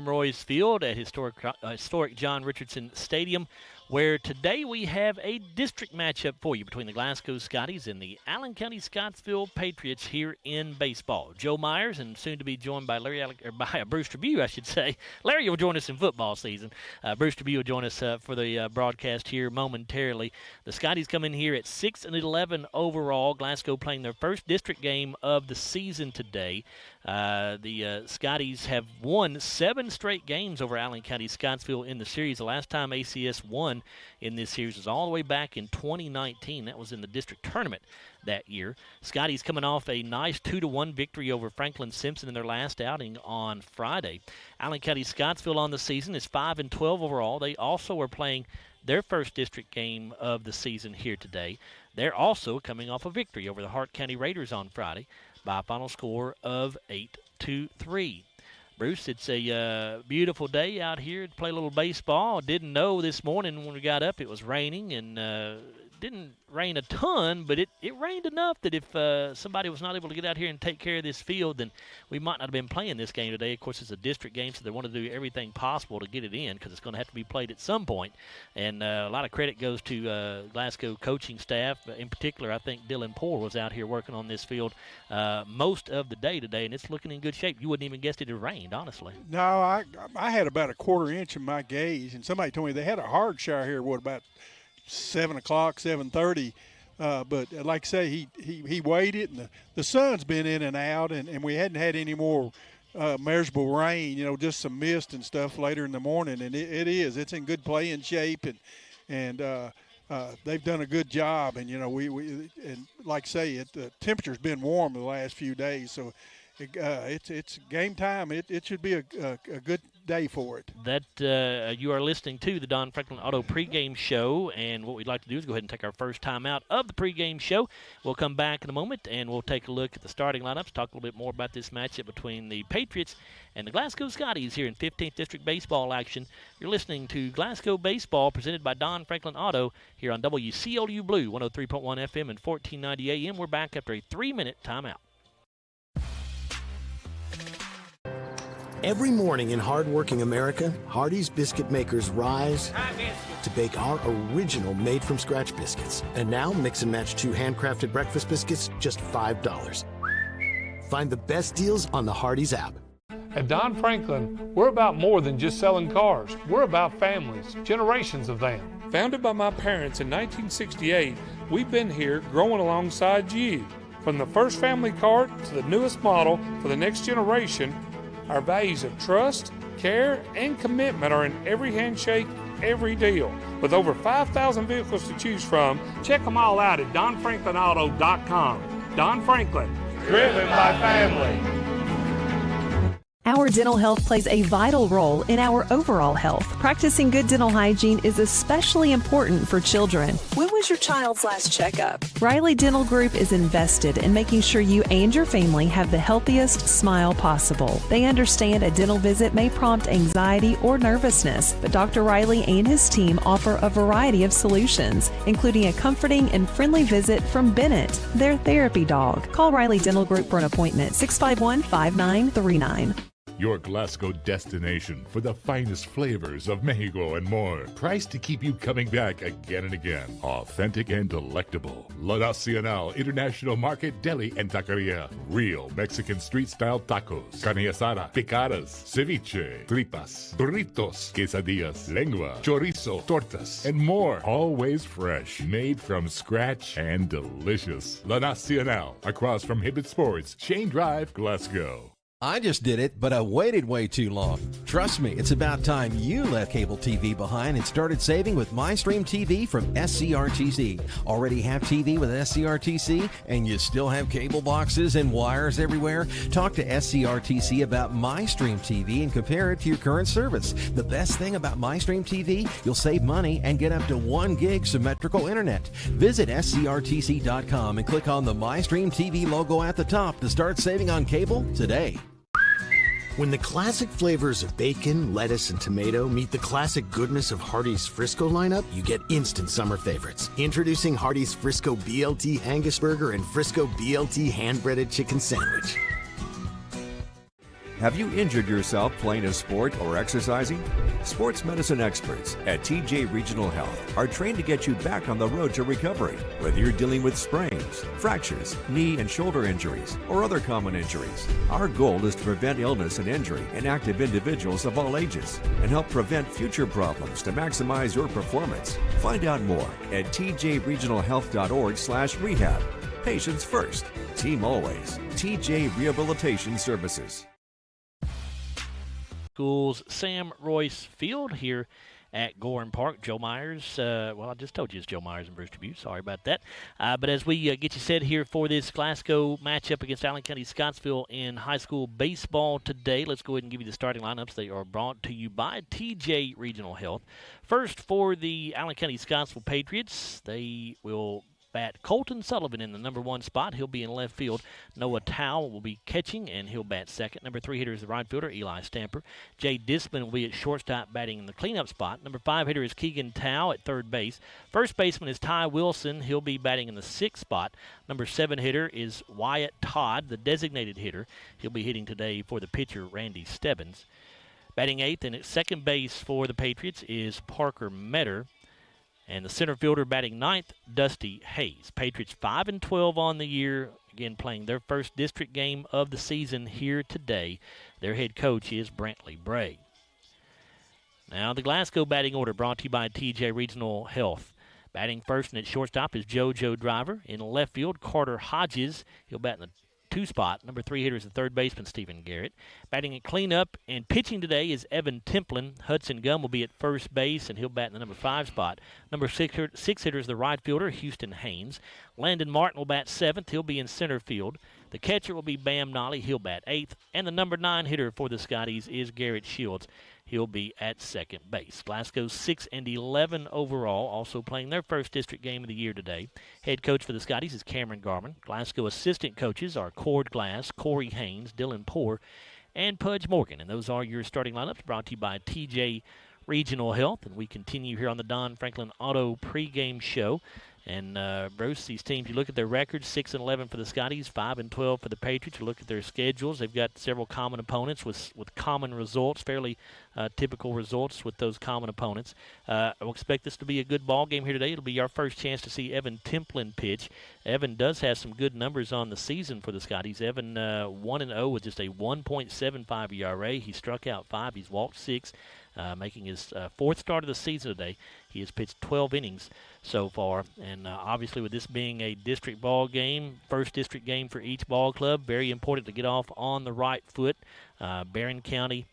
Roy's Field at historic John Richardson Stadium, where today we have a district matchup for you between the Glasgow Scotties and the Allen County-Scottsville Patriots here in baseball. Joe Myers, and soon to be joined by Bruce Tribune, I should say. Larry will join us in football season. Bruce Tribune will join us for the broadcast here momentarily. The Scotties come in here at 6-11 overall. Glasgow playing their first district game of the season today. The Scotties have won 7 straight games over Allen County-Scottsville in the series. The last time ACS won in this series was all the way back in 2019. That was in the district tournament that year. Scotties coming off a nice 2-1 victory over Franklin Simpson in their last outing on Friday. Allen County-Scottsville on the season is 5-12 overall. They also are playing their first district game of the season here today. They're also coming off a victory over the Hart County Raiders on Friday by a final score of 8-3. Bruce, it's a beautiful day out here to play a little baseball. Didn't know this morning when we got up it was raining, and didn't rain a ton, but it rained enough that if somebody was not able to get out here and take care of this field, then we might not have been playing this game today. Of course, it's a district game, so they want to do everything possible to get it in because it's going to have to be played at some point. And a lot of credit goes to Glasgow coaching staff. In particular, I think Dylan Poore was out here working on this field most of the day today, and it's looking in good shape. You wouldn't even guess it had rained, honestly. No, I had about a quarter inch in my gaze, and somebody told me they had a hard shower here, about 7 o'clock, 7:30, but like I say, he weighed it, and the sun's been in and out, and we hadn't had any more measurable rain, just some mist and stuff later in the morning, and it's in good playing shape, and they've done a good job, and we and like I say, the temperature's been warm the last few days, so it's game time. It should be a good day for it. That you are listening to the Don Franklin Auto pregame show, and what we'd like to do is go ahead and take our first time out of the pregame show. We'll come back in a moment, and we'll take a look at the starting lineups, talk a little bit more about this matchup between the Patriots and the Glasgow Scotties here in 15th District Baseball action. You're listening to Glasgow Baseball presented by Don Franklin Auto here on WCLU Blue 103.1 FM and 1490 AM. We're back after a 3-minute timeout. Every morning in hard-working America, Hardee's biscuit makers rise to bake our original made-from-scratch biscuits. And now, mix and match 2 handcrafted breakfast biscuits, just $5. Find the best deals on the Hardee's app. At Don Franklin, we're about more than just selling cars. We're about families, generations of them. Founded by my parents in 1968, we've been here growing alongside you. From the first family car to the newest model for the next generation, our values of trust, care, and commitment are in every handshake, every deal. With over 5,000 vehicles to choose from, check them all out at DonFranklinAuto.com. Don Franklin, driven by family. Our dental health plays a vital role in our overall health. Practicing good dental hygiene is especially important for children. When was your child's last checkup? Riley Dental Group is invested in making sure you and your family have the healthiest smile possible. They understand a dental visit may prompt anxiety or nervousness, but Dr. Riley and his team offer a variety of solutions, including a comforting and friendly visit from Bennett, their therapy dog. Call Riley Dental Group for an appointment, 651-5939. Your Glasgow destination for the finest flavors of Mexico and more. Priced to keep you coming back again and again. Authentic and delectable. La Nacional International Market Deli and Taqueria. Real Mexican street-style tacos. Carne asada, picadas, ceviche, tripas, burritos, quesadillas, lengua, chorizo, tortas, and more. Always fresh. Made from scratch and delicious. La Nacional. Across from Hibbett Sports, Shane Drive, Glasgow. I just did it, but I waited way too long. Trust me, it's about time you left cable TV behind and started saving with MyStream TV from SCRTC. Already have TV with SCRTC and you still have cable boxes and wires everywhere? Talk to SCRTC about MyStream TV and compare it to your current service. The best thing about MyStream TV, you'll save money and get up to 1 gig symmetrical internet. Visit scrtc.com and click on the MyStream TV logo at the top to start saving on cable today. When the classic flavors of bacon, lettuce, and tomato meet the classic goodness of Hardee's Frisco lineup, you get instant summer favorites. Introducing Hardee's Frisco BLT Angus Burger and Frisco BLT Hand-Breaded Chicken Sandwich. Have you injured yourself playing a sport or exercising? Sports medicine experts at TJ Regional Health are trained to get you back on the road to recovery. Whether you're dealing with sprains, fractures, knee and shoulder injuries, or other common injuries, our goal is to prevent illness and injury in active individuals of all ages and help prevent future problems to maximize your performance. Find out more at tjregionalhealth.org/rehab. Patients first, team always. TJ Rehabilitation Services. Schools Sam Royce Field here at Gorin Park. Joe Myers, I just told you it's Joe Myers and Bruce Tribute. Sorry about that. But as we get you set here for this Glasgow matchup against Allen County-Scottsville in high school baseball today, let's go ahead and give you the starting lineups. They are brought to you by TJ Regional Health. First, for the Allen County-Scottsville Patriots, they will bat Colton Sullivan in the number 1 spot. He'll be in left field. Noah Towle will be catching, and he'll bat second. Number 3 hitter is the right fielder, Eli Stamper. Jay Disman will be at shortstop batting in the cleanup spot. Number 5 hitter is Keegan Tao at third base. First baseman is Ty Wilson. He'll be batting in the 6th spot. Number 7 hitter is Wyatt Todd, the designated hitter. He'll be hitting today for the pitcher, Randy Stebbins. Batting 8th and at second base for the Patriots is Parker Metter. And the center fielder batting 9th, Dusty Hayes. Patriots 5-12 on the year, again playing their first district game of the season here today. Their head coach is Brantley Bray. Now the Glasgow batting order brought to you by TJ Regional Health. Batting first and at shortstop is JoJo Driver. In left field, Carter Hodges. He'll bat in the 2 spot. Number 3 hitter is the third baseman, Stephen Garrett. Batting at cleanup and pitching today is Evan Templin. Hudson Gum will be at first base, and he'll bat in the number 5 spot. Number 6 hitter is the right fielder, Houston Haynes. Landon Martin will bat 7th. He'll be in center field. The catcher will be Bam Nolly. He'll bat 8th. And the number 9 hitter for the Scotties is Garrett Shields. He'll be at second base. Glasgow 6-11 overall, also playing their first district game of the year today. Head coach for the Scotties is Cameron Garman. Glasgow assistant coaches are Cord Glass, Corey Haynes, Dylan Poore, and Pudge Morgan. And those are your starting lineups brought to you by TJ Regional Health. And we continue here on the Don Franklin Auto pregame show. And, Bruce, these teams, you look at their records, 6-11 for the Scotties, 5-12 for the Patriots. You look at their schedules. They've got several common opponents with common results, fairly typical results with those common opponents. I will expect this to be a good ball game here today. It'll be our first chance to see Evan Templin pitch. Evan does have some good numbers on the season for the Scotties. Evan 1-0 with just a 1.75 ERA. He struck out 5. He's walked 6. Making his 4th start of the season today. He has pitched 12 innings so far, and obviously with this being a district ball game, first district game for each ball club, very important to get off on the right foot. Barron County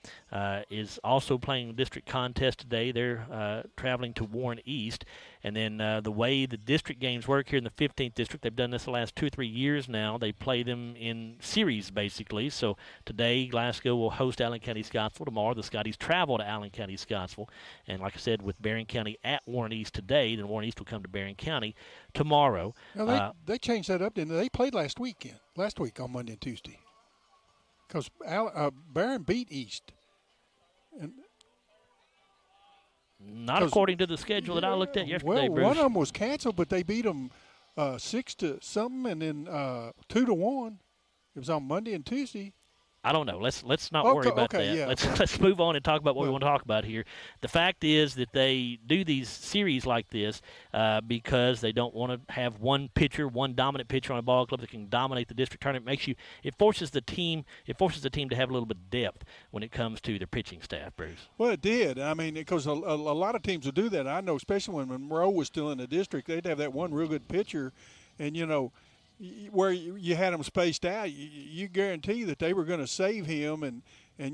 is also playing a district contest today. They're traveling to Warren East. And then the way the district games work here in the 15th district, they've done this the last 2 or 3 years now. They play them in series, basically. So today, Glasgow will host Allen County-Scottsville. Tomorrow, the Scotties travel to Allen County-Scottsville. And like I said, with Barron County at Warren East today, then Warren East will come to Barron County tomorrow. Now they changed that up, didn't they? They played last week on Monday and Tuesday. Because Barron beat East. And not according to the schedule that I looked at yesterday, Bruce. One of them was canceled, but they beat them 6-something and then 2-1. It was on Monday and Tuesday. I don't know. Let's not worry about that. Yeah. Let's move on and talk about what we want to talk about here. The fact is that they do these series like this because they don't want to have one dominant pitcher on a ball club that can dominate the district tournament. It forces the team to have a little bit of depth when it comes to their pitching staff, Bruce. Well, it did. I mean, because a lot of teams will do that. I know, especially when Monroe was still in the district, they'd have that one real good pitcher, and where you had him spaced out, you guarantee that they were going to save him, and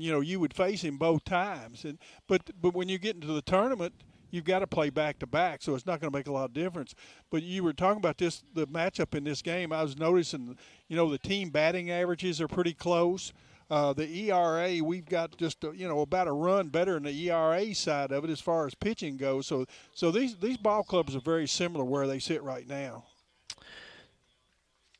you would face him both times. But when you get into the tournament, you've got to play back to back, so it's not going to make a lot of difference. But you were talking about the matchup in this game. I was noticing, the team batting averages are pretty close. The ERA, we've got just about a run better in the ERA side of it as far as pitching goes. So these ball clubs are very similar where they sit right now.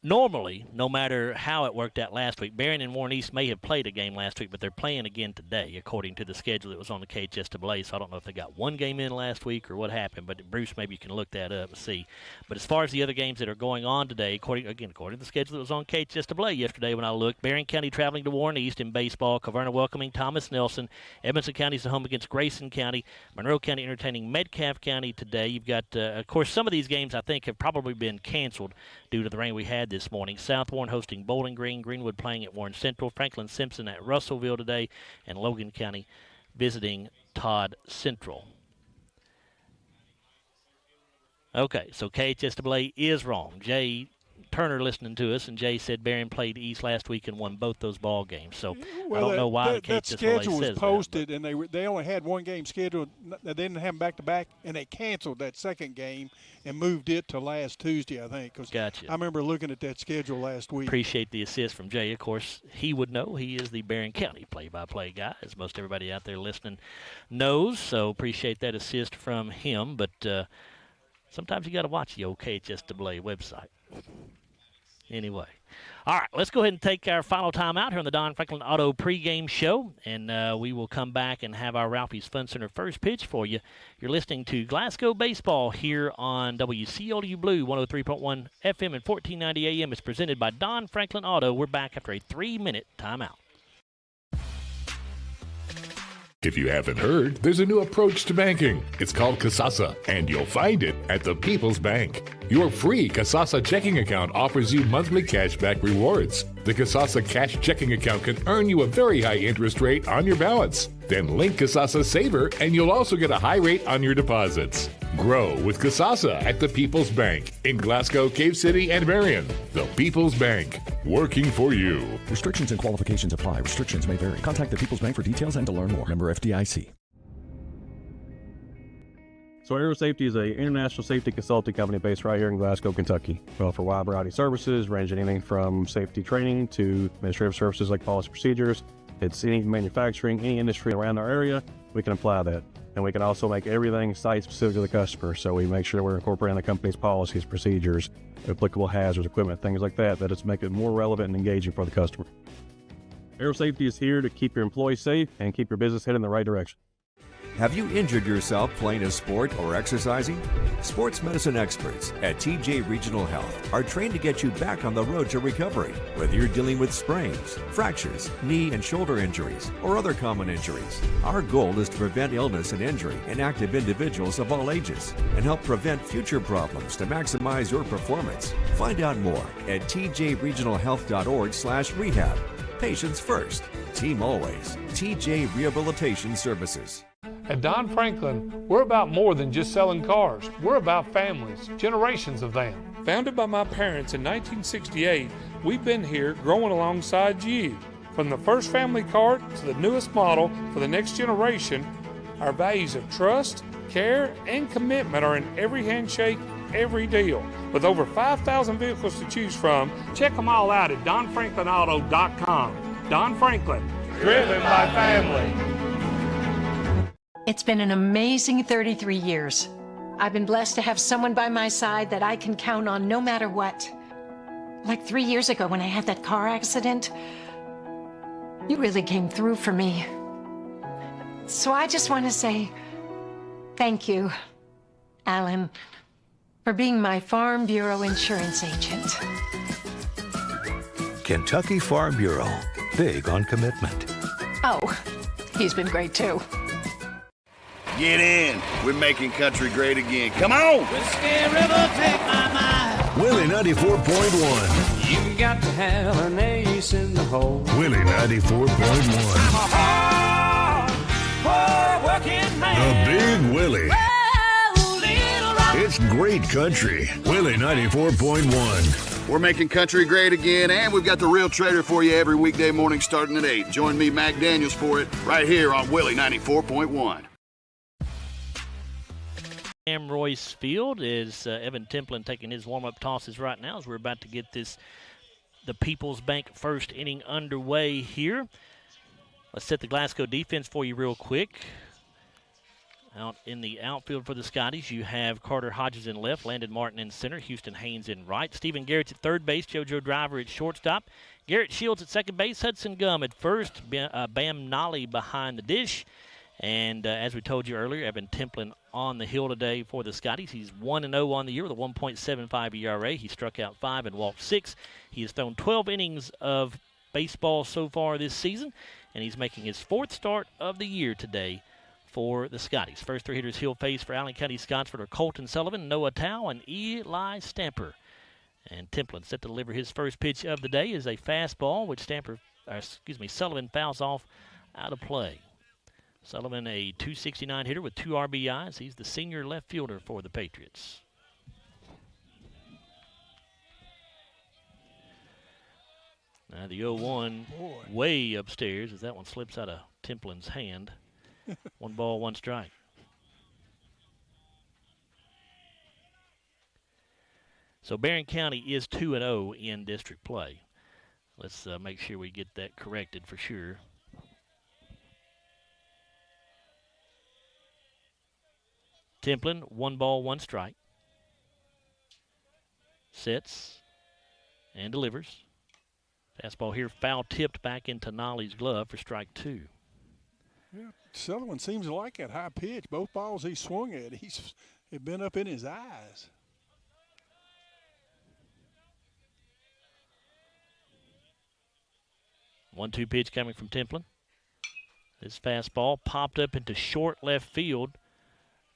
normally, no matter how it worked out last week, Barron and Warren East may have played a game last week, but they're playing again today, according to the schedule that was on the KHSAA. So I don't know if they got one game in last week or what happened, but Bruce, maybe you can look that up and see. But as far as the other games that are going on today, according to the schedule that was on KHSAA yesterday when I looked, Barron County traveling to Warren East in baseball, Caverna welcoming Thomas Nelson, Edmondson County's at home against Grayson County, Monroe County entertaining Metcalfe County today. You've got, of course, some of these games I think have probably been canceled due to the rain we had this morning. South Warren hosting Bowling Green, Greenwood playing at Warren Central, Franklin Simpson at Russellville today, and Logan County visiting Todd Central. Okay, so KHSAA is wrong. Jay Turner listening to us, and Jay said Barron played East last week and won both those ball games. So I don't know why the that KHSAA schedule was says posted, that, and they only had one game scheduled. They didn't have them back-to-back, and they canceled that second game and moved it to last Tuesday, I think. Gotcha. I remember looking at that schedule last week. Appreciate the assist from Jay. Of course, he would know. He is the Barron County play-by-play guy, as most everybody out there listening knows. So appreciate that assist from him. But sometimes you got to watch the old KHSAA website. Anyway, all right, let's go ahead and take our final time out here on the Don Franklin Auto pregame show, and we will come back and have our Ralphie's Fun Center first pitch for you. You're listening to Glasgow Baseball here on WCOW Blue 103.1 FM and 1490 AM. It's presented by Don Franklin Auto. We're back after a 3-minute timeout. If you haven't heard, there's a new approach to banking. It's called Kasasa, and you'll find it at the People's Bank. Your free Kasasa checking account offers you monthly cashback rewards. The Kasasa cash checking account can earn you a very high interest rate on your balance. Then link Kasasa Saver, and you'll also get a high rate on your deposits. Grow with Kasasa at the People's Bank in Glasgow, Cave City, and Marion. The People's Bank, working for you. Restrictions and qualifications apply. Restrictions may vary. Contact the People's Bank for details and to learn more. Member FDIC. So Aero Safety is an international safety consulting company based right here in Glasgow, Kentucky. We offer a wide variety of services, ranging anything from safety training to administrative services like policy procedures. It's any manufacturing, any industry around our area, we can apply that. And we can also make everything site-specific to the customer. So we make sure we're incorporating the company's policies, procedures, applicable hazards, equipment, things like that, it's make it more relevant and engaging for the customer. Aero Safety is here to keep your employees safe and keep your business headed in the right direction. Have you injured yourself playing a sport or exercising? Sports medicine experts at TJ Regional Health are trained to get you back on the road to recovery, whether you're dealing with sprains, fractures, knee and shoulder injuries, or other common injuries. Our goal is to prevent illness and injury in active individuals of all ages and help prevent future problems to maximize your performance. Find out more at tjregionalhealth.org/rehab. Patients first, team always. TJ Rehabilitation Services. At Don Franklin, we're about more than just selling cars. We're about families, generations of them. Founded by my parents in 1968, we've been here growing alongside you. From the first family car to the newest model for the next generation, our values of trust, care, and commitment are in every handshake, every deal. With over 5,000 vehicles to choose from, check them all out at donfranklinauto.com. Don Franklin, driven by family. It's been an amazing 33 years. I've been blessed to have someone by my side that I can count on no matter what. Like 3 years ago when I had that car accident, you really came through for me. So I just want to say thank you, Alan, for being my Farm Bureau insurance agent. Kentucky Farm Bureau, big on commitment. Oh, he's been great too. Get in. We're making country great again. Come on. Whiskey River, take my mind. Willie 94.1. You got to have an ace in the hole. Willie 94.1. I'm a hard working man. The Big Willie. Oh, little rock. It's great country. Willie 94.1. We're making country great again, and we've got the Real Trader for you every weekday morning starting at 8. Join me, Mac Daniels, for it right here on Willie 94.1. Royce Field is Evan Templin taking his warm-up tosses right now as we're about to get the People's Bank first inning underway here. Let's set the Glasgow defense for you real quick. Out in the outfield for the Scotties, you have Carter Hodges in left, Landon Martin in center, Houston Haynes in right, Stephen Garrett's at third base, JoJo Driver at shortstop, Garrett Shields at second base, Hudson Gum at first, Bam Nolly behind the dish. And as we told you earlier, Evan Templin on the hill today for the Scotties. He's 1-0 on the year with a 1.75 ERA. He struck out 5 and walked 6. He has thrown 12 innings of baseball so far this season, and he's making his 4th start of the year today for the Scotties. First 3 hitters he'll face for Allen County-Scottsville are Colton Sullivan, Noah Tao, and Eli Stamper. And Templin set to deliver his first pitch of the day is a fastball, which Sullivan fouls off out of play. Sullivan, a .269 hitter with 2 RBIs. He's the senior left fielder for the Patriots. Now the 0-1 way upstairs as that one slips out of Templin's hand. 1 ball, 1 strike. So Barron County is 2-0 in district play. Let's make sure we get that corrected for sure. Templin, 1 ball, 1 strike. Sets and delivers. Fastball here, foul tipped back into Nolly's glove for strike 2. Yeah, Sullivan seems to like that high pitch. Both balls he swung at, it been up in his eyes. One-two pitch coming from Templin. This fastball popped up into short left field.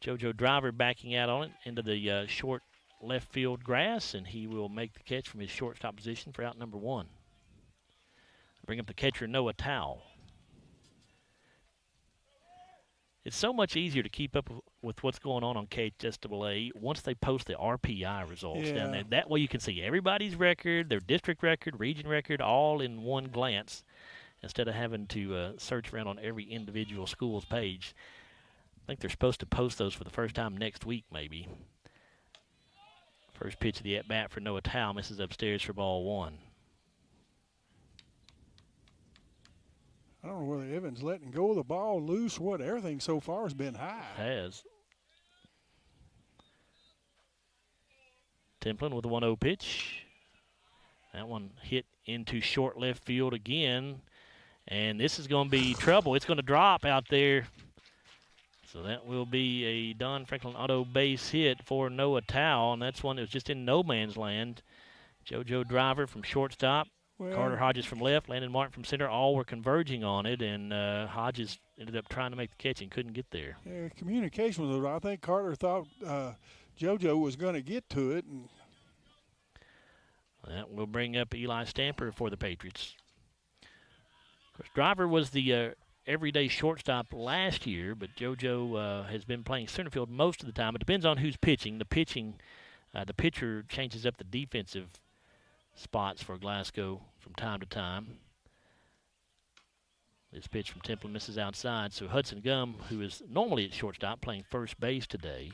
JoJo Driver backing out on it into the short left field grass, and he will make the catch from his shortstop position for out number 1. Bring up the catcher, Noah Tao. It's so much easier to keep up with what's going on KHSAA once they post the RPI results down there. That way you can see everybody's record, their district record, region record, all in one glance instead of having to search around on every individual school's page. I think they're supposed to post those for the first time next week, maybe. First pitch of the at-bat for Noah Tao misses upstairs for ball 1. I don't know whether Evans letting go of the ball loose or what. Everything so far has been high. Has. Templin with a 1-0 pitch. That one hit into short left field again. And this is going to be trouble. It's going to drop out there. So that will be a Don Franklin auto base hit for Noah Tao, and that's one that was just in no man's land. JoJo Driver from shortstop, Carter Hodges from left, Landon Martin from center, all were converging on it, and Hodges ended up trying to make the catch and couldn't get there. Yeah, communication was, I think Carter thought JoJo was going to get to it. And that will bring up Eli Stamper for the Patriots. Of course, Driver was the everyday shortstop last year, but JoJo has been playing center field most of the time. It depends on who's pitching. The pitcher changes up the defensive spots for Glasgow from time to time. This pitch from Templin misses outside, so Hudson Gum, who is normally at shortstop, playing first base today.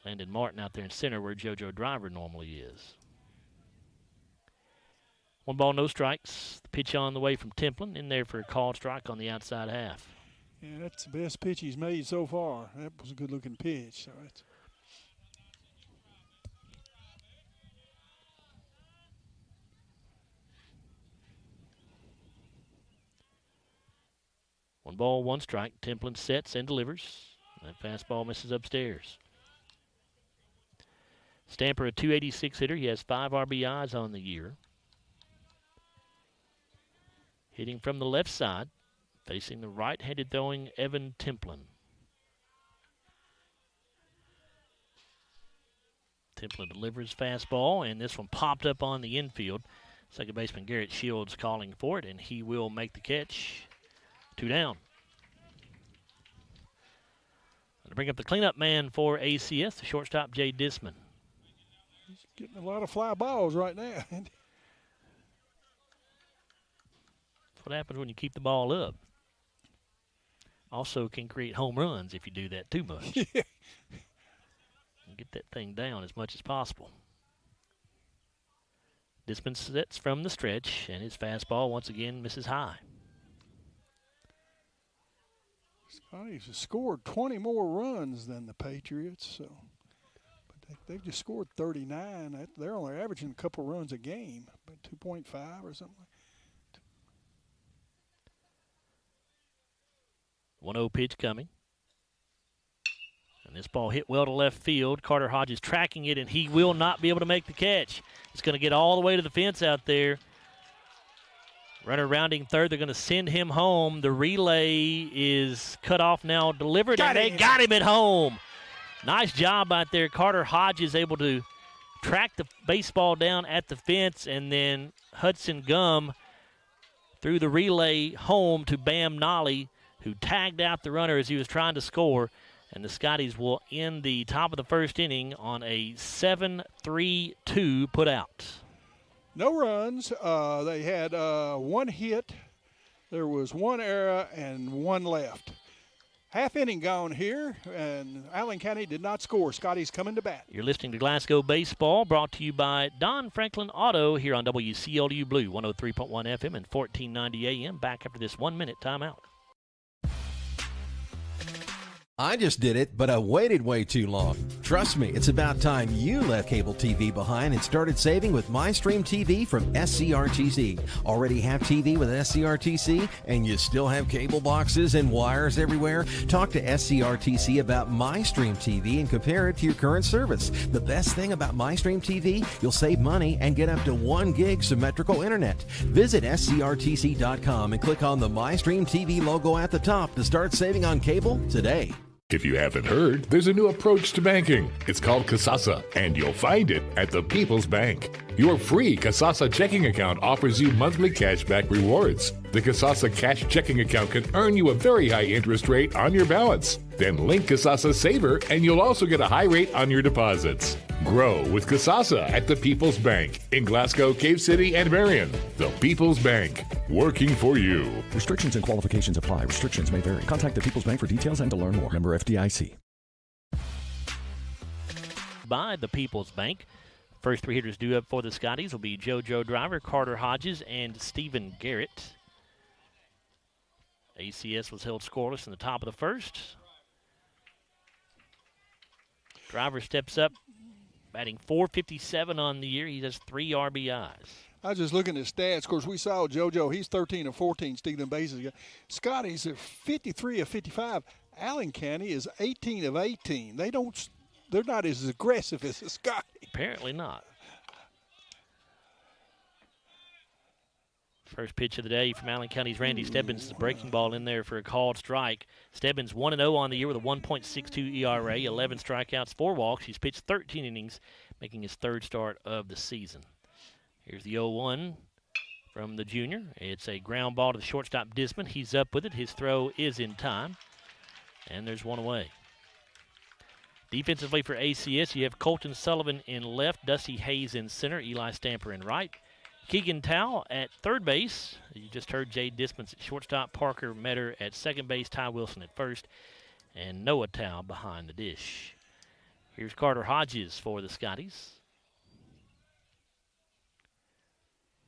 Landon Martin out there in center where JoJo Driver normally is. 1 ball, no strikes. The pitch on the way from Templin, in there for a called strike on the outside half. Yeah, that's the best pitch he's made so far. That was a good-looking pitch. So it's One ball, 1 strike. Templin sets and delivers. That fastball misses upstairs. Stamper, a .286 hitter. He has 5 RBIs on the year. Hitting from the left side, facing the right-handed throwing Evan Templin. Templin delivers fastball, and this one popped up on the infield. Second baseman Garrett Shields calling for it, and he will make the catch. 2 down. To bring up the cleanup man for ACS, the shortstop Jay Disman. He's getting a lot of fly balls right now. That's what happens when you keep the ball up. Also can create home runs if you do that too much. Yeah. Get that thing down as much as possible. Disman sets from the stretch, and his fastball once again misses high. Scotty's have scored 20 more runs than the Patriots, so but they've just scored 39. They're only averaging a couple runs a game, but 2.5 or something. 1-0 pitch coming. And this ball hit well to left field. Carter Hodges tracking it, and he will not be able to make the catch. It's going to get all the way to the fence out there. Runner rounding third. They're going to send him home. The relay is cut off now, delivered, and they got him at home. Nice job out there. Carter Hodges able to track the baseball down at the fence, and then Hudson Gum threw the relay home to Bam Nolly, who tagged out the runner as he was trying to score. And the Scotties will end the top of the first inning on a 7-3-2 put out. No runs. They had one hit. There was one error and one left. Half inning gone here, and Allen County did not score. Scotty's coming to bat. You're listening to Glasgow Baseball, brought to you by Don Franklin Auto here on WCLU Blue, 103.1 FM and 1490 AM. Back after this 1-minute timeout. I just did it, but I waited way too long. Trust me, it's about time you left cable TV behind and started saving with MyStream TV from SCRTC. Already have TV with SCRTC and you still have cable boxes and wires everywhere? Talk to SCRTC about MyStream TV and compare it to your current service. The best thing about MyStream TV, you'll save money and get up to 1 gig symmetrical internet. Visit scrtc.com and click on the MyStream TV logo at the top to start saving on cable today. If you haven't heard, there's a new approach to banking. It's called Kasasa, and you'll find it at the People's Bank. Your free Kasasa checking account offers you monthly cashback rewards. The Kasasa cash checking account can earn you a very high interest rate on your balance. Then link Kasasa Saver, and you'll also get a high rate on your deposits. Grow with Kasasa at the People's Bank in Glasgow, Cave City, and Marion. The People's Bank, working for you. Restrictions and qualifications apply. Restrictions may vary. Contact the People's Bank for details and to learn more. Member FDIC. By the People's Bank. First three hitters due up for the Scotties will be JoJo Driver, Carter Hodges, and Stephen Garrett. ACS was held scoreless in the top of the first. Driver steps up, batting .457 on the year. He has 3 RBIs. I was just looking at stats. Of course, we saw JoJo. He's 13 of 14 stealing bases. Scotty's at 53 of 55. Allen County is 18 of 18. They're not as aggressive as the Scotty. Apparently not. First pitch of the day from Allen County's Randy Stebbins is a breaking ball in there for a called strike. Stebbins 1-0 on the year with a 1.62 ERA, 11 strikeouts, 4 walks. He's pitched 13 innings, making his third start of the season. Here's the 0-1 from the junior. It's a ground ball to the shortstop Disman. He's up with it. His throw is in time, and there's one away. Defensively for ACS, you have Colton Sullivan in left, Dusty Hayes in center, Eli Stamper in right. Keegan Towle at third base. You just heard Jay Dismans at shortstop, Parker Metter at second base, Ty Wilson at first, and Noah Towle behind the dish. Here's Carter Hodges for the Scotties.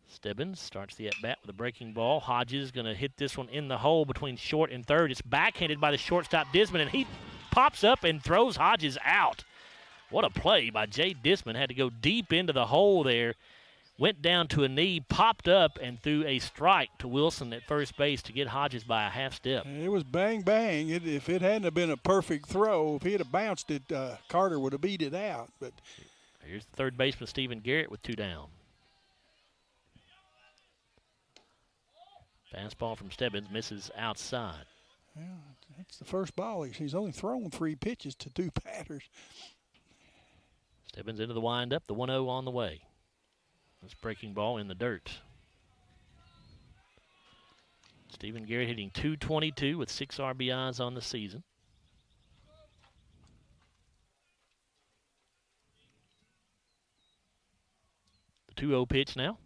Stebbins starts the at-bat with a breaking ball. Hodges going to hit this one in the hole between short and third. It's backhanded by the shortstop Disman, and he pops up and throws Hodges out. What a play by Jay Disman. Had to go deep into the hole there. Went down to a knee, popped up, and threw a strike to Wilson at first base to get Hodges by a half step. It was bang, bang. If it hadn't have been a perfect throw, if he had bounced it, Carter would have beat it out. But here's the third baseman, Stephen Garrett, with 2 down. Fastball from Stebbins misses outside. Yeah, that's the first ball. He's only thrown 3 pitches to 2 batters. Stebbins into the windup, the 1-0 on the way. This breaking ball in the dirt. Stephen Garrett hitting .222 with 6 RBIs on the season. The 2-0 pitch now.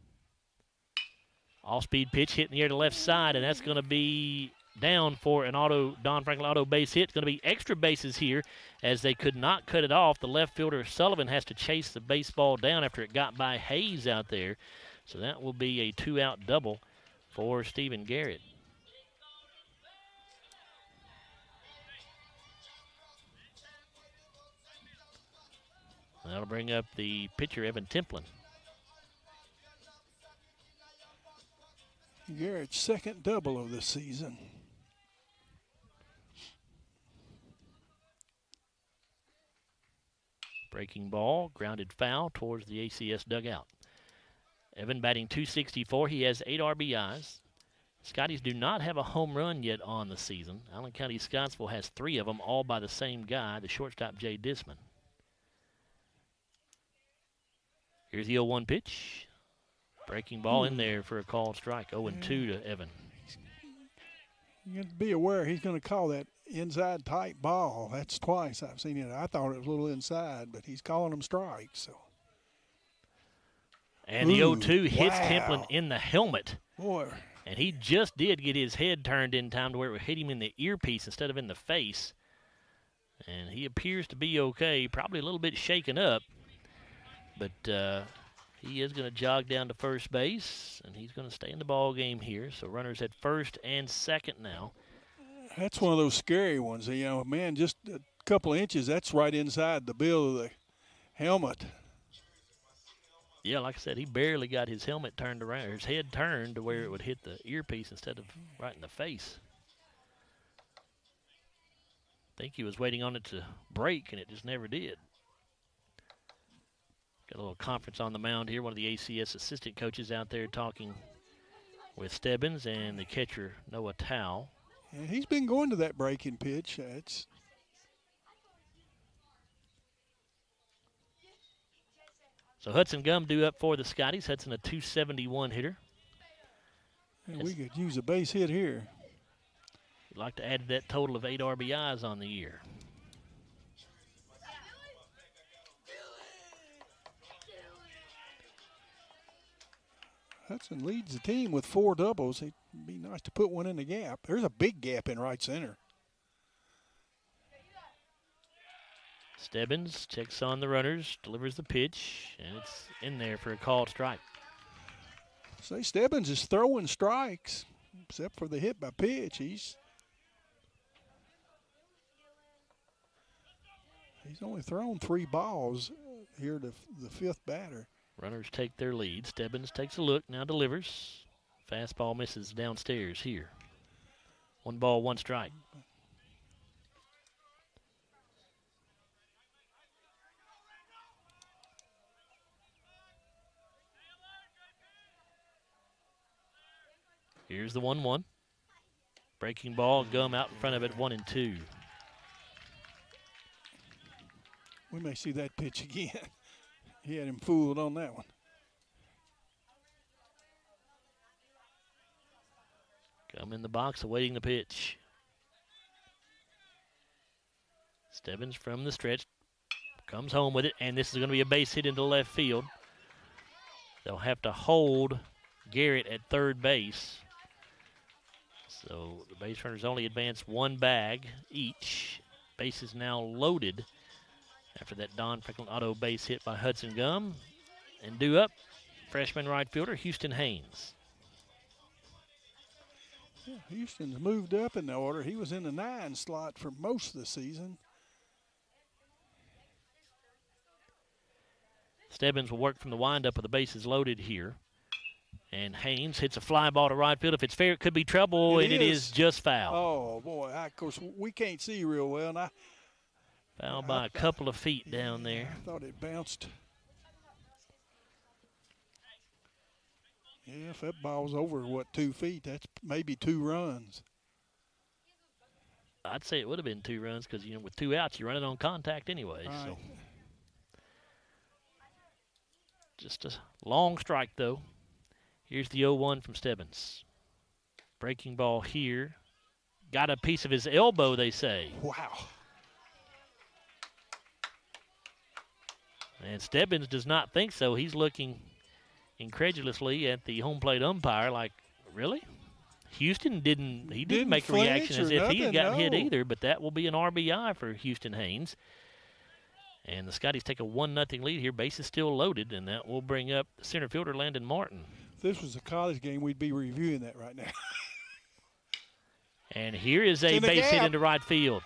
All-speed pitch hit in the air to the left side, and that's going to be down for an Don Franklin auto base hit. It's going to be extra bases here as they could not cut it off. The left fielder Sullivan has to chase the baseball down after it got by Hayes out there. So that will be a 2-out double for Stephen Garrett. That'll bring up the pitcher, Evan Templin. Garrett's second double of the season. Breaking ball, grounded foul towards the ACS dugout. Evan batting .264. He has 8 RBIs. Scotties do not have a home run yet on the season. Allen County-Scottsville has 3 of them, all by the same guy, the shortstop, Jay Disman. Here's the 0-1 pitch. Breaking ball in there for a called strike. 0-2 to Evan. You have to be aware he's going to call that inside tight ball. That's twice I've seen it. I thought it was a little inside, but he's calling them strikes. So. And the 0-2 hits wow. Templin in the helmet. Boy. And he just did get his head turned in time to where it would hit him in the earpiece instead of in the face. And he appears to be okay, probably a little bit shaken up. But he is going to jog down to first base, and he's going to stay in the ball game here. So runners at first and second now. That's one of those scary ones. You know, man, just a couple of inches, that's right inside the bill of the helmet. Yeah, like I said, he barely got his helmet turned around, or his head turned to where it would hit the earpiece instead of right in the face. I think he was waiting on it to break, and it just never did. Got a little conference on the mound here. One of the ACS assistant coaches out there talking with Stebbins and the catcher, Noah Tao. Yeah, he's been going to that breaking pitch. So Hudson Gum due up for the Scotties. Hudson a .271 hitter. And we could use a base hit here. We'd like to add that total of 8 RBIs on the year. Hudson leads the team with 4 doubles. It'd be nice to put one in the gap. There's a big gap in right center. Stebbins checks on the runners, delivers the pitch, and it's in there for a called strike. Say Stebbins is throwing strikes, except for the hit by pitch. He's only thrown 3 balls here to the 5th batter. Runners take their lead. Stebbins takes a look, now delivers. Fastball misses downstairs here. 1 ball, 1 strike. Here's the 1-1. Breaking ball, Gum out in front of it, 1-2. We may see that pitch again. He had him fooled on that one. Gum in the box awaiting the pitch. Stebbins from the stretch comes home with it, and this is going to be a base hit into left field. They'll have to hold Garrett at third base. So the base runners only advance 1 bag each. Base is now loaded after that Don Franklin auto base hit by Hudson Gum. And due up, freshman right fielder Houston Haynes. Yeah, Houston's moved up in the order. He was in the 9 slot for most of the season. Stebbins will work from the windup with the bases loaded here. And Haynes hits a fly ball to right field. If it's fair, it could be trouble, and it is just foul. Oh, boy. Of course, we can't see real well. And foul by a couple of feet down there. I thought it bounced. Yeah, if that ball's over, 2 feet, that's maybe 2 runs. I'd say it would have been 2 runs because, with 2 outs, you run it on contact anyway. Right. So just a long strike, though. Here's the 0-1 from Stebbins. Breaking ball here. Got a piece of his elbow, they say. Wow. And Stebbins does not think so. He's looking incredulously at the home plate umpire like, really? Houston didn't make a reaction as if he had gotten hit either, but that will be an RBI for Houston Haynes. And the Scotties take a 1-0 lead here. Base is still loaded, and that will bring up center fielder Landon Martin. If this was a college game, we'd be reviewing that right now. And here is a base hit into right field.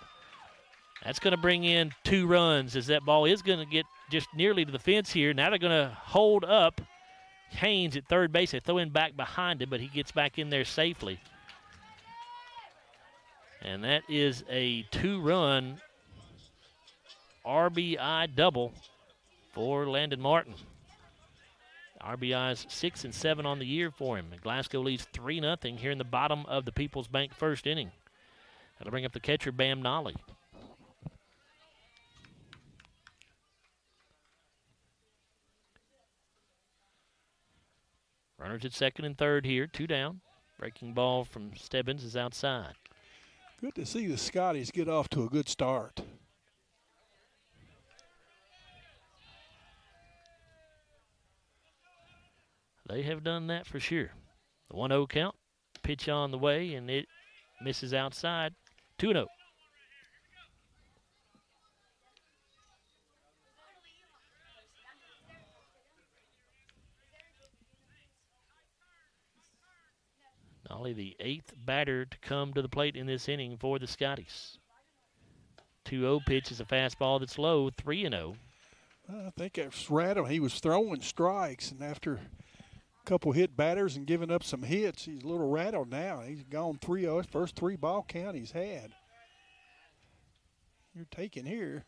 That's going to bring in 2 runs as that ball is going to get just nearly to the fence here. Now they're going to hold up Haynes at third base. They throw him back behind him, but he gets back in there safely. And that is a 2-run RBI double for Landon Martin. RBIs 6 and 7 on the year for him. And Glasgow leads 3-0 here in the bottom of the People's Bank first inning. That'll bring up the catcher, Bam Nolly. Runners at second and third here, 2 down. Breaking ball from Stebbins is outside. Good to see the Scotties get off to a good start. They have done that for sure. The 1-0 count, pitch on the way, and it misses outside. 2-0. Nolly, the 8th batter to come to the plate in this inning for the Scotties. 2-0 pitch is a fastball that's low, 3-0. I think it's rattled. He was throwing strikes, and after a couple hit batters and giving up some hits, he's a little rattled now. He's gone 3-0. His first 3-ball count he's had. You're taking here.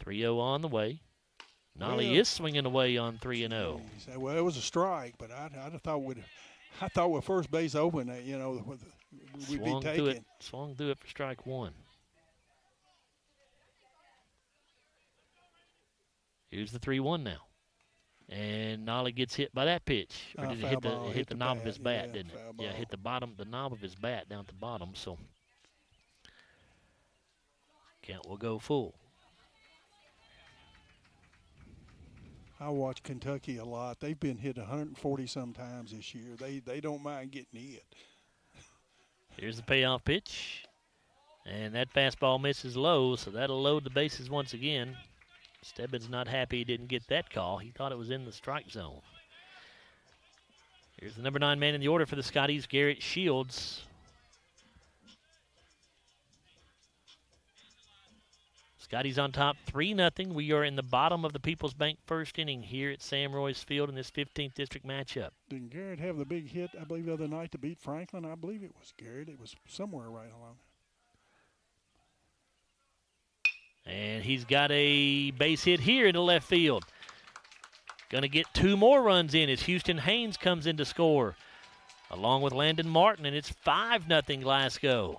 3-0 on the way. Nolly is swinging away on 3-0. Well, it was a strike, but I thought with first base open, we'd be taking. Swung through it for strike 1. Here's the 3-1 now. And Nolly gets hit by that pitch. Or did it hit the knob of his bat, didn't it? Yeah, hit the knob of his bat down at the bottom, so count will go full. I watch Kentucky a lot. They've been hit 140 some times this year. They don't mind getting hit. Here's the payoff pitch. And that fastball misses low, so that'll load the bases once again. Stebbins not happy he didn't get that call. He thought it was in the strike zone. Here's the number 9 man in the order for the Scotties, Garrett Shields. Scotties on top 3-0. We are in the bottom of the People's Bank first inning here at Sam Royce Field in this 15th district matchup. Didn't Garrett have the big hit, I believe, the other night to beat Franklin? I believe it was Garrett. It was somewhere right along. And he's got a base hit here into left field. Going to get 2 more runs in as Houston Haynes comes in to score, along with Landon Martin, and it's 5-0 Glasgow.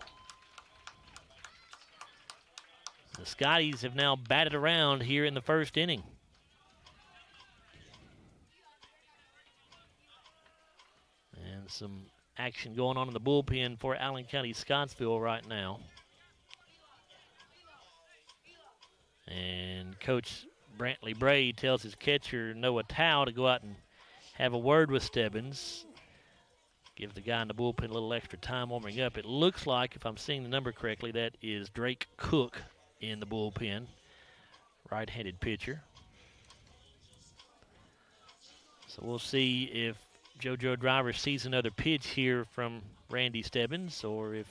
The Scotties have now batted around here in the first inning. And some action going on in the bullpen for Allen County-Scottsville right now. And Coach Brantley Bray tells his catcher, Noah Tao, to go out and have a word with Stebbins. Give the guy in the bullpen a little extra time warming up. It looks like, if I'm seeing the number correctly, that is Drake Cook in the bullpen, right-handed pitcher. So we'll see if JoJo Driver sees another pitch here from Randy Stebbins, or if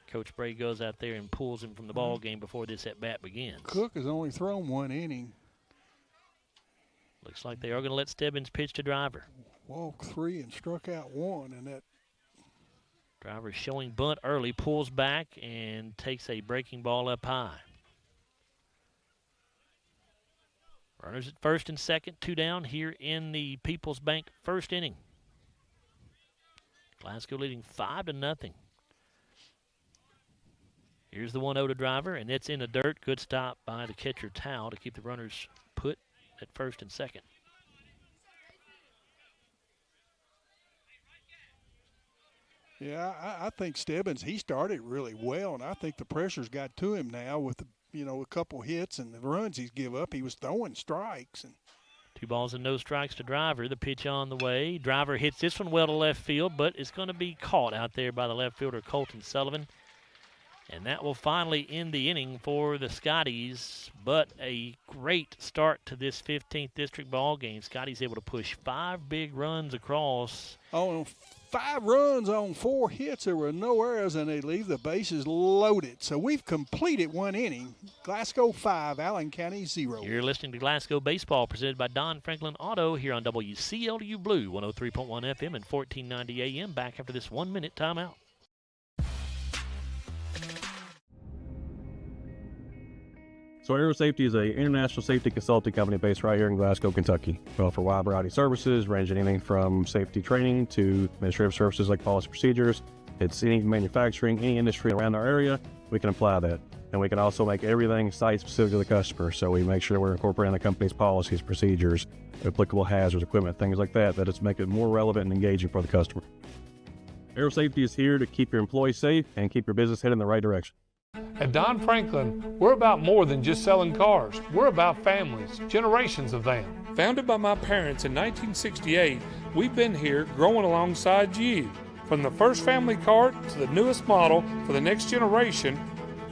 Coach Bray goes out there and pulls him from the ball game before this at-bat begins. Cook has only thrown 1 inning. Looks like they are going to let Stebbins pitch to Driver. Walked 3 and struck out 1, and that Driver showing bunt early, pulls back and takes a breaking ball up high. Runners at first and second, 2 down here in the People's Bank first inning. Glasgow leading 5-0. Here's the 1-0 to Driver, and it's in the dirt. Good stop by the catcher Tao to keep the runners put at first and second. Yeah, I think Stebbins, he started really well, and I think the pressure's got to him now with a couple hits and the runs he's give up. He was throwing strikes. And 2 balls and no strikes to Driver. The pitch on the way. Driver hits this one well to left field, but it's going to be caught out there by the left fielder Colton Sullivan. And that will finally end the inning for the Scotties, but a great start to this 15th district ball game. Scotties able to push 5 big runs across. Oh, 5 runs on 4 hits. There were no errors, and they leave the bases loaded. So we've completed 1 inning. Glasgow 5, Allen County 0. You're listening to Glasgow Baseball, presented by Don Franklin Auto here on WCLU Blue, 103.1 FM and 1490 AM. Back after this 1-minute timeout. So Aero Safety is an international safety consulting company based right here in Glasgow, Kentucky. We offer a wide variety of services, ranging anything from safety training to administrative services like policy procedures. It's any manufacturing, any industry around our area, we can apply that. And we can also make everything site-specific to the customer. So we make sure we're incorporating the company's policies, procedures, applicable hazards, equipment, things like that, that just make it more relevant and engaging for the customer. Aero Safety is here to keep your employees safe and keep your business headed in the right direction. At Don Franklin, we're about more than just selling cars. We're about families, generations of them. Founded by my parents in 1968, we've been here growing alongside you. From the first family car to the newest model for the next generation,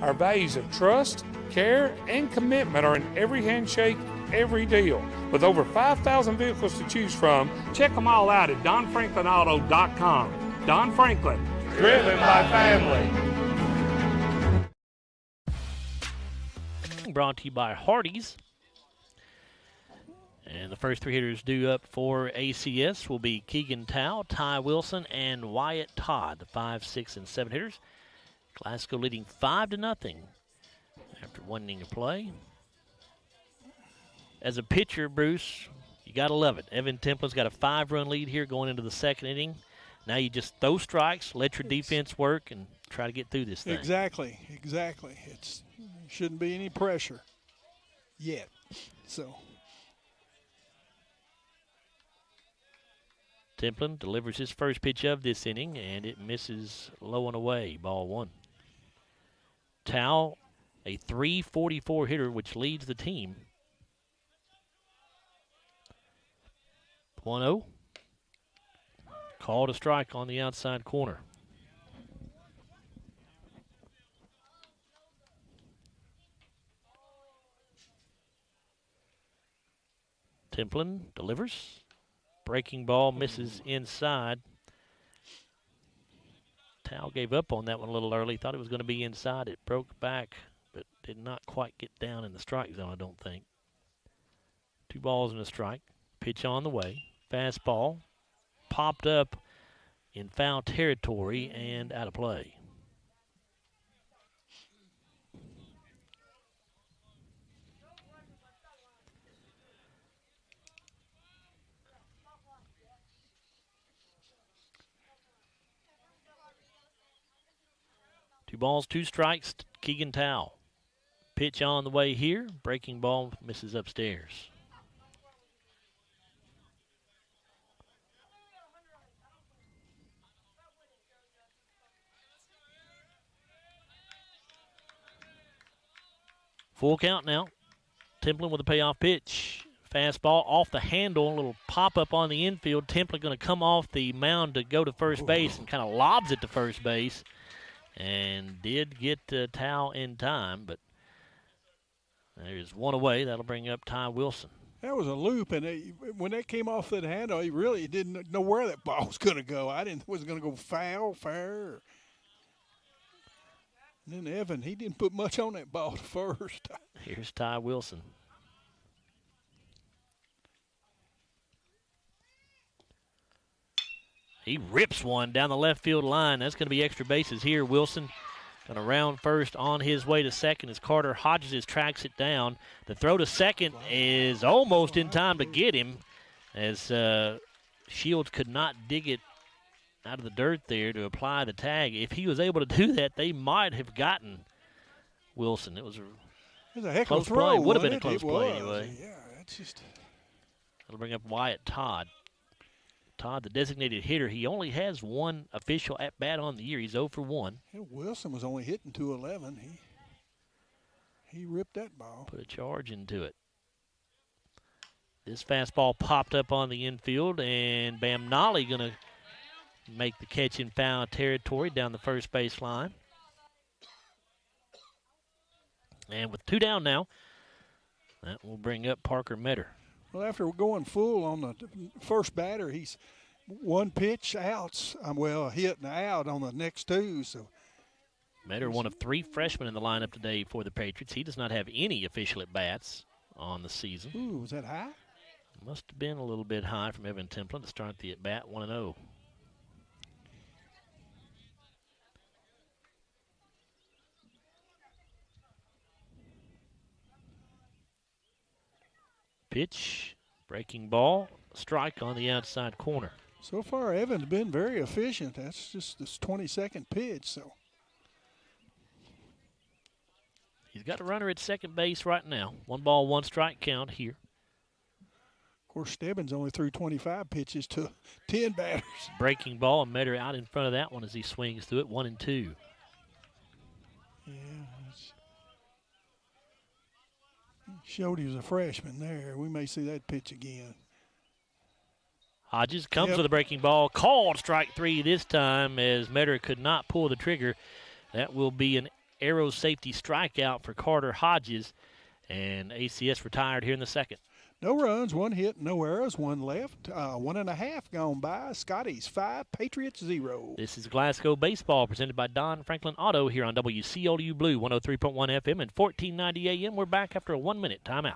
our values of trust, care, and commitment are in every handshake, every deal. With over 5,000 vehicles to choose from, check them all out at DonFranklinAuto.com. Don Franklin, driven by family. Brought to you by Hardee's. And the first 3 hitters due up for ACS will be Keegan Tao, Ty Wilson, and Wyatt Todd, the 5, 6, and 7 hitters. Glasgow leading 5-0 after 1 inning of play. As a pitcher, Bruce, you got to love it. Evan Templin's got a 5-run lead here going into the 2nd inning. Now you just throw strikes, let your defense work, and try to get through this thing. Exactly. It's shouldn't be any pressure yet. So Templin delivers his first pitch of this inning, and it misses low and away. Ball 1. Tao, a .344 hitter, which leads the team. 1-0. Called a strike on the outside corner. Templin delivers. Breaking ball misses inside. Tao gave up on that one a little early. Thought it was going to be inside. It broke back, but did not quite get down in the strike zone, I don't think. 2 balls and a strike. Pitch on the way. Fastball. Popped up in foul territory and out of play. Two balls, 2 strikes, Keegan Tao. Pitch on the way here. Breaking ball misses upstairs. Full count now. Templin with a payoff pitch. Fastball off the handle, a little pop-up on the infield. Templin going to come off the mound to go to first base and kind of lobs it to first base. And did get Tao in time, but there's 1 away. That'll bring up Ty Wilson. That was a loop, and when that came off that handle, he really didn't know where that ball was going to go. Was it going to go foul, fair? And then Evan, he didn't put much on that ball at first. Here's Ty Wilson. He rips one down the left field line. That's going to be extra bases here. Wilson going to round first on his way to second as Carter Hodges tracks it down. The throw to second is almost in time to get him as Shields could not dig it out of the dirt there to apply the tag. If he was able to do that, they might have gotten Wilson. It was a heck close of a throw. play. Would have been a close play was. anyway. Yeah, that's just. That'll bring up Wyatt Todd. Todd, the designated hitter, he only has 1 official at-bat on the year. He's 0 for 1. Yeah, Wilson was only hitting .211. He ripped that ball. Put a charge into it. This fastball popped up on the infield, and Bamnali going to make the catch in foul territory down the first base line. And with 2 down now, that will bring up Parker Metter. Well, after going full on the first batter, he's one pitch outs. Well, hit and out on the next two. So Metter, one of 3 freshmen in the lineup today for the Patriots. He does not have any official at-bats on the season. Ooh, was that high? Must have been a little bit high from Evan Templin to start the at-bat 1-0. Pitch, breaking ball, strike on the outside corner. So far, Evan's been very efficient. That's just this 22nd pitch. So he's got a runner at second base right now. 1 ball, 1 strike count here. Of course, Stebbins only threw 25 pitches to 10 batters. Breaking ball, and Metter out in front of that one as he swings through it, 1-2. Yeah, showed he was a freshman there. We may see that pitch again. Hodges comes with a breaking ball. Called strike 3 this time as Metter could not pull the trigger. That will be an arrow safety strikeout for Carter Hodges. And ACS retired here in the second. No runs, 1 hit, no errors, 1 left. 1.5 gone by. Scotty's 5, Patriots 0. This is Glasgow Baseball presented by Don Franklin Auto here on WCLU Blue 103.1 FM and 1490 AM. We're back after a 1-minute timeout.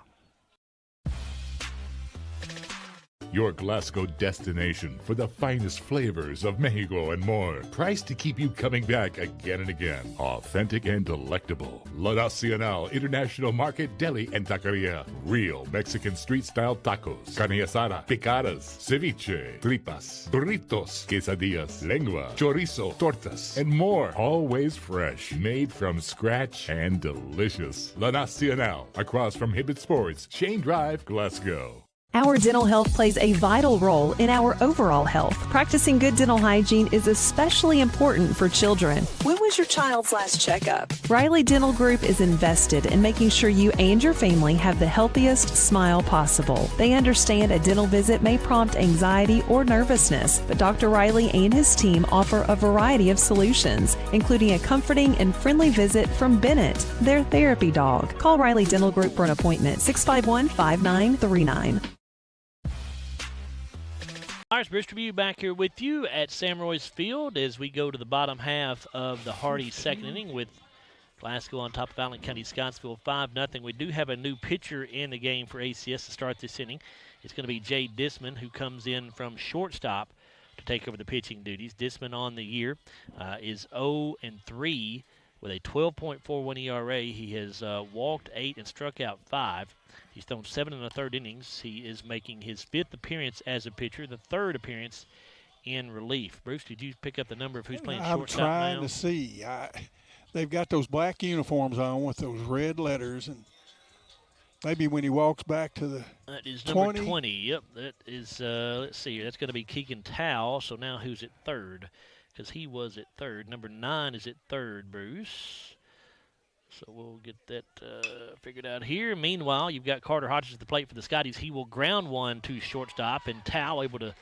Your Glasgow destination for the finest flavors of Mexico and more. Priced to keep you coming back again and again. Authentic and delectable. La Nacional International Market Deli and Taqueria. Real Mexican street-style tacos. Carne asada, picadas, ceviche, tripas, burritos, quesadillas, lengua, chorizo, tortas, and more. Always fresh. Made from scratch and delicious. La Nacional. Across from Hibbett Sports, Shane Drive, Glasgow. Our dental health plays a vital role in our overall health. Practicing good dental hygiene is especially important for children. When was your child's last checkup? Riley Dental Group is invested in making sure you and your family have the healthiest smile possible. They understand a dental visit may prompt anxiety or nervousness, but Dr. Riley and his team offer a variety of solutions, including a comforting and friendly visit from Bennett, their therapy dog. Call Riley Dental Group for an appointment, 651-5939. Bruce Tribune back here with you at Sam Royce Field as we go to the bottom half of the Hardy second inning with Glasgow on top of Allen County-Scottsville 5-0. We do have a new pitcher in the game for ACS to start this inning. It's going to be Jay Disman, who comes in from shortstop to take over the pitching duties. Disman on the year is 0-3 with a 12.41 ERA. He has walked 8 and struck out 5. He's thrown 7 1/3 innings. He is making his 5th appearance as a pitcher, the 3rd appearance in relief. Bruce, did you pick up the number of who's playing shortstop now? I'm trying to see. They've got those black uniforms on with those red letters, and maybe when he walks back to the that is number 20. Yep, that is, let's see here. That's going to be Keegan Towle. So now who's at third? Because he was at third. Number 9 is at third, Bruce. So we'll get that figured out here. Meanwhile, you've got Carter Hodges at the plate for the Scotties. He will ground one to shortstop, and Towle able to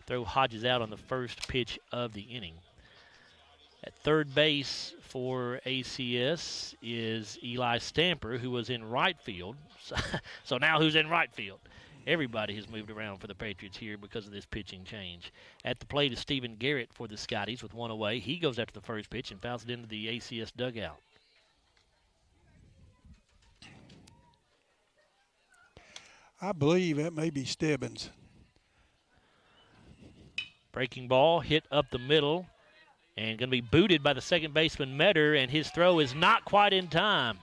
throw Hodges out on the first pitch of the inning. At third base for ACS is Eli Stamper, who was in right field. So now who's in right field? Everybody has moved around for the Patriots here because of this pitching change. At the plate is Stephen Garrett for the Scotties with 1 away. He goes after the first pitch and fouls it into the ACS dugout. I believe that may be Stebbins. Breaking ball hit up the middle and going to be booted by the second baseman Metter, and his throw is not quite in time.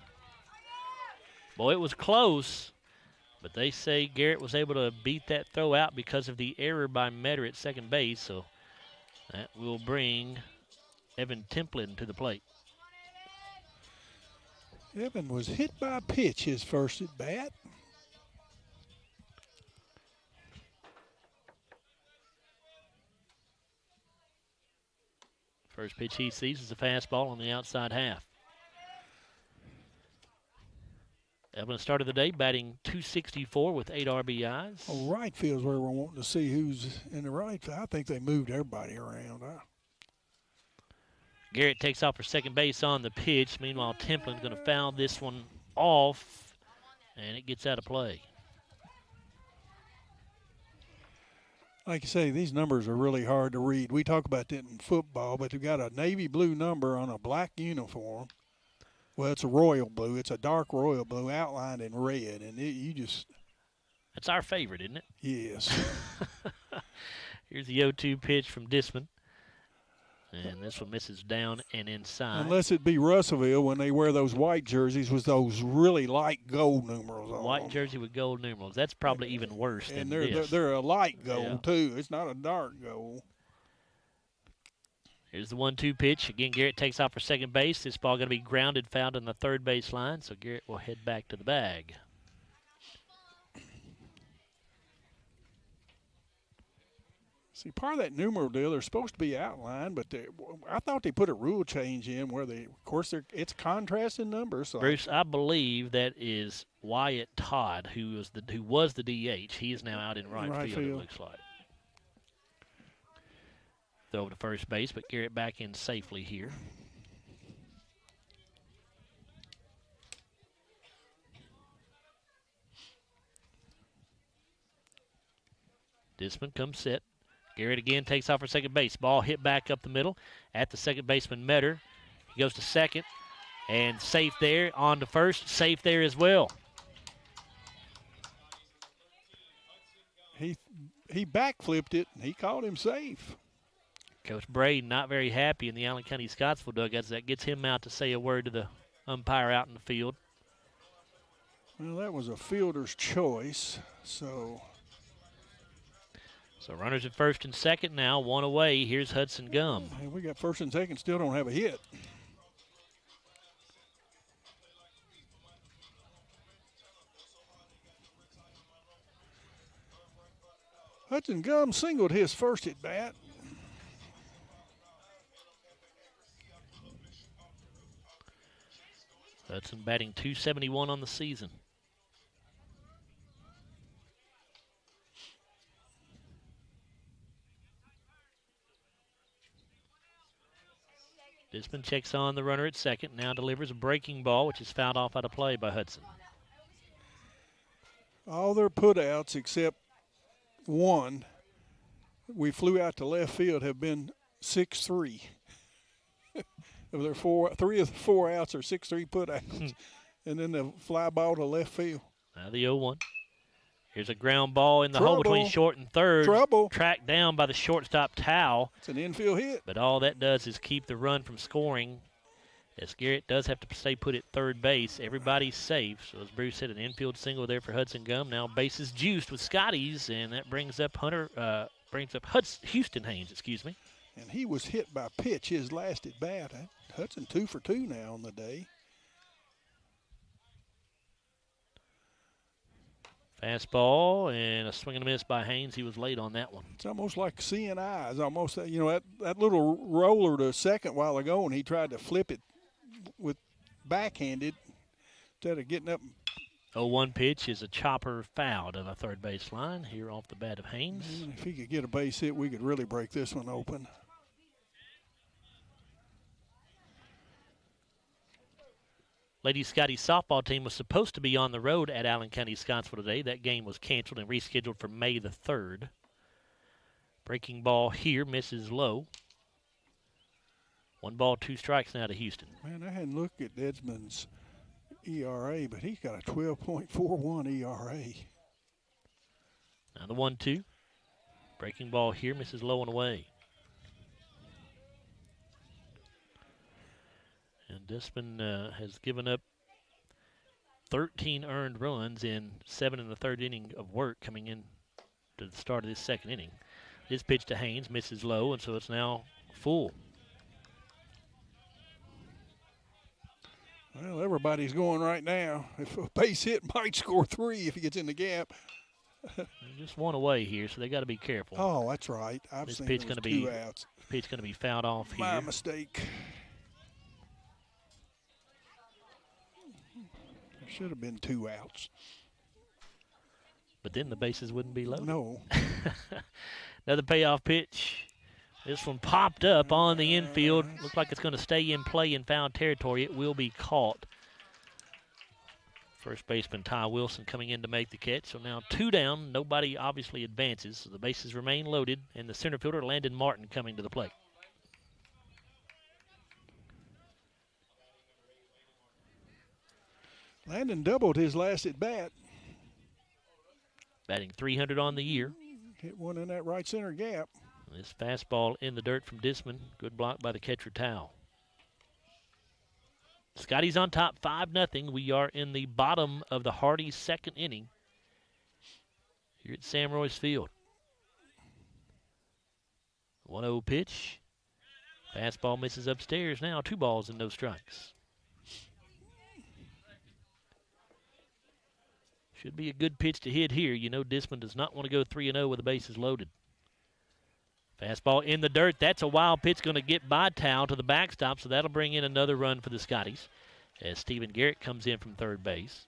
Boy, it was close, but they say Garrett was able to beat that throw out because of the error by Metter at second base, so that will bring Evan Templin to the plate. Evan was hit by a pitch his first at bat. First pitch he sees is a fastball on the outside half. Evan started the day batting .264 with 8 RBIs. Well, right field's where we're wanting to see who's in the right field. I think they moved everybody around. Garrett takes off for second base on the pitch. Meanwhile, Templin's going to foul this one off, and it gets out of play. Like you say, these numbers are really hard to read. We talk about that in football, but they've got a navy blue number on a black uniform. Well, it's a royal blue. It's a dark royal blue outlined in red, and you just. That's our favorite, isn't it? Yes. Here's the 0-2 pitch from Disman. And this one misses down and inside. Unless it be Russellville when they wear those white jerseys with those really light gold numerals on White them. jersey with gold numerals. That's probably even worse than And this. they're a light gold, too. It's not a dark gold. Here's the 1-2 pitch. Again, Garrett takes off for second base. This ball going to be grounded, found on the third base line, so Garrett will head back to the bag. See, part of that numeral deal, they're supposed to be outlined, but I thought they put a rule change in where it's contrasting numbers. So Bruce, I believe that is Wyatt Todd, who was the DH. He is now out in right field, it looks like. Throw to first base, but Garrett back in safely here. Disman comes set. Garrett again takes off for second base. Ball hit back up the middle at the second baseman, Metter. He goes to second, and safe there. On to first, safe there as well. He backflipped it, and he called him safe. Coach Braden not very happy in the Allen County-Scottsville dugouts. That gets him out to say a word to the umpire out in the field. Well, that was a fielder's choice, So runners at first and second now, one away. Here's Hudson Gum. Hey, we got first and second, still don't have a hit. Hudson Gum singled his first at bat. Hudson batting .271 on the season. Disman checks on the runner at second, now delivers a breaking ball, which is fouled off out of play by Hudson. All their putouts except one, we flew out to left field, have been 6-3. Of their three of the 4 outs are 6-3 putouts. And then the fly ball to left field. Now the 0-1. Here's a ground ball in the hole between short and third. Trouble. Tracked down by the shortstop, Towle. It's an infield hit. But all that does is keep the run from scoring. As Garrett does have to stay put at third base. Everybody's safe. So as Bruce said, an infield single there for Hudson Gum. Now bases juiced with Scotties, and that brings up Houston Haynes, excuse me. And he was hit by pitch his last at bat. Hudson 2 for 2 now on the day. Fastball and a swing and a miss by Haynes. He was late on that one. It's almost like seeing eyes. Almost, that little roller to second while ago, and he tried to flip it with backhanded instead of getting up. 0-1 pitch is a chopper foul to the third base line here off the bat of Haynes. And if he could get a base hit, we could really break this one open. Lady Scotty's softball team was supposed to be on the road at Allen County-Scottsville today. That game was canceled and rescheduled for May the 3rd. Breaking ball here, misses low. 1 ball, 2 strikes now to Houston. Man, I hadn't looked at Edmonds' ERA, but he's got a 12.41 ERA. Now the 1-2. Breaking ball here, misses low and away. And Disman has given up 13 earned runs in 7 in the 3rd inning of work coming in to the start of this 2nd inning. This pitch to Haynes misses low, and so it's now full. Well, everybody's going right now. If a base hit, might score 3 if he gets in the gap. Just 1 away here, so they got to be careful. Oh, that's right. This pitch going to be 2 outs. Pitch going to be fouled off here. My mistake. Should have been 2 outs. But then the bases wouldn't be loaded. No. Another payoff pitch. This one popped up on the infield. Looks like it's going to stay in play in foul territory. It will be caught. First baseman Ty Wilson coming in to make the catch. So now 2 down. Nobody obviously advances. So the bases remain loaded. And the center fielder, Landon Martin, coming to the plate. Landon doubled his last at bat. Batting .300 on the year. Hit one in that right center gap. This fastball in the dirt from Disman. Good block by the catcher, Towle. Scotty's on top, 5-0. We are in the bottom of the Hardy second inning here at Sam Royce Field. 1-0 pitch. Fastball misses upstairs now. 2 balls and no strikes. Should be a good pitch to hit here. You know Disman does not want to go 3-0 with the bases loaded. Fastball in the dirt. That's a wild pitch, going to get by Towle to the backstop, so that'll bring in another run for the Scotties as Stephen Garrett comes in from third base.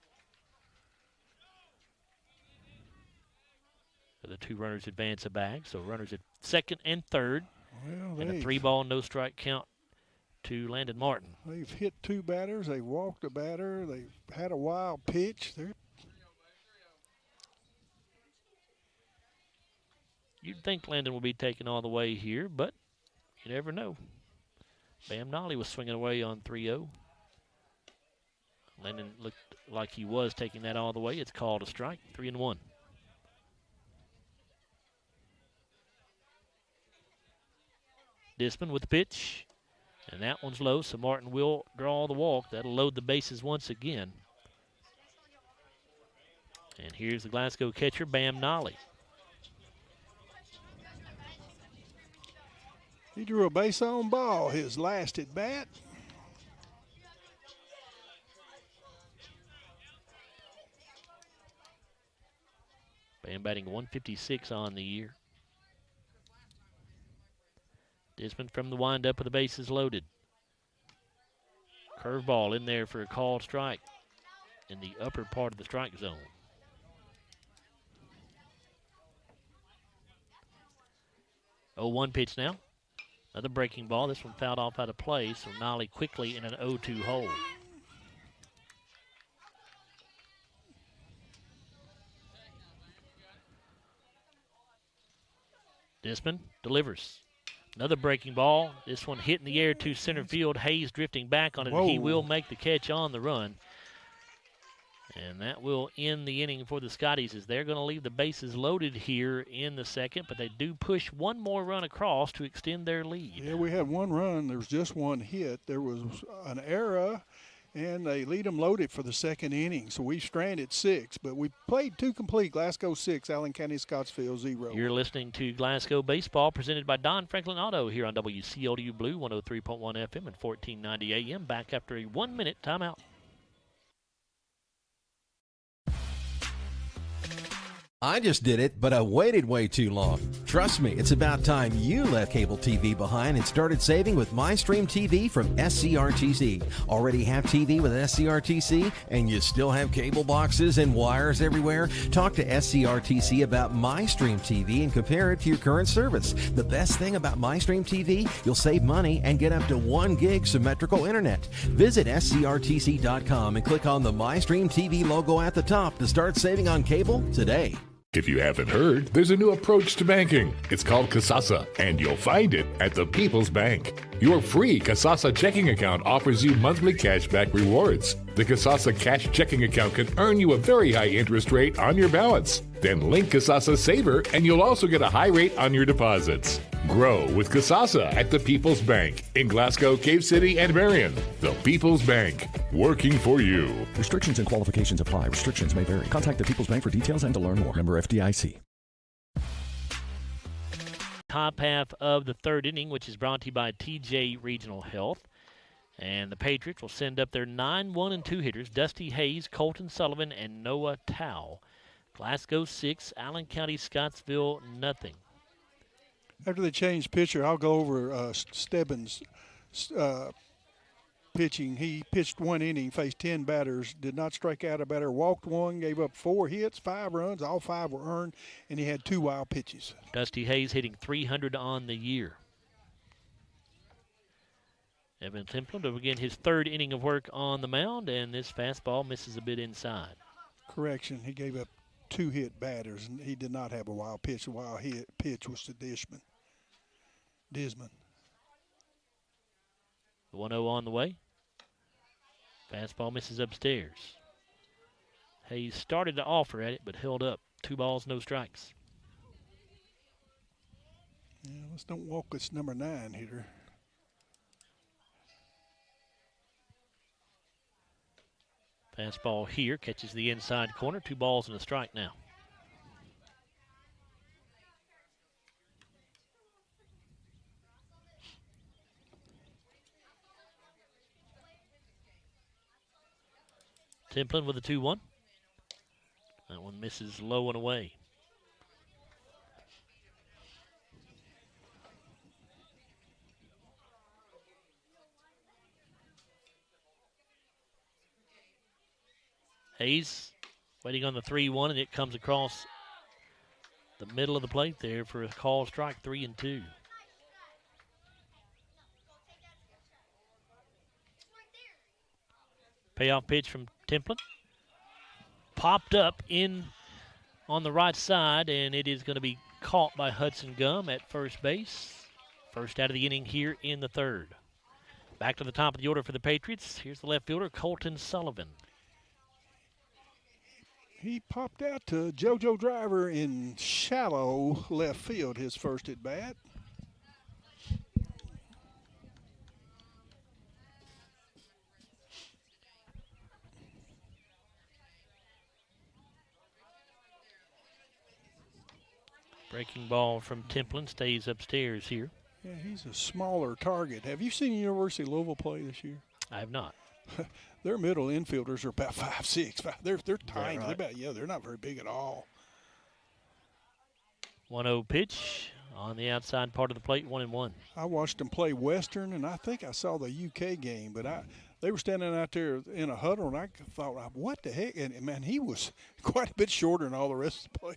So the 2 runners advance a bag, so runners at second and third. Well, and a 3-ball, no-strike count to Landon Martin. They've hit 2 batters. They've walked a batter. They've had a wild pitch. You'd think Landon would be taken all the way here, but you never know. Bam Nolly was swinging away on 3-0. Landon looked like he was taking that all the way. It's called a strike, 3-1. Disman with the pitch, and that one's low, so Martin will draw the walk. That'll load the bases once again. And here's the Glasgow catcher, Bam Nolly. He drew a base on ball his last at bat. Bam batting 156 on the year. Disman from the windup with the bases loaded. Curveball in there for a called strike in the upper part of the strike zone. Oh, 1 pitch now. Another breaking ball. This one fouled off out of play, so Nolly quickly in an 0-2 hole. Disman delivers. Another breaking ball. This one hit in the air to center field. Hayes drifting back on it. He will make the catch on the run. And that will end the inning for the Scotties as they're going to leave the bases loaded here in the second, but they do push 1 more run across to extend their lead. Yeah, we had 1 run. There was just 1 hit. There was an error, and they lead them loaded for the second inning. So we stranded 6, but we played 2 complete. Glasgow 6, Allen County-Scottsville 0. You're listening to Glasgow Baseball presented by Don Franklin Auto here on WCLU Blue 103.1 FM and 1490 AM. Back after a 1-minute timeout. I just did it, but I waited way too long. Trust me, it's about time you left cable TV behind and started saving with MyStream TV from SCRTC. Already have TV with SCRTC and you still have cable boxes and wires everywhere? Talk to SCRTC about MyStream TV and compare it to your current service. The best thing about MyStream TV, you'll save money and get up to 1 gig symmetrical internet. Visit scrtc.com and click on the MyStream TV logo at the top to start saving on cable today. If you haven't heard, there's a new approach to banking. It's called Kasasa, and you'll find it at the People's Bank. Your free Kasasa checking account offers you monthly cashback rewards. The Kasasa cash checking account can earn you a very high interest rate on your balance. Then link Kasasa Saver, and you'll also get a high rate on your deposits. Grow with Kasasa at the People's Bank in Glasgow, Cave City, and Marion. The People's Bank, working for you. Restrictions and qualifications apply. Restrictions may vary. Contact the People's Bank for details and to learn more. Member FDIC. Top half of the third inning, which is brought to you by TJ Regional Health. And the Patriots will send up their 9-1-2 hitters, Dusty Hayes, Colton Sullivan, and Noah Towle. Glasgow 6, Allen County-Scottsville nothing. After they change pitcher, I'll go over Stebbins' pitching. He pitched 1 inning, faced 10 batters, did not strike out a batter, walked 1, gave up 4 hits, 5 runs. All 5 were earned, and he had 2 wild pitches. Dusty Hayes hitting .300 on the year. Evan Templin to begin his third inning of work on the mound, and this fastball misses a bit inside. Correction, he gave up 2 hit batters, and he did not have a wild pitch. The wild hit pitch was to Disman. The 1-0 on the way. Fastball misses upstairs. Hayes started to offer at it, but held up. 2 balls, no strikes. Yeah, let's don't walk this number 9 hitter. Fastball here catches the inside corner. 2 balls and a strike now. Templin with a 2-1. That one misses low and away. Hayes waiting on the 3-1, and it comes across the middle of the plate there for a call strike, 3-2. Payoff pitch from Templin. Popped up in on the right side, and it is going to be caught by Hudson Gum at first base. First out of the inning here in the third. Back to the top of the order for the Patriots. Here's the left fielder, Colton Sullivan. He popped out to JoJo Driver in shallow left field, his first at bat. Breaking ball from Templin stays upstairs here. Yeah, he's a smaller target. Have you seen University of Louisville play this year? I have not. Their middle infielders are about 5'6". They're tiny. Right? They're not very big at all. 1-0 pitch on the outside part of the plate, 1-1. I watched them play Western, and I think I saw the UK game, but they were standing out there in a huddle, and I thought, what the heck? And man, he was quite a bit shorter than all the rest of the play.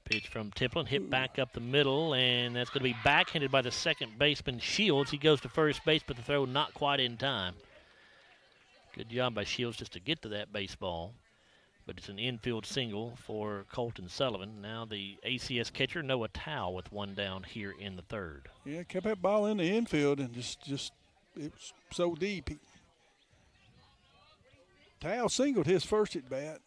Pitch from Templin, hit back up the middle, and that's going to be backhanded by the second baseman, Shields. He goes to first base, but the throw not quite in time. Good job by Shields just to get to that baseball. But it's an infield single for Colton Sullivan. Now the ACS catcher, Noah Tao, with one down here in the third. Yeah, kept that ball in the infield, and just it was so deep. Tao singled his first at bat.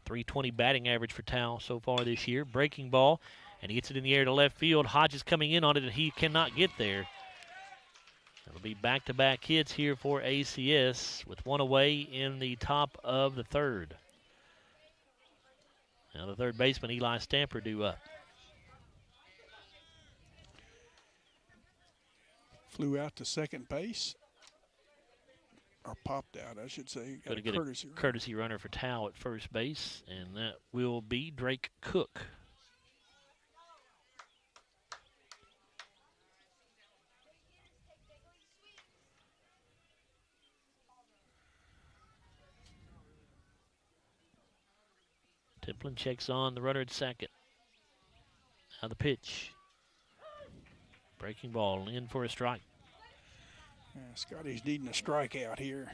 .320 batting average for Tao so far this year. Breaking ball, and he gets it in the air to left field. Hodges coming in on it, and he cannot get there. It'll be back-to-back hits here for ACS with one away in the top of the third. Now the third baseman, Eli Stamper, due up. Flew out to second base. Or popped out, I should say. Got to get a courtesy runner for Tao at first base, and that will be Drake Cook. Templin checks on the runner at second. Now the pitch. Breaking ball in for a strike. Yeah, Scotty's needing a strikeout here.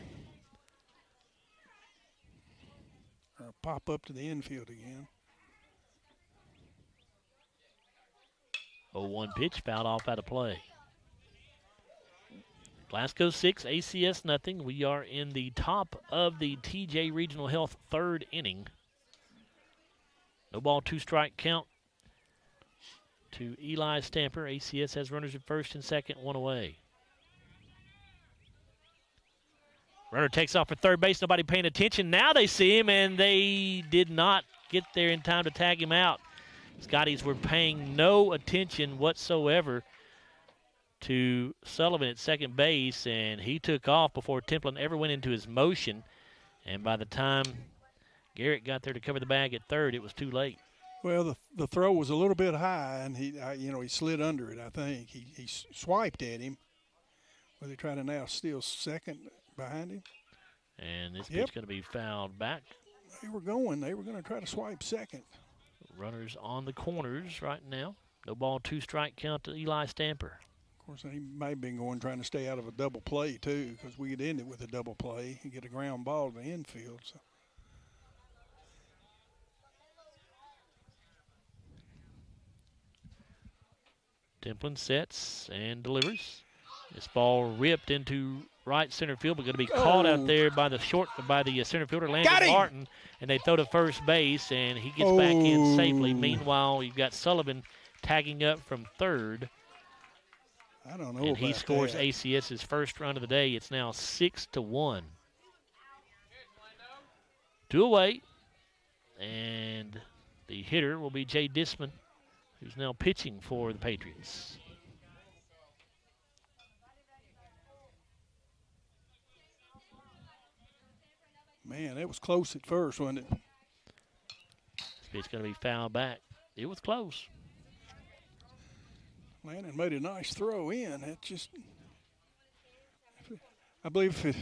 Or pop up to the infield again. 0-1 pitch, fouled off out of play. Glasgow 6, ACS nothing. We are in the top of the TJ Regional Health third inning. No ball, 2-strike count to Eli Stamper. ACS has runners at first and second, one away. Runner takes off for third base, nobody paying attention. Now they see him, and they did not get there in time to tag him out. Scotties were paying no attention whatsoever to Sullivan at second base, and he took off before Templin ever went into his motion. And by the time Garrett got there to cover the bag at third, it was too late. Well, the throw was a little bit high, and he slid under it, I think. He swiped at him. Well, they try to now steal second behind him. And this pitch going to be fouled back. They were going to try to swipe second. Runners on the corners right now. No ball, 2-strike count to Eli Stamper. Of course, he may have been going trying to stay out of a double play, too, because we could end it with a double play and get a ground ball to the infield. So. Templin sets and delivers. This ball ripped into right center field, but going to be caught out there by the center fielder, Landon Martin, and they throw to first base, and he gets back in safely. Meanwhile, you've got Sullivan tagging up from third. I don't know. And he scores ACS's first run of the day. It's now 6-1. 2 away, and the hitter will be Jay Disman, who's now pitching for the Patriots. Man, that was close at first, wasn't it? This pitch going to be fouled back. It was close. Landon made a nice throw in. It just, I believe if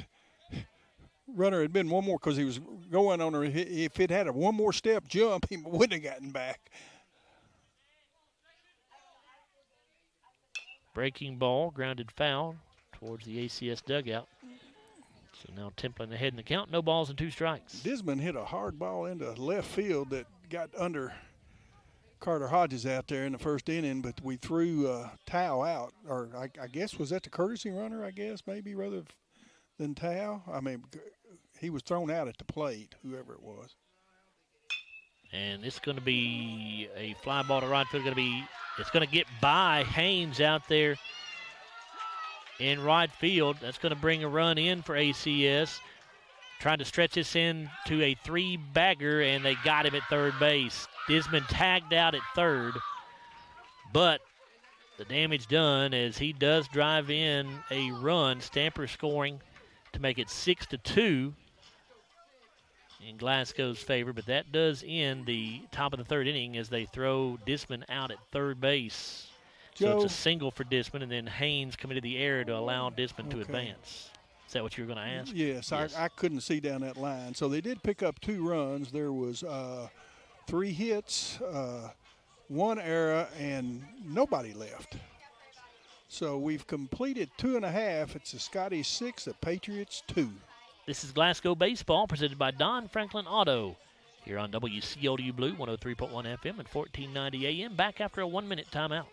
runner had been one more, because he was going on her, if it had a one more step jump, he wouldn't have gotten back. Breaking ball, grounded foul towards the ACS dugout. So now Templin ahead in the count. No balls and 2 strikes. Disman hit a hard ball into left field that got under Carter Hodges out there in the first inning, but we threw Tao out. Or I guess, was that the courtesy runner, I guess, maybe, rather than Tao? I mean, he was thrown out at the plate, whoever it was. And it's going to be a fly ball to right field. It's going to get by Haynes out there in right field. That's going to bring a run in for ACS. Trying to stretch this in to a 3-bagger, and they got him at third base. Disman tagged out at third, but the damage done as he does drive in a run. Stamper scoring to make it 6-2 in Glasgow's favor, but that does end the top of the third inning as they throw Disman out at third base. So it's a single for Disman, and then Haynes committed the error to allow Disman to advance. Is that what you were going to ask? Yes. I couldn't see down that line. So they did pick up 2 runs. There was 3 hits, 1 error, and nobody left. So we've completed 2.5. It's the Scotties 6, the Patriots 2. This is Glasgow Baseball presented by Don Franklin Auto here on WCOW Blue 103.1 FM and 1490 AM. Back after a 1-minute timeout.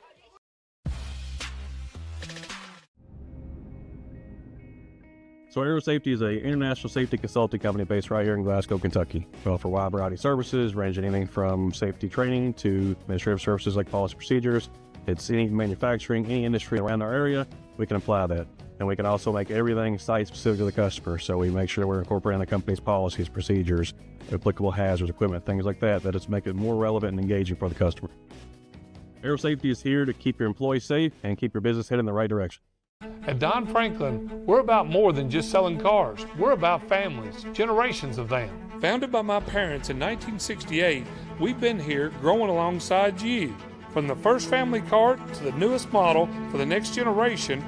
So Aero Safety is an international safety consulting company based right here in Glasgow, Kentucky. We offer a wide variety of services, ranging anything from safety training to administrative services like policy procedures. It's any manufacturing, any industry around our area, we can apply that. And we can also make everything site-specific to the customer. So we make sure we're incorporating the company's policies, procedures, applicable hazards, equipment, things like that it's make it more relevant and engaging for the customer. Aero Safety is here to keep your employees safe and keep your business headed in the right direction. At Don Franklin, we're about more than just selling cars. We're about families, generations of them. Founded by my parents in 1968, we've been here growing alongside you. From the first family car to the newest model for the next generation,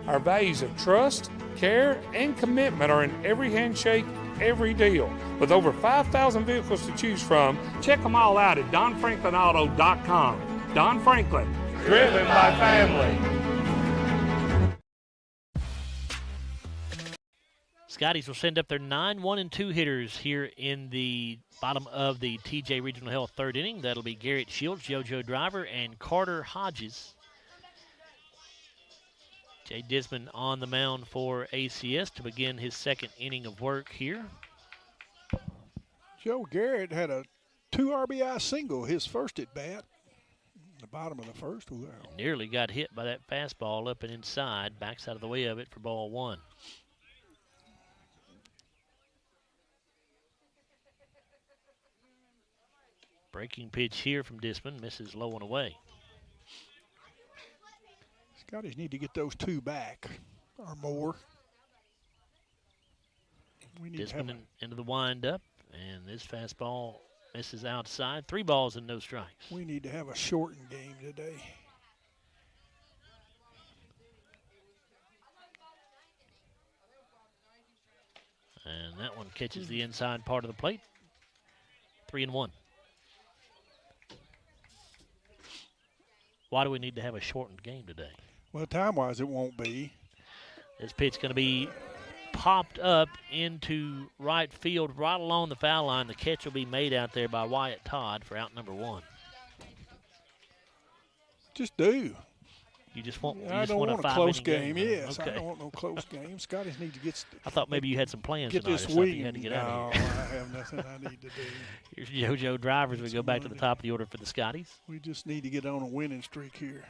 our values of trust, care, and commitment are in every handshake, every deal. With over 5,000 vehicles to choose from, check them all out at DonFranklinAuto.com. Don Franklin, driven by family. Scotties will send up their 9-1-2 hitters here in the bottom of the TJ Regional Health third inning. That'll be Garrett Shields, JoJo Driver, and Carter Hodges. Jay Disman on the mound for ACS to begin his second inning of work here. Joe Garrett had a 2 RBI single, his first at bat. The bottom of the first. Wow. Nearly got hit by that fastball up and inside. Backs out of the way of it for ball 1. Breaking pitch here from Disman, misses low and away. Scotties need to get those 2 back or more. Disman into the windup, and this fastball misses outside. 3 balls and no strikes. We need to have a shortened game today. And that one catches the inside part of the plate. 3-1. Why do we need to have a shortened game today? Well, time-wise, it won't be. This pitch going to be popped up into right field, right along the foul line. The catch will be made out there by Wyatt Todd for out number 1. Just do. You just want. I don't want a close game. Yes, okay. I don't want no close game. Scotties need to get. I thought maybe you had some plans get tonight this or something. week. You had to get no, out of here. I have nothing I need to do. Here's JoJo Drivers. We go back to the top of the order for the Scotties. We just need to get on a winning streak here.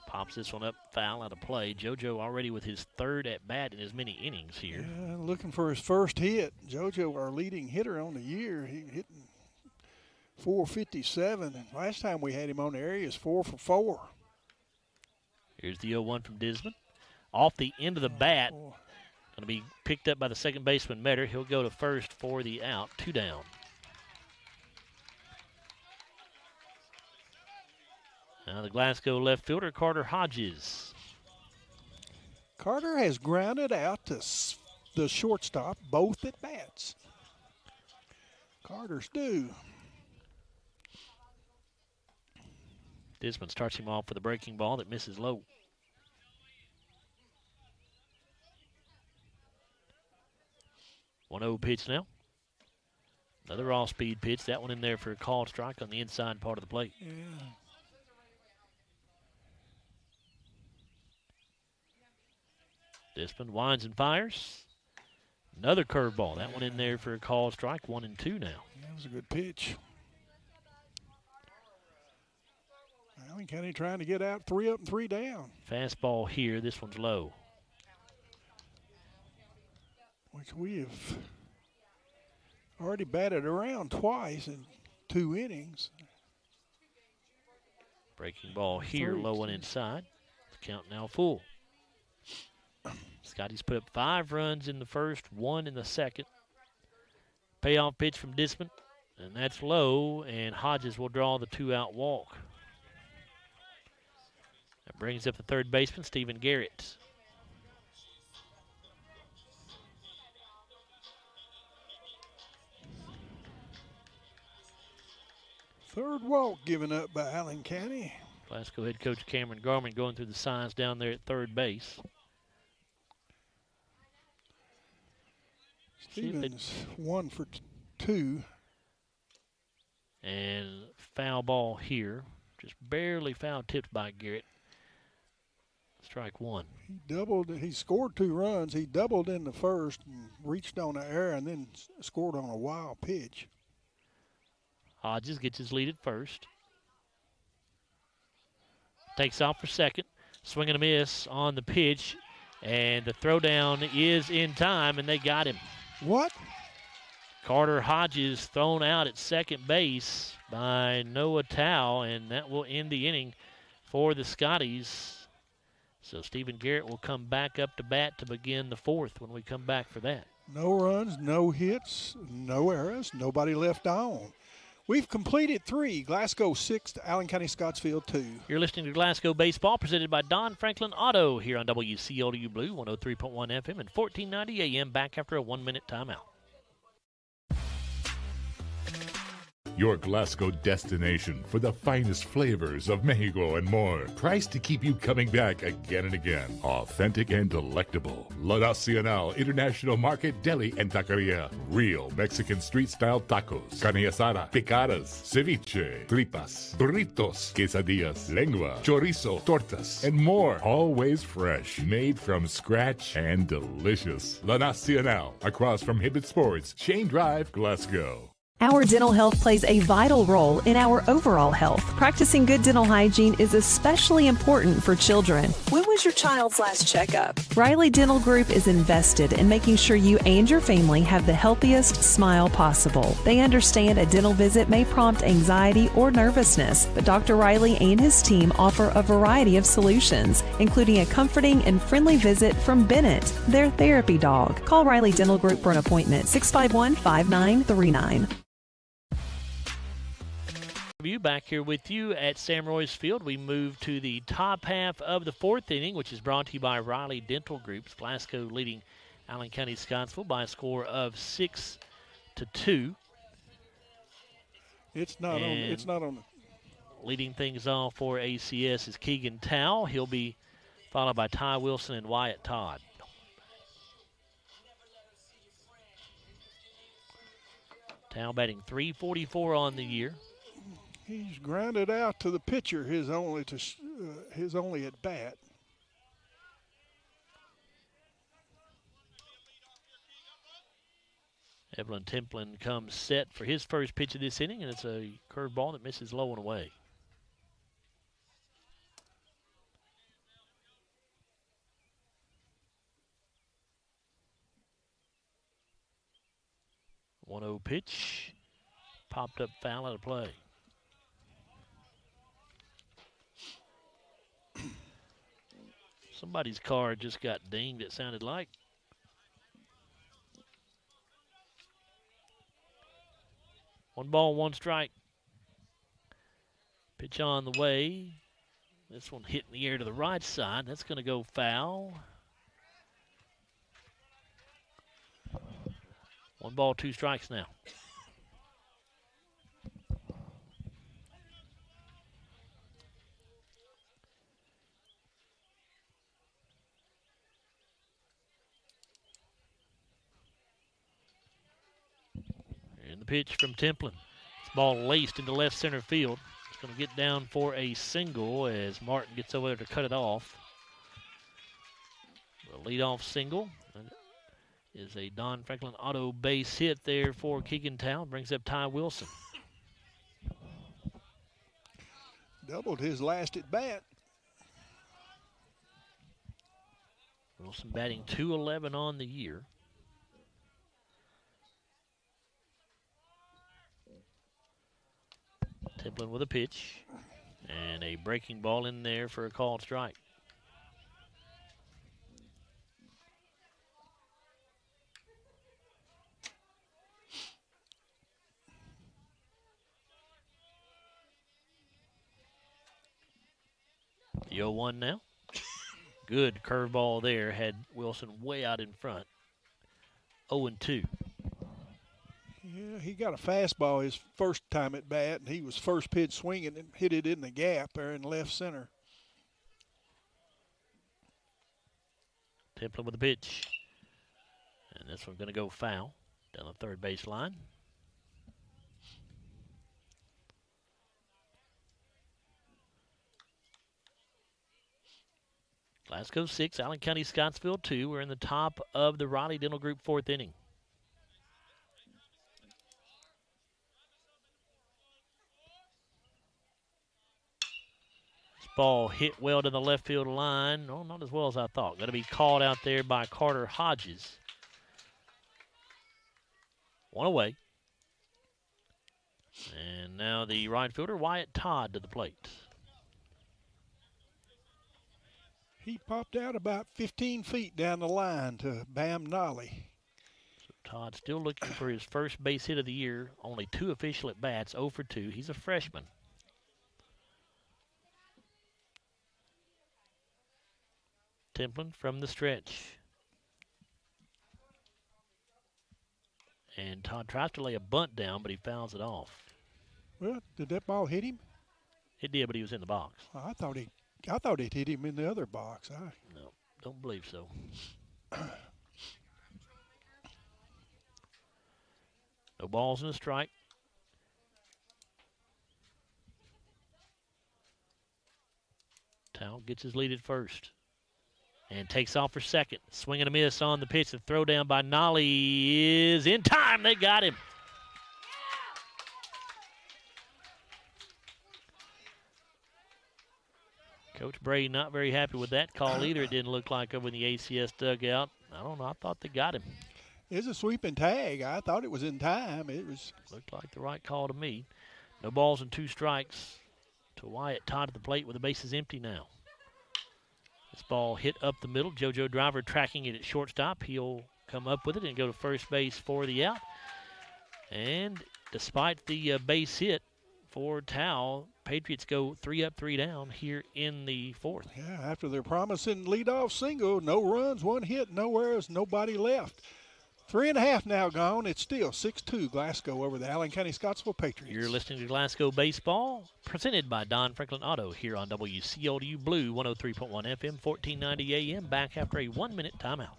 Pops this one up, foul out of play. JoJo already with his 3rd at bat in as many innings here. Yeah, looking for his first hit. JoJo, our leading hitter on the year, he hitting .457. And last time we had him on the area, he was 4 for 4. Here's the 0-1 from Disman. Off the end of the bat, going to be picked up by the second baseman, Metter. He'll go to first for the out, 2 down. Now the Glasgow left fielder, Carter Hodges. Carter has grounded out to the shortstop both at bats. Carter's due. Disman starts him off with a breaking ball that misses low. One-0 pitch now. Another off-speed pitch. That one in there for a called strike on the inside part of the plate. Yeah. Disman winds and fires. Another curveball. That one in there for a called strike. 1-2 now. That was a good pitch. Allen County trying to get out 3 up and 3 down. Fastball here. This one's low. Which we have already batted around twice in 2 innings. Breaking ball here, low and inside. The count now full. Scotty's put up 5 runs in the first, 1 in the second. Payoff pitch from Disman, and that's low, and Hodges will draw the 2-out walk. That brings up the third baseman, Stephen Garrett. Third walk given up by Allen County. Glasgow head coach Cameron Garman going through the signs down there at third base. Stevens 1 for 2. And foul ball here. Just barely foul tipped by Garrett. Strike 1. He scored 2 runs. He doubled in the first and reached on the air and then scored on a wild pitch. Hodges gets his lead at first. Takes off for second. Swing and a miss on the pitch. And the throwdown is in time, and they got him. What? Carter Hodges thrown out at second base by Noah Tao, and that will end the inning for the Scotties. So Stephen Garrett will come back up to bat to begin the 4th when we come back for that. No runs, no hits, no errors, nobody left on. We've completed 3. Glasgow 6 to Allen County-Scottsville 2. You're listening to Glasgow Baseball presented by Don Franklin Auto here on WCLW Blue 103.1 FM and 1490 AM. Back after a 1-minute timeout. Your Glasgow destination for the finest flavors of Mexico and more. Priced to keep you coming back again and again. Authentic and delectable. La Nacional International Market Deli and Taqueria. Real Mexican street-style tacos. Carne asada, picadas, ceviche, tripas, burritos, quesadillas, lengua, chorizo, tortas, and more. Always fresh. Made from scratch and delicious. La Nacional. Across from Hibbett Sports, Shane Drive, Glasgow. Our dental health plays a vital role in our overall health. Practicing good dental hygiene is especially important for children. When was your child's last checkup? Riley Dental Group is invested in making sure you and your family have the healthiest smile possible. They understand a dental visit may prompt anxiety or nervousness, but Dr. Riley and his team offer a variety of solutions, including a comforting and friendly visit from Bennett, their therapy dog. Call Riley Dental Group for an appointment, 651-5939. View back here with you at Sam Royce Field. We move to the top half of the fourth inning, which is brought to you by Riley Dental Groups. Glasgow leading Allen County-Scottsville by a score of 6-2. It's not on. Leading things off for ACS is Keegan Towle. He'll be followed by Ty Wilson and Wyatt Todd. Towle batting .344 on the year. He's grounded out to the pitcher his only at bat. Evelyn Templin comes set for his first pitch of this inning, and it's a curveball that misses low and away. One 1-0 pitch, popped up foul out of play. Somebody's car just got dinged, it sounded like. One ball, one strike. Pitch on the way. This one hit in the air to the right side. That's going to go foul. 1 ball, 2 strikes now. And the pitch from Templin. This ball laced into left center field. It's going to get down for a single as Martin gets over there to cut it off. The leadoff single is a Don Franklin auto base hit there for Keegan Towle. Brings up Ty Wilson. Doubled his last at bat. Wilson batting .211 on the year. Templin with a pitch. And a breaking ball in there for a called strike. The 0-1 now. Good curveball there. Had Wilson way out in front. 0-2. Yeah, he got a fastball his first time at bat, and he was first pitch swinging and hit it in the gap there in left center. Templin with a pitch. And this one's going to go foul down the third base line. Glasgow 6, Allen County-Scottsville 2. We're in the top of the Riley Dental Group fourth inning. This ball hit well to the left field line. No, not as well as I thought. Going to be called out there by Carter Hodges. One away. And now the right fielder, Wyatt Todd, to the plate. He popped out about 15 feet down the line to Bam Nolly. So Todd still looking for his first base hit of the year. Only 2 official at bats, 0 for 2. He's a freshman. Templin from the stretch. And Todd tries to lay a bunt down, but he fouls it off. Well, did that ball hit him? It did, but he was in the box. I thought it hit him in the other box. No, don't believe so. No balls and a strike. Towle gets his lead at first. And takes off for second. Swing and a miss on the pitch. The throw down by Nolly is in time. They got him. Coach Bray not very happy with that call either. It didn't look like over in the ACS dugout. I don't know. I thought they got him. It's a sweeping tag. I thought it was in time. It was looked like the right call to me. No balls and 2 strikes to Wyatt Todd at the plate with the bases empty now. This ball hit up the middle. JoJo Driver tracking it at shortstop. He'll come up with it and go to first base for the out. And despite the base hit for Towel. Patriots go 3 up, 3 down here in the fourth. Yeah, after their promising leadoff single, no runs, 1 hit, no errors, nobody left. 3.5 now gone. It's still 6-2 Glasgow over the Allen County-Scottsville Patriots. You're listening to Glasgow Baseball, presented by Don Franklin Auto here on WCODU Blue 103.1 FM, 1490 AM, back after a 1-minute timeout.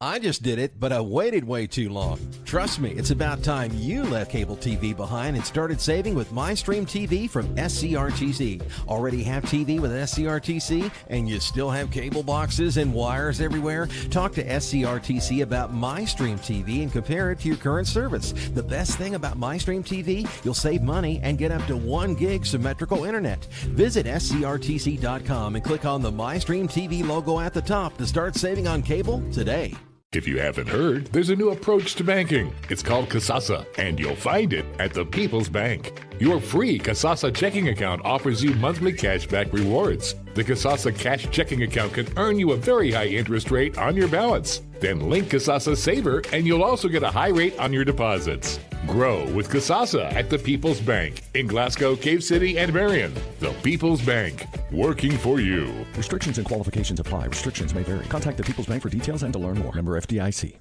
I just did it, but I waited way too long. Trust me, it's about time you left cable TV behind and started saving with MyStream TV from SCRTC. Already have TV with SCRTC and you still have cable boxes and wires everywhere? Talk to SCRTC about MyStream TV and compare it to your current service. The best thing about MyStream TV, you'll save money and get up to 1 gig symmetrical internet. Visit SCRTC.com and click on the MyStream TV logo at the top to start saving on cable today. If you haven't heard, there's a new approach to banking. It's called Kasasa, and you'll find it at the People's Bank. Your free Kasasa checking account offers you monthly cashback rewards. The Kasasa cash checking account can earn you a very high interest rate on your balance. Then link Kasasa Saver, and you'll also get a high rate on your deposits. Grow with Kasasa at the People's Bank in Glasgow, Cave City, and Marion. The People's Bank, working for you. Restrictions and qualifications apply. Restrictions may vary. Contact the People's Bank for details and to learn more. Member FDIC.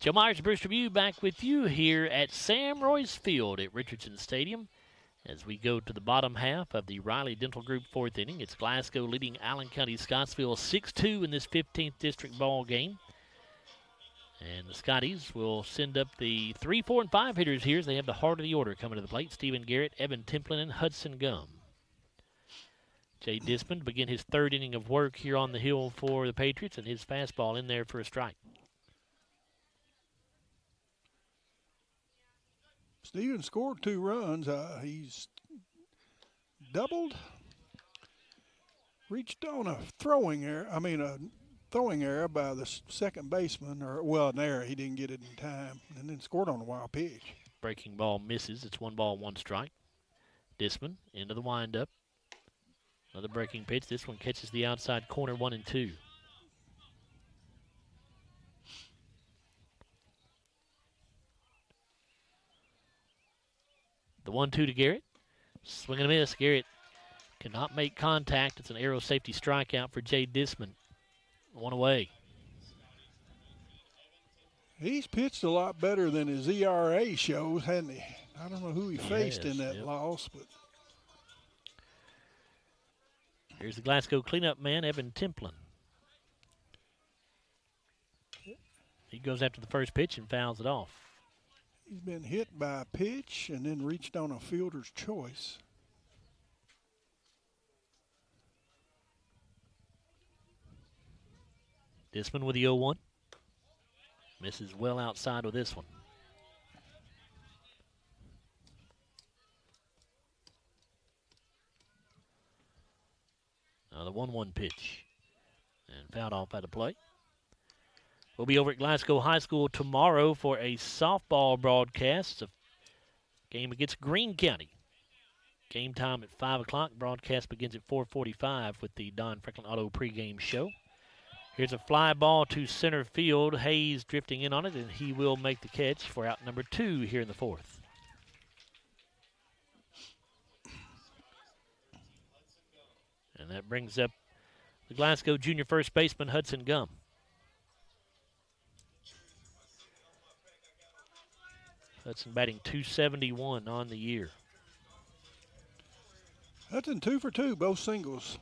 Joe Myers, Bruce Review, back with you here at Sam Royce Field at Richardson Stadium. As we go to the bottom half of the Riley Dental Group fourth inning, it's Glasgow leading Allen County-Scottsville 6-2 in this 15th district ball game. And the Scotties will send up the 3, 4, and 5 hitters here as they have the heart of the order coming to the plate. Stephen Garrett, Evan Templin, and Hudson Gum. Jay Dismond begin his third inning of work here on the hill for the Patriots, and his fastball in there for a strike. Steven scored 2 runs. He's doubled, reached on a throwing error by the second baseman, an error. He didn't get it in time, and then scored on a wild pitch. Breaking ball misses. It's 1 ball, 1 strike. Dismond into the windup. Another breaking pitch. This one catches the outside corner, 1-2. The 1-2 to Garrett. Swing and a miss. Garrett cannot make contact. It's an arrow safety strikeout for Jay Dismond. 1 away. He's pitched a lot better than his ERA shows, hasn't he? I don't know who he faced in that loss, but. Here's the Glasgow cleanup man, Evan Templin. He goes after the first pitch and fouls it off. He's been hit by a pitch and then reached on a fielder's choice. Dismond with the 0-1. Misses well outside with this one. Now the 1-1 pitch. And fouled off at the plate. We'll be over at Glasgow High School tomorrow for a softball broadcast. It's a game against Greene County. Game time at 5 o'clock. Broadcast begins at 4:45 with the Don Franklin Auto pregame show. Here's a fly ball to center field. Hayes drifting in on it, and he will make the catch for out number 2 here in the fourth. And that brings up the Glasgow junior first baseman, Hudson Gum. Hudson batting .271 on the year. Hudson 2 for 2, both singles.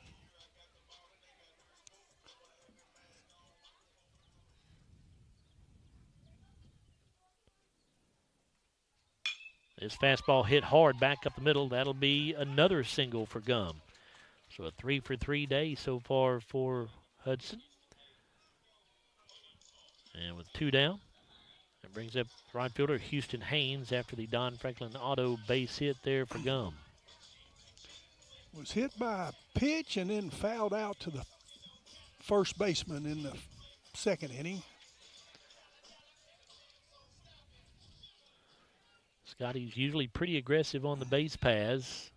This fastball hit hard back up the middle. That'll be another single for Gum. So a 3 for 3 day so far for Hudson. And with 2 down, that brings up right fielder Houston Haynes after the Don Franklin Auto base hit there for Gum. Was hit by a pitch and then fouled out to the first baseman in the second inning. Scotty's usually pretty aggressive on the base paths.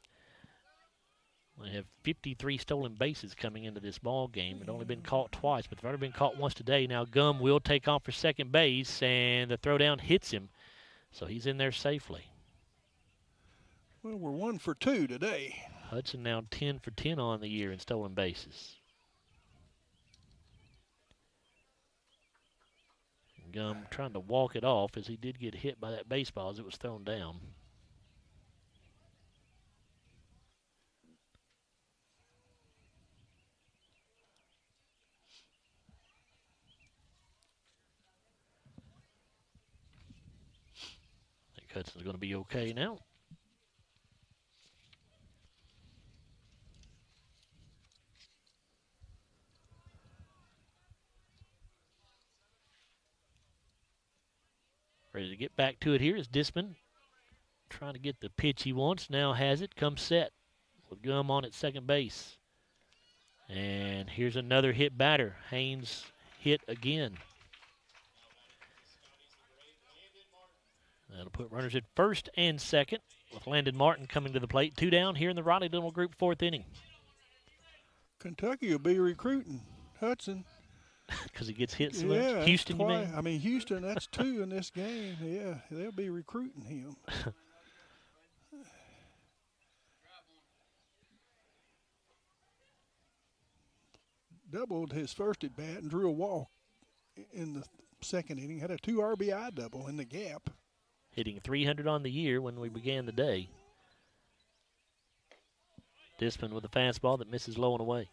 They have 53 stolen bases coming into this ball game. They've only been caught twice, but they've only been caught once today. Now Gum will take off for second base, and the throw down hits him, so he's in there safely. Well, we're 1 for 2 today. Hudson now 10 for 10 on the year in stolen bases. Gum trying to walk it off as he did get hit by that baseball as it was thrown down. I think Hudson's going to be okay now. Ready to get back to it here is Disman. Trying to get the pitch he wants. Now has it. Comes set with Gum on at second base. And here's another hit batter. Haynes hit again. That'll put runners at first and second with Landon Martin coming to the plate. 2 down here in the Riley Dental Group 4th inning. Kentucky will be recruiting Hudson. Because he gets hit so Yeah, much. Houston, you twice. mean? I mean, Houston, that's 2 in this game. Yeah, they'll be recruiting him. Doubled his first at bat and drew a walk in the second inning. Had a 2 RBI double in the gap. Hitting 300 on the year when we began the day. Disman with a fastball that misses low and away.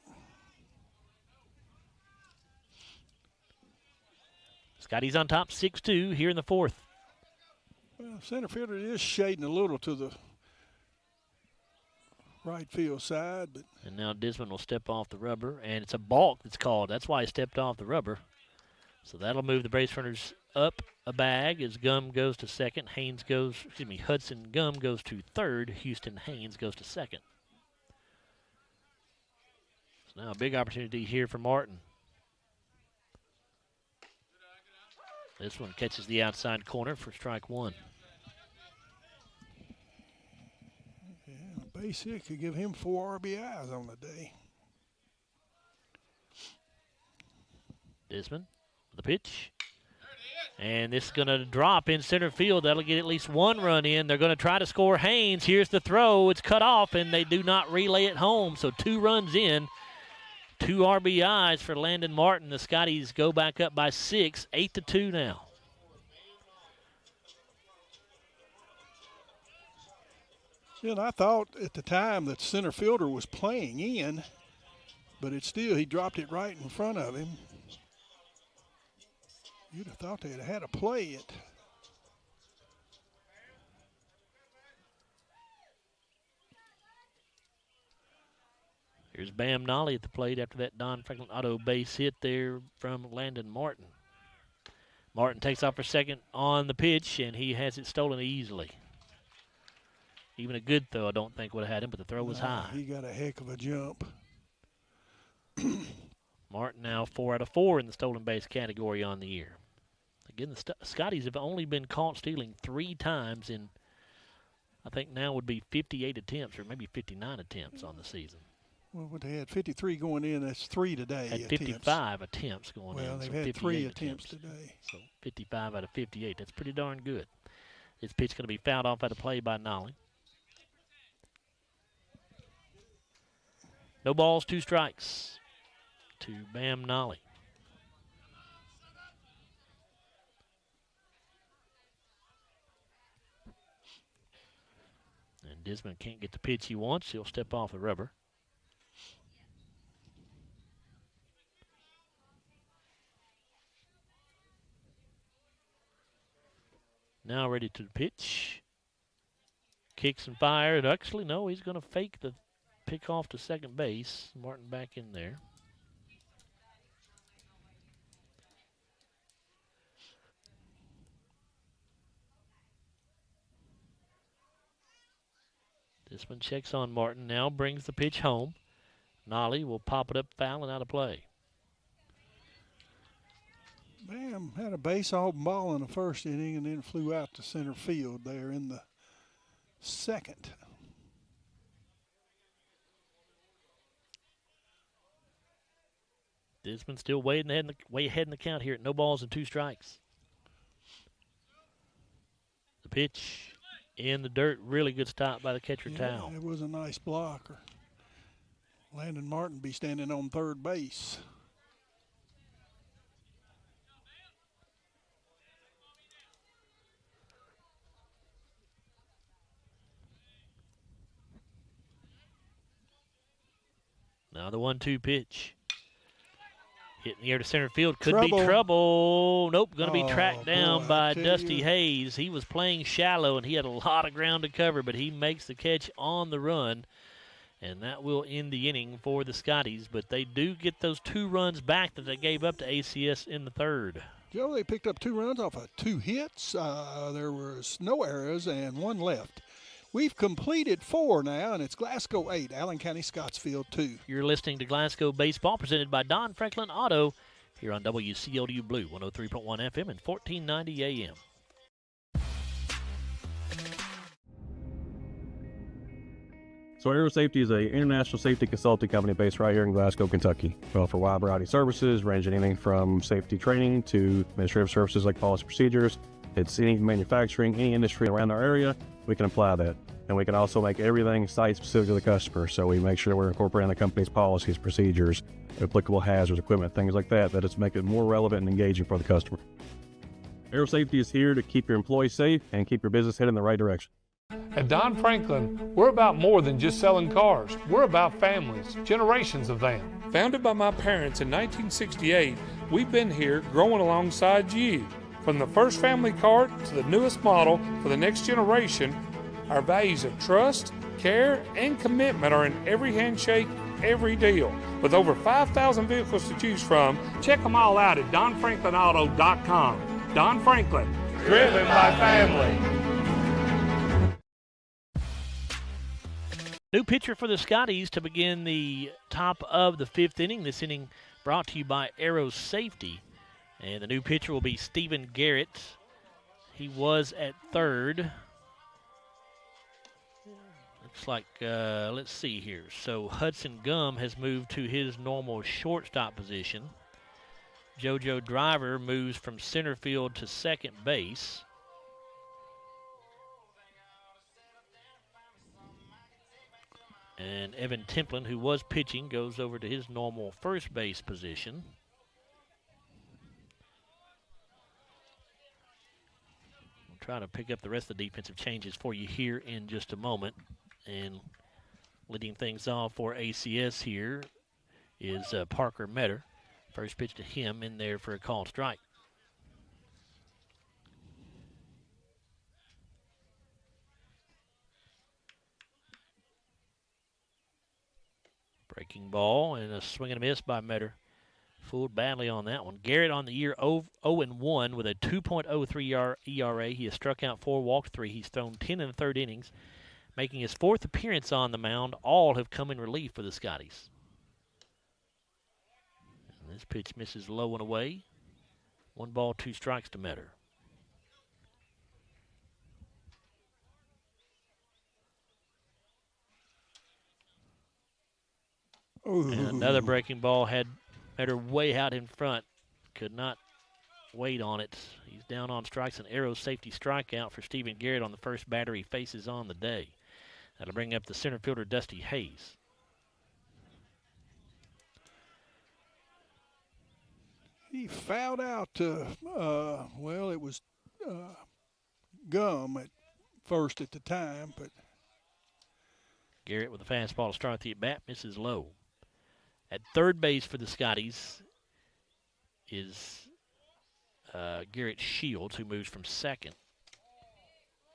Scotty's on top 6-2 here in the 4th. Well, center fielder is shading a little to the right field side. But And now Disman will step off the rubber, and it's a balk that's called. That's why he stepped off the rubber. So that'll move the base runners up a bag as Gum goes to second. Hudson Gum goes to third. Houston Haynes goes to second. So now a big opportunity here for Martin. This one catches the outside corner for strike 1. yeah, a base hit could give him 4 RBIs on the day. Disman with the pitch. And this is going to drop in center field. That'll get at least 1 run in. They're going to try to score Haynes. Here's the throw. It's cut off, and they do not relay it home. So 2 runs in. 2 RBIs for Landon Martin. The Scotties go back up by 6, 8-2 now. And I thought at the time that center fielder was playing in, but it's still, he dropped it right in front of him. You'd have thought they'd have had to play it. Here's Bam Nolly at the plate after that Don Franklin auto base hit there from Landon Martin. Martin takes off for second on the pitch, and he has it stolen easily. Even a good throw, I don't think would have had him, but the throw was high. He got a heck of a jump. Martin now 4 out of 4 in the stolen base category on the year. Again, the Scotties have only been caught stealing 3 times in, I think now would be 58 attempts or maybe 59 attempts on the season. Well, they had 53 going in. That's 3 today. Had 55 attempts going in. Well, they've so had 3 attempts today. So 55 out of 58. That's pretty darn good. This pitch going to be fouled off at a play by Nolly. No balls, 2 strikes to Bam Nolly. And Disman can't get the pitch he wants. He'll step off the rubber. Now ready to pitch. Kicks and fires. Actually, no, he's going to fake the pick off to second base. Martin back in there. This one checks on Martin. Now brings the pitch home. Nolly will pop it up foul and out of play. Bam had a base off ball in the first inning and then flew out to center field there in the second. Disman still way ahead in the count here at no balls and 2 strikes. The pitch in the dirt, really good stop by the catcher Towle. It was a nice blocker. Landon Martin be standing on third base. Now the 1-2 pitch. Hitting the air to center field. Could be trouble. Nope, going to be tracked down by Dusty Hayes. He was playing shallow, and he had a lot of ground to cover, but he makes the catch on the run, and that will end the inning for the Scotties. But they do get those 2 runs back that they gave up to ACS in the 3rd. Joe, they picked up 2 runs off of 2 hits. There was no errors and 1 left. We've completed 4 now, and it's Glasgow 8, Allen County-Scottsville 2. You're listening to Glasgow Baseball, presented by Don Franklin Auto, here on WCLU Blue, 103.1 FM and 1490 AM. So Aero Safety is an international safety consulting company based right here in Glasgow, Kentucky. We offer a wide variety of services, ranging anything from safety training to administrative services like policy procedures. It's any manufacturing, any industry around our area, we can apply that. And we can also make everything site-specific to the customer. So we make sure we're incorporating the company's policies, procedures, applicable hazards, equipment, things like that, that it's make it more relevant and engaging for the customer. Aero Safety is here to keep your employees safe and keep your business headed in the right direction. At Don Franklin, we're about more than just selling cars. We're about families, generations of them. Founded by my parents in 1968, we've been here growing alongside you. From the first family car to the newest model for the next generation, our values of trust, care, and commitment are in every handshake, every deal. With over 5,000 vehicles to choose from, check them all out at donfranklinauto.com. Don Franklin, driven by family. New pitcher for the Scotties to begin the top of the 5th inning. This inning brought to you by Aero Safety. And the new pitcher will be Stephen Garrett. He was at 3rd. Looks like, let's see here. So Hudson Gum has moved to his normal shortstop position. JoJo Driver moves from center field to second base. And Evan Templin, who was pitching, goes over to his normal first base position. We'll try to pick up the rest of the defensive changes for you here in just a moment. And leading things off for ACS here is Parker Metter. First pitch to him in there for a called strike. Breaking ball and a swing and a miss by Metter. Fooled badly on that one. Garrett on the year 0-1 with a 2.03 ERA. He has struck out 4, walked 3. He's thrown 10 in the 3rd innings, making his 4th appearance on the mound. All have come in relief for the Scotties. And this pitch misses low and away. 1 ball, 2 strikes to Metter. Ooh. And another breaking ball had Metter way out in front. Could not wait on it. He's down on strikes. An Aero Safety strikeout for Stephen Garrett on the first batter he faces on the day. That'll bring up the center fielder, Dusty Hayes. He fouled out, well, it was Gum at first at the time, but Garrett with a fastball to start the at-bat, misses low. At third base for the Scotties is Garrett Shields, who moves from second.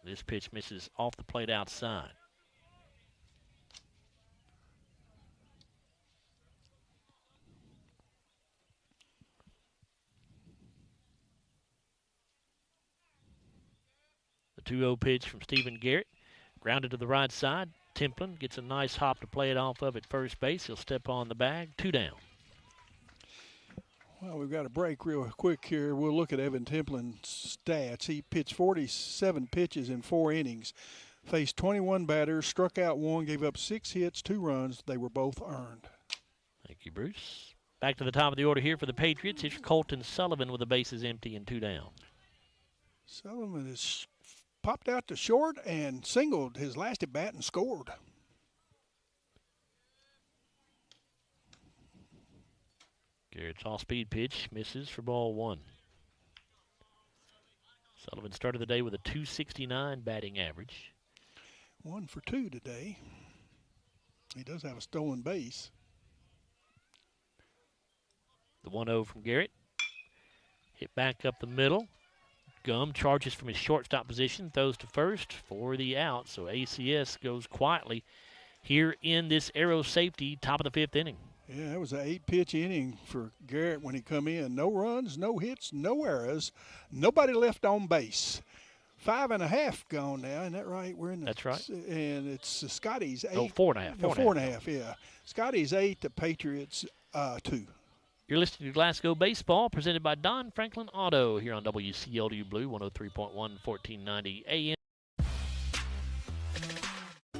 This pitch misses off the plate outside. The 2-0 pitch from Stephen Garrett, grounded to the right side. Templin gets a nice hop to play it off of at first base. He'll step on the bag. 2 down. Well, we've got a break real quick here. We'll look at Evan Templin's stats. He pitched 47 pitches in 4 innings, faced 21 batters, struck out 1, gave up 6 hits, 2 runs. They were both earned. Thank you, Bruce. Back to the top of the order here for the Patriots. It's Colton Sullivan with the bases empty and 2 down. Sullivan has popped out to short and singled his last at bat and scored. Garrett's off-speed pitch misses for ball 1. Sullivan started the day with a .269 batting average. 1 for 2 today. He does have a stolen base. The 1-0 from Garrett. Hit back up the middle. Gum charges from his shortstop position, throws to first for the out. So ACS goes quietly here in this Aero safety, top of the 5th inning. Yeah, it was an 8-pitch inning for Garrett when he come in. No runs, no hits, no errors, nobody left on base. 5.5 gone now, isn't that right? We're in. That's right. And it's Scotty's 8. Oh, 4.5. 4.5, yeah. Scotty's 8, the Patriots 2. You're listening to Glasgow Baseball, presented by Don Franklin Auto here on WCLW Blue 103.1, 1490 AM.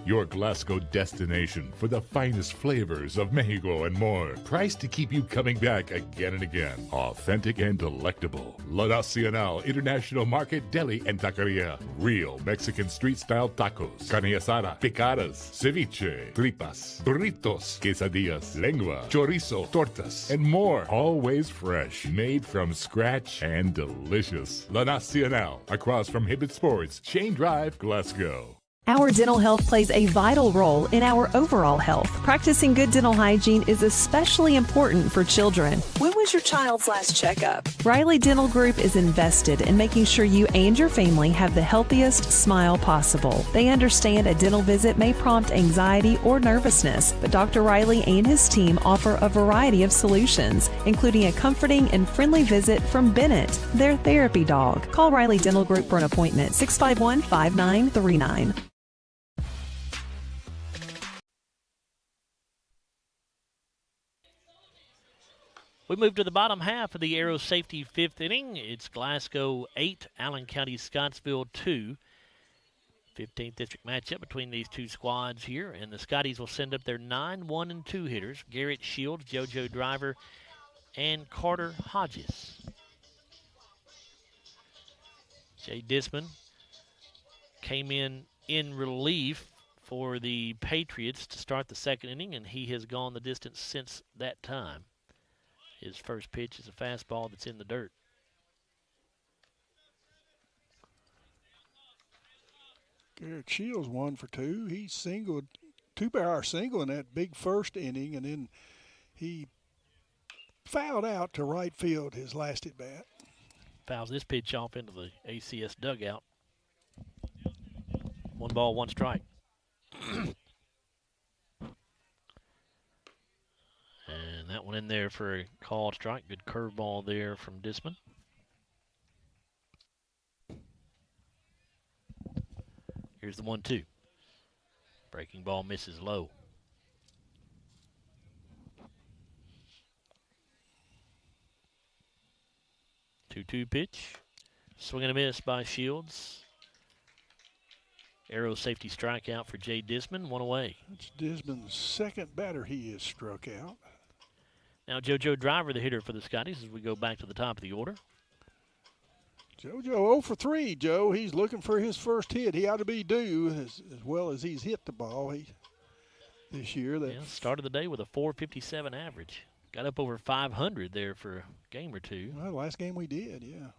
Your Glasgow destination for the finest flavors of Mexico and more. Priced to keep you coming back again and again. Authentic and delectable. La Nacional International Market Deli and Taqueria. Real Mexican street-style tacos. Carne asada, picadas, ceviche, tripas, burritos, quesadillas, lengua, chorizo, tortas, and more. Always fresh. Made from scratch and delicious. La Nacional. Across from Hibbett Sports, Shane Drive, Glasgow. Our dental health plays a vital role in our overall health. Practicing good dental hygiene is especially important for children. When was your child's last checkup? Riley Dental Group is invested in making sure you and your family have the healthiest smile possible. They understand a dental visit may prompt anxiety or nervousness, but Dr. Riley and his team offer a variety of solutions, including a comforting and friendly visit from Bennett, their therapy dog. Call Riley Dental Group for an appointment, 651-5939. We move to the bottom half of the Aero Safety 5th inning. It's Glasgow 8, Allen County-Scottsville 2. 15th district matchup between these two squads here, and the Scotties will send up their 9, 1, and 2 hitters, Garrett Shields, JoJo Driver, and Carter Hodges. Jay Disman came in relief for the Patriots to start the 2nd inning, and he has gone the distance since that time. His first pitch is a fastball that's in the dirt. Garrett Shields 1 for 2. He singled, 2-bar single in that big first inning, and then he fouled out to right field his last at bat. Fouls this pitch off into the ACS dugout. 1 ball, 1 strike. And that one in there for a called strike. Good curveball there from Disman. Here's the 1-2. Breaking ball misses low. 2-2 pitch. Swing and a miss by Shields. Aero safety strikeout for Jay Disman. 1 away. That's Disman's second batter he has struck out. Now JoJo Driver, the hitter for the Scotties, as we go back to the top of the order. JoJo 0 for 3, Joe. He's looking for his first hit. He ought to be due as well as he's hit the ball this year. Yeah, started the day with a .457 average. Got up over 500 there for a game or two. Well, last game we did, yeah.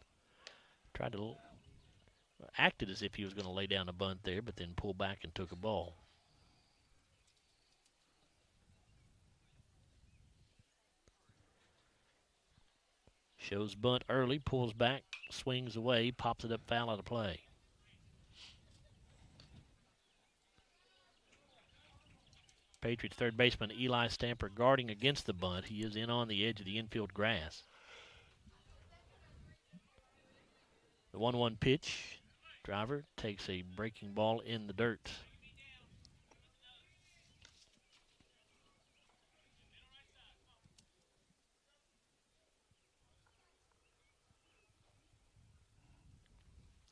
Tried to acted as if he was going to lay down a bunt there, but then pulled back and took a ball. Shows bunt early, pulls back, swings away, pops it up foul out of play. Patriots third baseman Eli Stamper guarding against the bunt. He is in on the edge of the infield grass. The 1-1 pitch. Driver takes a breaking ball in the dirt.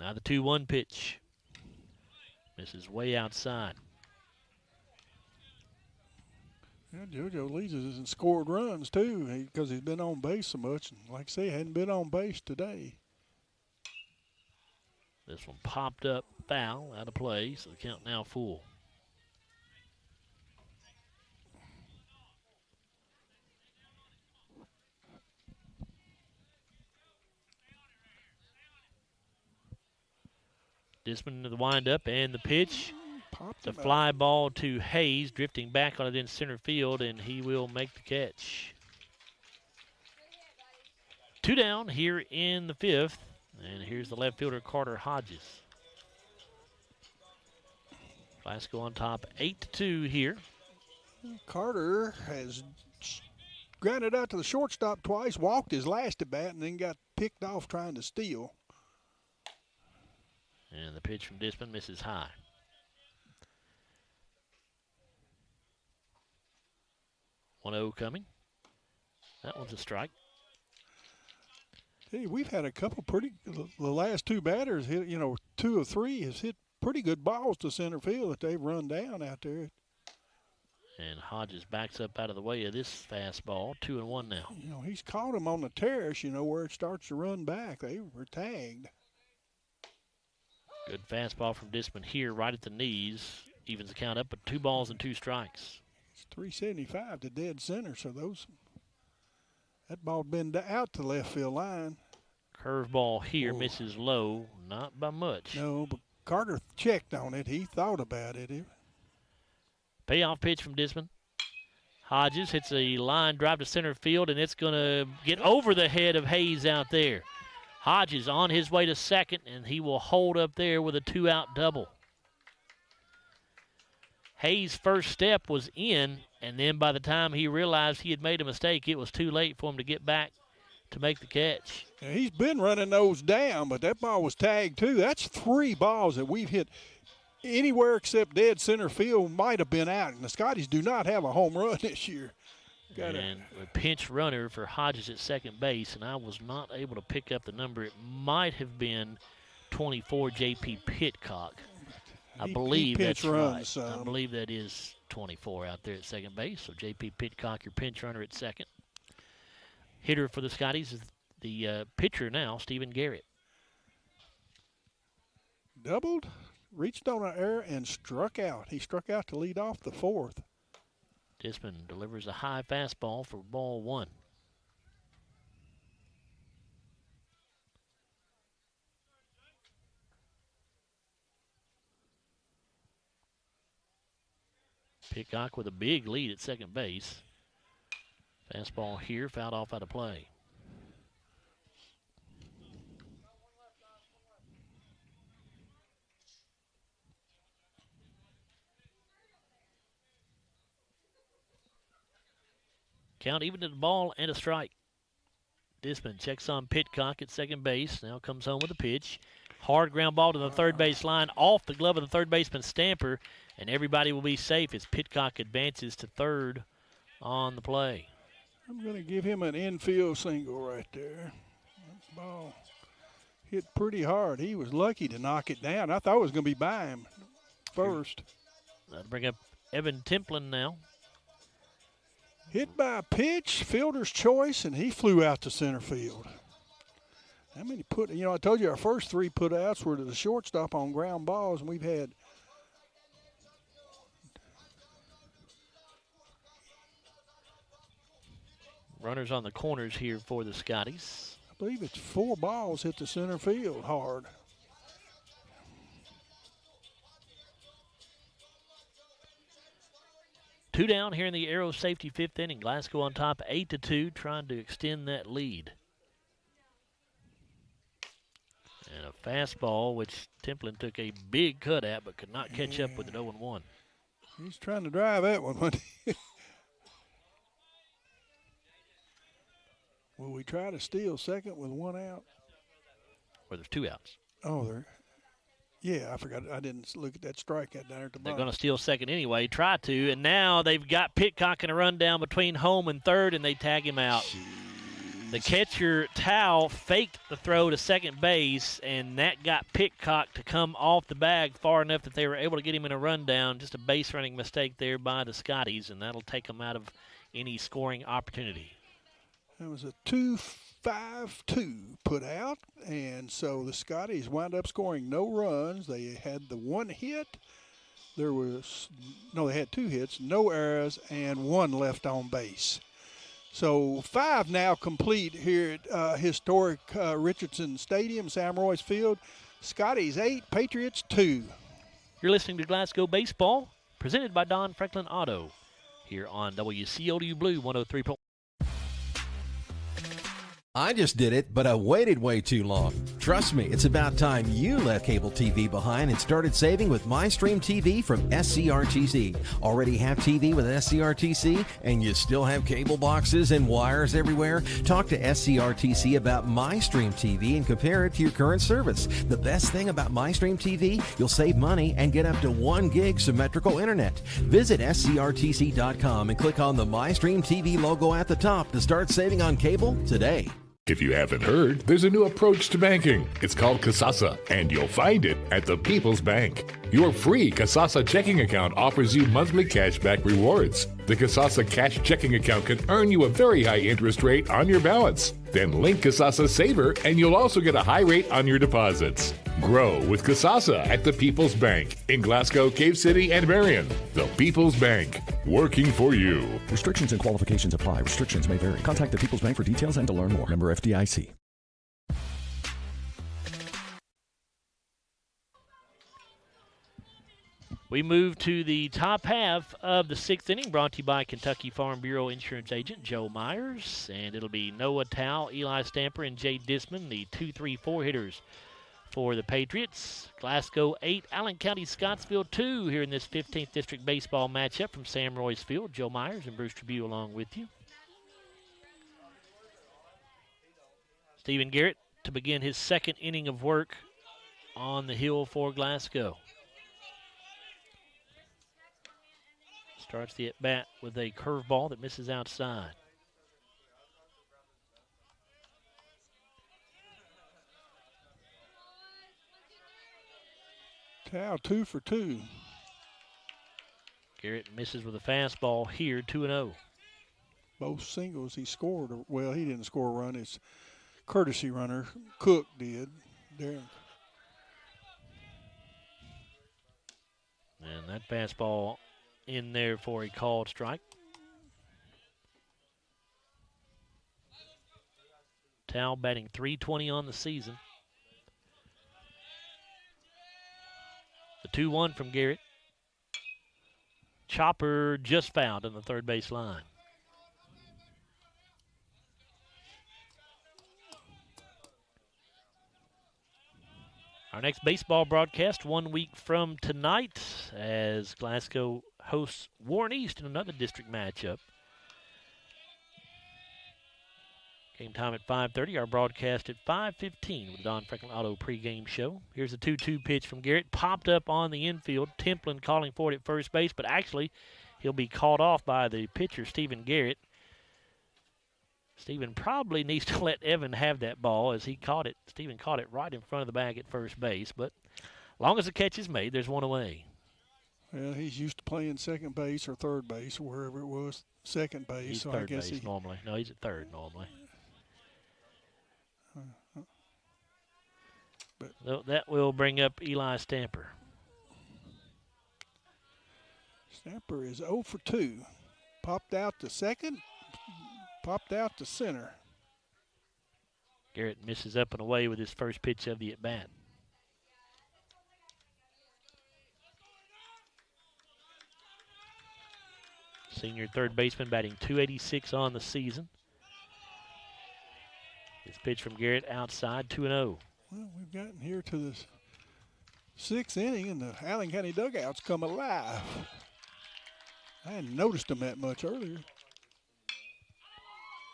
Now the 2-1 pitch. Misses way outside. Yeah, JoJo Lees has scored runs, too, because he's been on base so much. And like I say, hadn't been on base today. This one popped up, foul, out of play, so the count now full. Disman to the windup and the pitch. The fly ball to Hayes, drifting back on it in center field, and he will make the catch. 2 down here in the 5th, and here's the left fielder, Carter Hodges. Glasgow on top, 8-2 here. Carter has grounded out to the shortstop twice, walked his last at bat, and then got picked off trying to steal. And the pitch from Disman misses high. One-0 coming. That one's a strike. Hey, we've had a couple the last 2 batters hit, 2 of 3 has hit pretty good balls to center field that they've run down out there. And Hodges backs up out of the way of this fastball. 2-1 now. He's caught him on the terrace, where it starts to run back. They were tagged. Good fastball from Disman here, right at the knees. Evens the count up, but 2 balls and 2 strikes. It's 375 to dead center, so that ball been out to left field line. Curveball here, misses low, not by much. No, but Carter checked on it. He thought about it. Payoff pitch from Disman. Hodges hits a line drive to center field, and it's going to get over the head of Hayes out there. Hodges on his way to second, and he will hold up there with a 2-out double. Hayes' first step was in, and then by the time he realized he had made a mistake, it was too late for him to get back to make the catch. Now, he's been running those down, but that ball was tagged too. That's 3 balls that we've hit anywhere except dead center field might have been out. And the Scotties do not have a home run this year. And a pinch runner for Hodges at second base, and I was not able to pick up the number. It might have been 24, J.P. Pitcock. I believe that's right. I believe that is 24 out there at second base. So J.P. Pitcock, your pinch runner at second. Hitter for the Scotties is the pitcher now, Stephen Garrett. Doubled, reached on an error, and struck out. He struck out to lead off the 4th. Disman delivers a high fastball for ball 1. Pitcock with a big lead at second base. Fastball here, fouled off out of play. Count even to the ball and a strike. Disman checks on Pitcock at second base. Now comes home with a pitch. Hard ground ball to the third base line, off the glove of the third baseman Stamper, and everybody will be safe as Pitcock advances to third on the play. I'm going to give him an infield single right there. That ball hit pretty hard. He was lucky to knock it down. I thought it was going to be by him first. That'll bring up Evan Templin now. Hit by a pitch, fielder's choice, and he flew out to center field. How many I told you our first 3 put-outs were to the shortstop on ground balls, and we've had runners on the corners here for the Scotties. I believe it's 4 balls hit the center field hard. Two down here in the Aero Safety 5th inning. Glasgow on top 8-2, trying to extend that lead. And a fastball, which Templin took a big cut at, but could not catch up with it 0-1. He's trying to drive that one. Will we try to steal second with 1 out? Where there's 2 outs. Oh, there. Yeah, I forgot. I didn't look at that strikeout down at the bottom. They're going to steal second anyway, try to, and now they've got Pitcock in a run down between home and third, and they tag him out. The catcher, Tao, faked the throw to second base, and that got Pitcock to come off the bag far enough that they were able to get him in a rundown. Just a base running mistake there by the Scotties, and that'll take them out of any scoring opportunity. That was a 2-5-2 put out, and so the Scotties wound up scoring no runs. They had the one hit. They had 2 hits, no errors, and 1 left on base. So 5 now complete here at historic Richardson Stadium, Sam Royce Field. Scotties 8, Patriots 2. You're listening to Glasgow Baseball, presented by Don Franklin Auto, here on WCOW Blue 103.1. I just did it, but I waited way too long. Trust me, it's about time you left cable TV behind and started saving with MyStream TV from SCRTC. Already have TV with SCRTC and you still have cable boxes and wires everywhere? Talk to SCRTC about MyStream TV and compare it to your current service. The best thing about MyStream TV, you'll save money and get up to 1 gig symmetrical internet. Visit scrtc.com and click on the MyStream TV logo at the top to start saving on cable today. If you haven't heard, there's a new approach to banking. It's called Kasasa, and you'll find it at the People's Bank. Your free Kasasa checking account offers you monthly cashback rewards. The Kasasa cash checking account can earn you a very high interest rate on your balance. Then link Kasasa Saver, and you'll also get a high rate on your deposits. Grow with Kasasa at the People's Bank in Glasgow, Cave City, and Marion. The People's Bank, working for you. Restrictions and qualifications apply. Restrictions may vary. Contact the People's Bank for details and to learn more. Member FDIC. We move to the top half of the 6th inning, brought to you by Kentucky Farm Bureau Insurance Agent Joe Myers. And it'll be Noah Tao, Eli Stamper, and Jay Disman, the 2-3-4 hitters for the Patriots. Glasgow 8, Allen County-Scottsville 2 here in this 15th District Baseball matchup from Sam Royce Field. Joe Myers and Bruce Tribune along with you. Stephen Garrett to begin his 2nd inning of work on the hill for Glasgow. Starts the at-bat with a curveball that misses outside. Tao 2 for 2. Garrett misses with a fastball here, 2-0. Both singles he scored. Well, he didn't score a run. It's courtesy runner. Cook did. Darren. And that fastball in there for a called strike. Tao batting .320 on the season. The 2-1 from Garrett. Chopper just fouled on the third base line. Our next baseball broadcast 1 week from tonight as Glasgow hosts Warren East in another district matchup. Game time at 5:30. Our broadcast at 5:15 with the Don Franklin Auto pregame show. Here's a 2-2 pitch from Garrett. Popped up on the infield. Templin calling for it at first base, but actually he'll be called off by the pitcher, Stephen Garrett. Stephen probably needs to let Evan have that ball as he caught it. Stephen caught it right in front of the bag at first base, but as long as the catch is made, there's one away. Well, he's used to playing second base or third base, or wherever it was, second base. He's so third I guess base normally. No, he's at third normally. But so that will bring up Eli Stamper. Stamper is 0 for 2. Popped out to second, popped out to center. Garrett misses up and away with his first pitch of the at-bat. Senior third baseman batting .286 on the season. This pitch from Garrett outside, 2-0. Well, we've gotten here to the 6th inning, and the Allen County dugouts come alive. I hadn't noticed them that much earlier.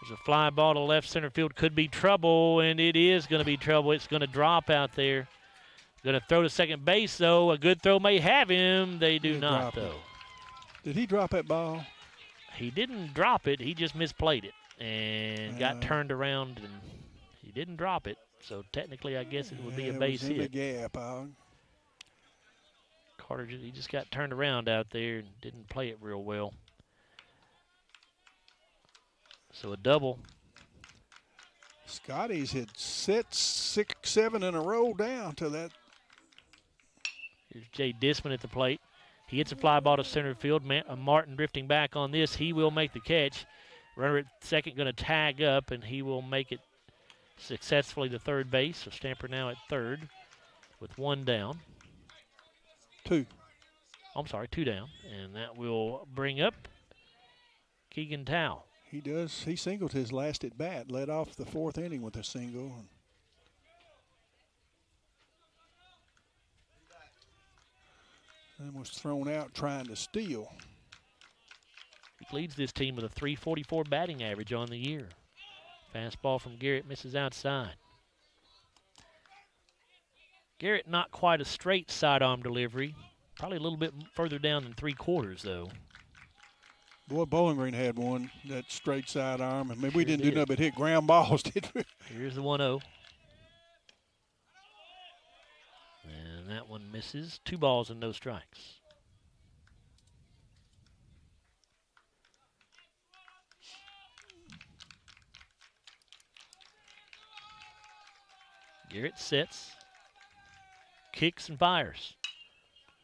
There's a fly ball to left center field. Could be trouble, and it is going to be trouble. It's going to drop out there. Going to throw to second base, though. A good throw may have him. They do not, though. Did he drop that ball? He didn't drop it. He just misplayed it. and got turned around, and he didn't drop it. So technically, I guess it would be a base it was in hit. the gap. Carter, he just got turned around out there and didn't play it real well. So a double. Scotty's had set 6, 7 in a row down to that. Here's Jay Disman at the plate. He hits a fly ball to center field. Martin drifting back on this. He will make the catch. Runner at second going to tag up, and he will make it successfully to third base. So Stamper now at third with 1 down. 2. I'm sorry, 2 down. And that will bring up Keegan Tao. He singled his last at bat, led off the 4th inning with a single. And was thrown out trying to steal. He leads this team with a .344 batting average on the year. Fastball from Garrett misses outside. Garrett not quite a straight sidearm delivery. Probably a little bit further down than 3/4 though. Boy, Bowling Green had one, that straight sidearm. And maybe we didn't did. do nothing but hit ground balls, did we? Here's the 1-0. And that one misses. 2 balls and no strikes. Garrett sets, kicks and fires.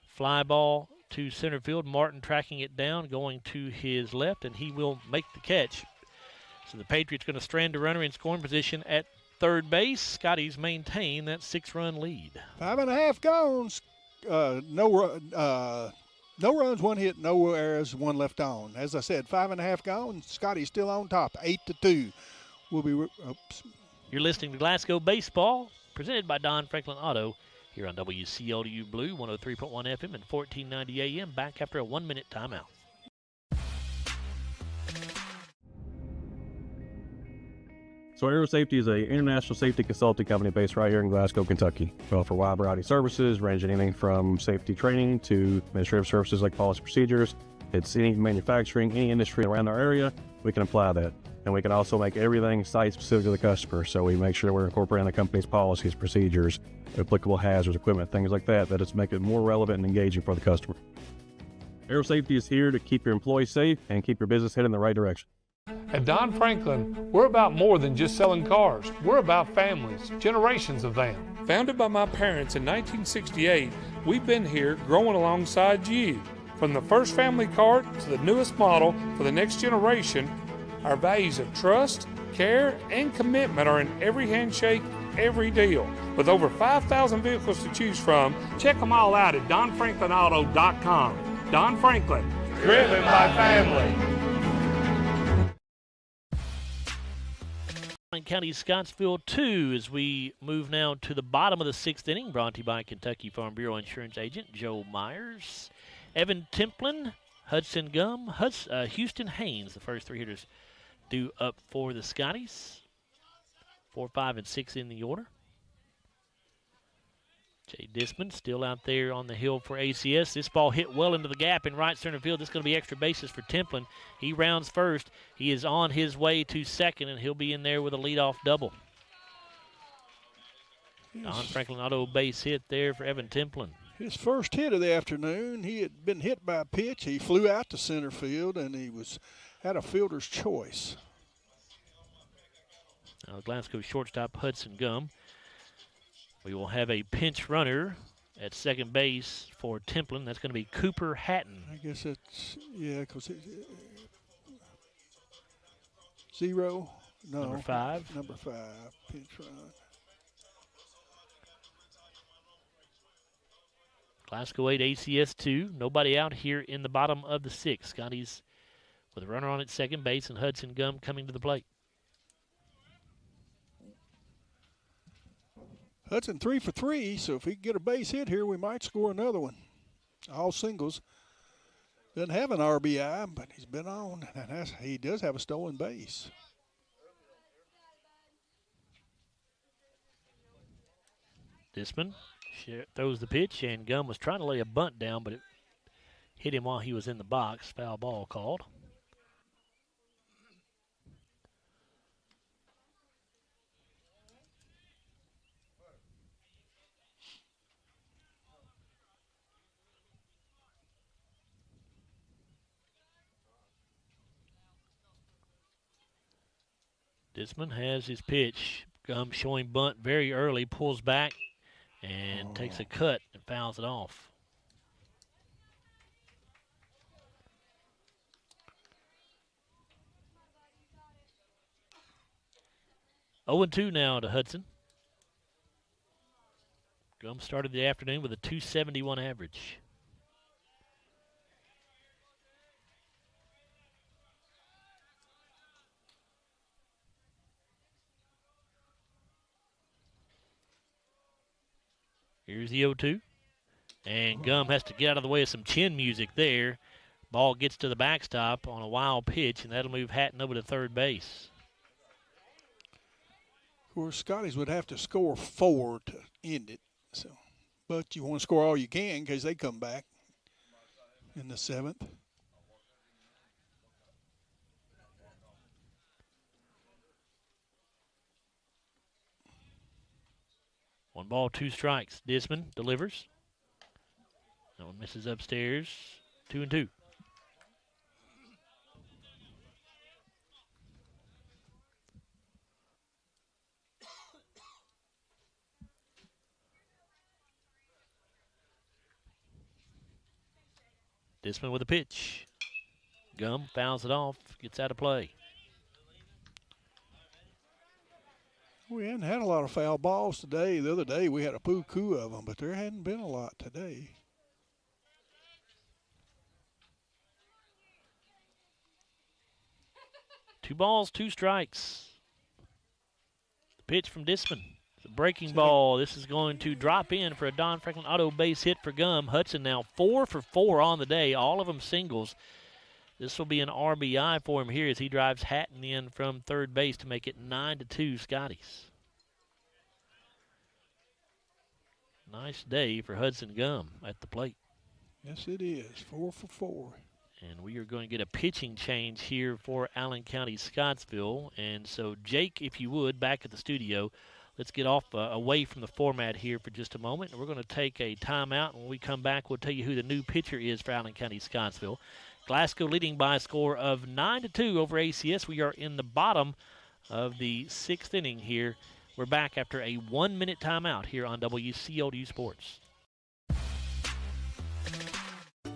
Fly ball to center field. Martin tracking it down, going to his left, and he will make the catch. So the Patriots going to strand a runner in scoring position at third base. Scotty's maintain that 6-run lead. 5.5 gone. No runs, 1 hit, no errors, 1 left on. As I said, 5.5 gone. Scotty's still on top, 8-2. We'll be. You're listening to Glasgow Baseball, presented by Don Franklin Auto, here on WCLU Blue, 103.1 FM and 1490 AM. Back after a 1-minute timeout. So Aero Safety is an international safety consulting company based right here in Glasgow, Kentucky. We offer a wide variety of services, ranging anything from safety training to administrative services like policy procedures. It's any manufacturing, any industry around our area, we can apply that. And we can also make everything site-specific to the customer. So we make sure we're incorporating the company's policies, procedures, applicable hazards, equipment, things like that, that it's make it more relevant and engaging for the customer. Aero Safety is here to keep your employees safe and keep your business headed in the right direction. At Don Franklin, we're about more than just selling cars. We're about families, generations of them. Founded by my parents in 1968, we've been here growing alongside you. From the first family car to the newest model for the next generation, our values of trust, care, and commitment are in every handshake, every deal. With over 5,000 vehicles to choose from, check them all out at DonFranklinAuto.com. Don Franklin, driven by family. County-Scottsville 2 as we move now to the bottom of the 6th inning, brought to you by Kentucky Farm Bureau Insurance Agent Joe Myers. Evan Templin, Hudson Gum, Houston Haynes, the first 3 hitters due up for the Scotties. 4, 5, and 6 in the order. Jay Disman still out there on the hill for ACS. This ball hit well into the gap in right center field. This is going to be extra bases for Templin. He rounds first. He is on his way to second, and he'll be in there with a leadoff double. Don Franklin Auto base hit there for Evan Templin. His first hit of the afternoon, he had been hit by a pitch. He flew out to center field, and he had a fielder's choice. Now Glasgow shortstop Hudson Gum. We will have a pinch runner at second base for Templin. That's going to be Cooper Hatton. I guess it's, yeah, because 0. No. Number 5. Number 5, pinch run. Glasgow 8, ACS 2. Nobody out here in the bottom of the 6th. Scotty's with a runner on at second base and Hudson Gum coming to the plate. Hudson 3 for 3, so if he can get a base hit here, we might score another one. All singles. Doesn't have an RBI, but he's been on, and he does have a stolen base. Disman throws the pitch, and Gum was trying to lay a bunt down, but it hit him while he was in the box. Foul ball called. Disman has his pitch. Gum showing bunt very early, pulls back and takes a cut and fouls it off. Oh and 2 now to Hudson. Gum started the afternoon with a .271 average. Here's the 0-2. And Gum has to get out of the way of some chin music there. Ball gets to the backstop on a wild pitch, and that'll move Hatton over to third base. Of course, Scotty's would have to score 4 to end it. So, but you want to score all you can in case they come back in the 7th. One ball, 2 strikes. Disman delivers. That one misses upstairs. 2-2. Disman with a pitch. Gum fouls it off, gets out of play. We hadn't had a lot of foul balls today. The other day we had a poo-coo of them, but there hadn't been a lot today. Two balls, 2 strikes. The pitch from Disman. It's a breaking ball. This is going to drop in for a Don Franklin auto base hit for Gum. Hudson now 4 for 4 on the day, all of them singles. This will be an RBI for him here as he drives Hatton in from third base to make it 9-2 Scotties. Nice day for Hudson Gum at the plate. Yes, it is. 4 for 4. And we are going to get a pitching change here for Allen County-Scottsville. And so, Jake, if you would, back at the studio, let's get off away from the format here for just a moment. And we're going to take a timeout. And when we come back, we'll tell you who the new pitcher is for Allen County-Scottsville. Glasgow leading by a score of 9-2 over ACS. We are in the bottom of the 6th inning here. We're back after a 1-minute timeout here on WCOD Sports.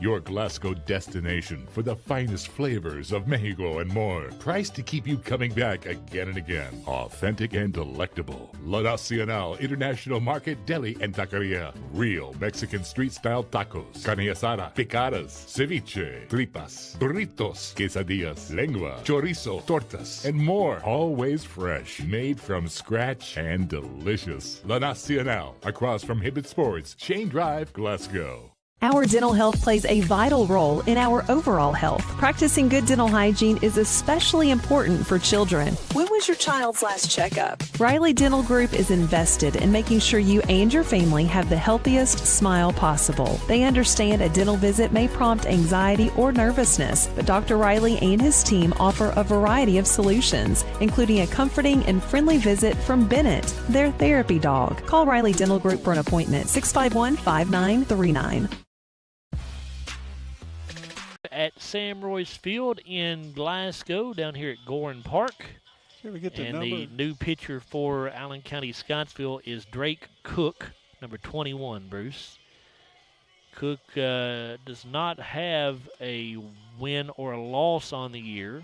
Your Glasgow destination for the finest flavors of Mexico and more. Priced to keep you coming back again and again. Authentic and delectable. La Nacional International Market Deli and Taqueria. Real Mexican street-style tacos. Carne asada, picadas, ceviche, tripas, burritos, quesadillas, lengua, chorizo, tortas, and more. Always fresh. Made from scratch and delicious. La Nacional. Across from Hibbett Sports, Shane Drive, Glasgow. Our dental health plays a vital role in our overall health. Practicing good dental hygiene is especially important for children. When was your child's last checkup? Riley Dental Group is invested in making sure you and your family have the healthiest smile possible. They understand a dental visit may prompt anxiety or nervousness, but Dr. Riley and his team offer a variety of solutions, including a comforting and friendly visit from Bennett, their therapy dog. Call Riley Dental Group for an appointment, 651-5939. At Sam Royce Field in Glasgow, down here at Gorin Park. We get the and number? the new pitcher for Allen County-Scottsville is Drake Cook, number 21, Bruce. Cook does not have a win or a loss on the year.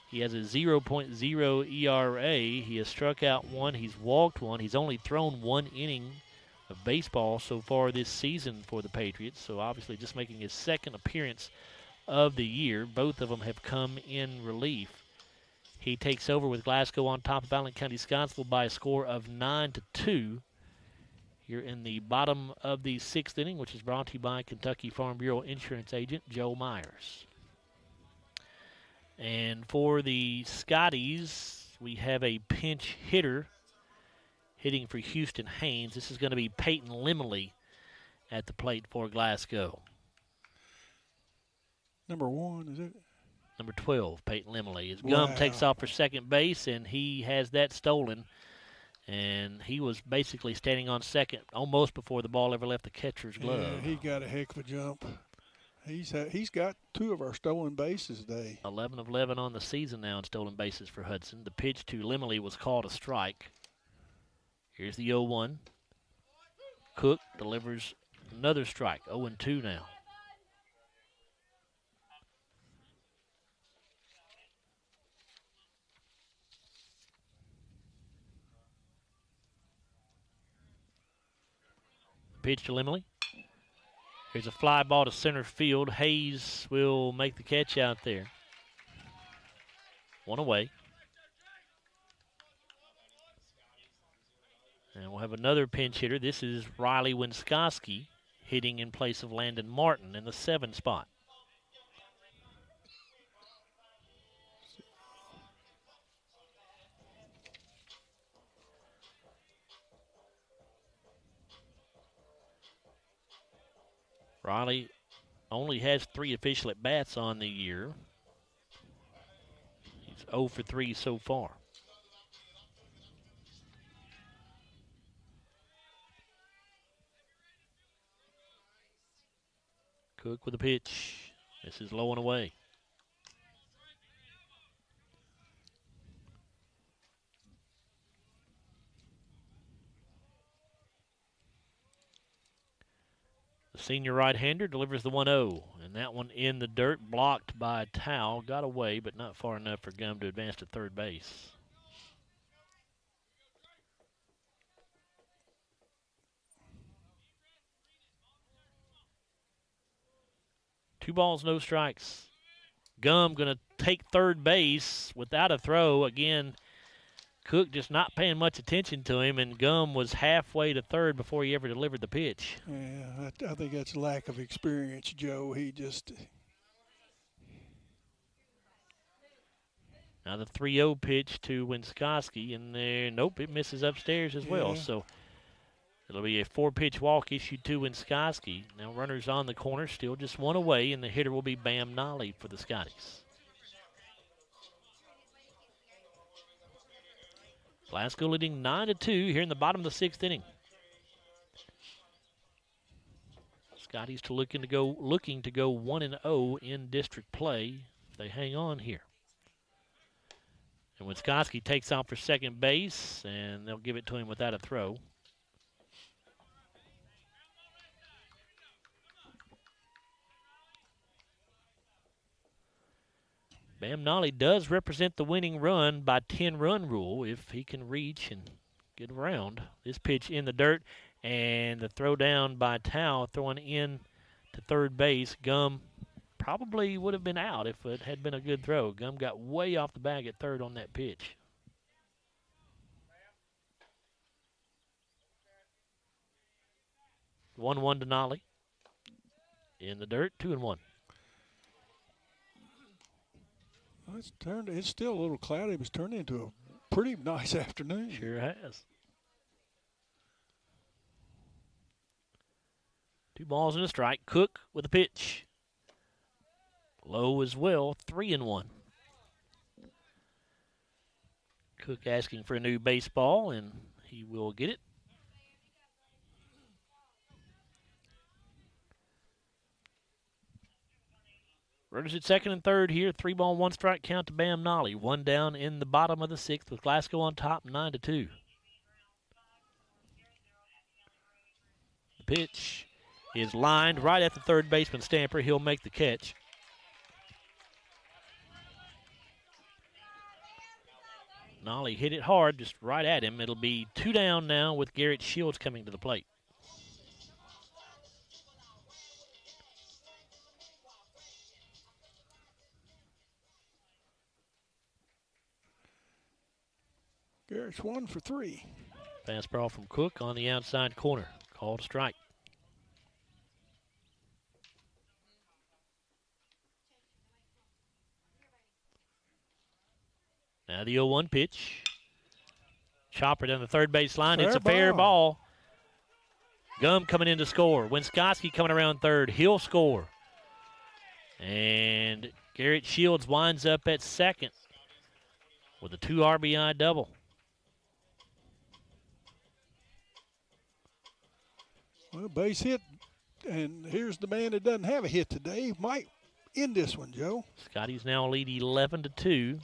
He has a 0.0 ERA. He has struck out 1. He's walked 1. He's only thrown 1 inning of baseball so far this season for the Patriots, so obviously just making his 2nd appearance of the year. Both of them have come in relief. He takes over with Glasgow on top of Allen County-Scottsville by a score of 9-2 here in the bottom of the 6th inning, which is brought to you by Kentucky Farm Bureau insurance agent Joe Myers. And for the Scotties, we have a pinch hitter hitting for Houston Haynes. This is going to be Peyton Limley at the plate for Glasgow. Number 1, is it? Number 12, Peyton Limley. His Wow. Gum takes off for second base, and he has that stolen. And he was basically standing on second almost before the ball ever left the catcher's glove. Yeah, he got a heck of a jump. He's got 2 of our stolen bases today. 11 of 11 on the season now in stolen bases for Hudson. The pitch to Limley was called a strike. Here's the 0-1. Cook delivers another strike. 0-2 now. Pitch to Limley. Here's a fly ball to center field. Hayes will make the catch out there. 1 away. And we'll have another pinch hitter. This is Riley Winskoski hitting in place of Landon Martin in the 7 spot. Riley only has 3 official at-bats on the year. He's 0 for 3 so far. Cook with a pitch. This is low and away. The senior right-hander delivers the 1-0, and that one in the dirt, blocked by Towle. Got away, but not far enough for Gum to advance to third base. Two balls, no strikes. Gum going to take third base without a throw. Again, Cook just not paying much attention to him, and Gum was halfway to third before he ever delivered the pitch. Yeah, I think that's lack of experience, Joe. He just... Now the 3-0 pitch to Winskoski, and there, nope, it misses upstairs as well. Yeah. So it'll be a 4-pitch walk issued to Winskoski. Now runners on the corner, still just 1 away, and the hitter will be Bam Nolly for the Scotties. Glasgow leading 9-2 here in the bottom of the 6th inning. Scotties looking to go 1-0 in district play if they hang on here. And Winskoski takes off for second base, and they'll give it to him without a throw. Bam Nolly does represent the winning run by 10-run rule if he can reach and get around. This pitch in the dirt, and the throw down by Towle, throwing in to third base. Gum probably would have been out if it had been a good throw. Gum got way off the bag at third on that pitch. One to Nolly. In the dirt, 2-1. Well, it's still a little cloudy. It was turned into a pretty nice afternoon. Sure has. 2 balls and a strike. Cook with a pitch. Low as well, 3-1. Cook asking for a new baseball, and he will get it. Runners at second and third here. 3 ball, 1 strike count to Bam Nolly. 1 down in the bottom of the 6th with Glasgow on top, 9-2. The pitch is lined right at the third baseman Stamper. He'll make the catch. Nolly hit it hard, just right at him. It'll be 2 down now with Garrett Shields coming to the plate. Garrett's 1 for 3. Fastball from Cook on the outside corner. Called a strike. Now the 0-1 pitch. Chopper down the third base line. It's a fair ball. Gum coming in to score. Winskoski coming around third. He'll score. And Garrett Shields winds up at second with a 2 RBI double. Well, base hit And here's the man that doesn't have a hit today. Might end this one, Joe. Scotty's now lead 11-2.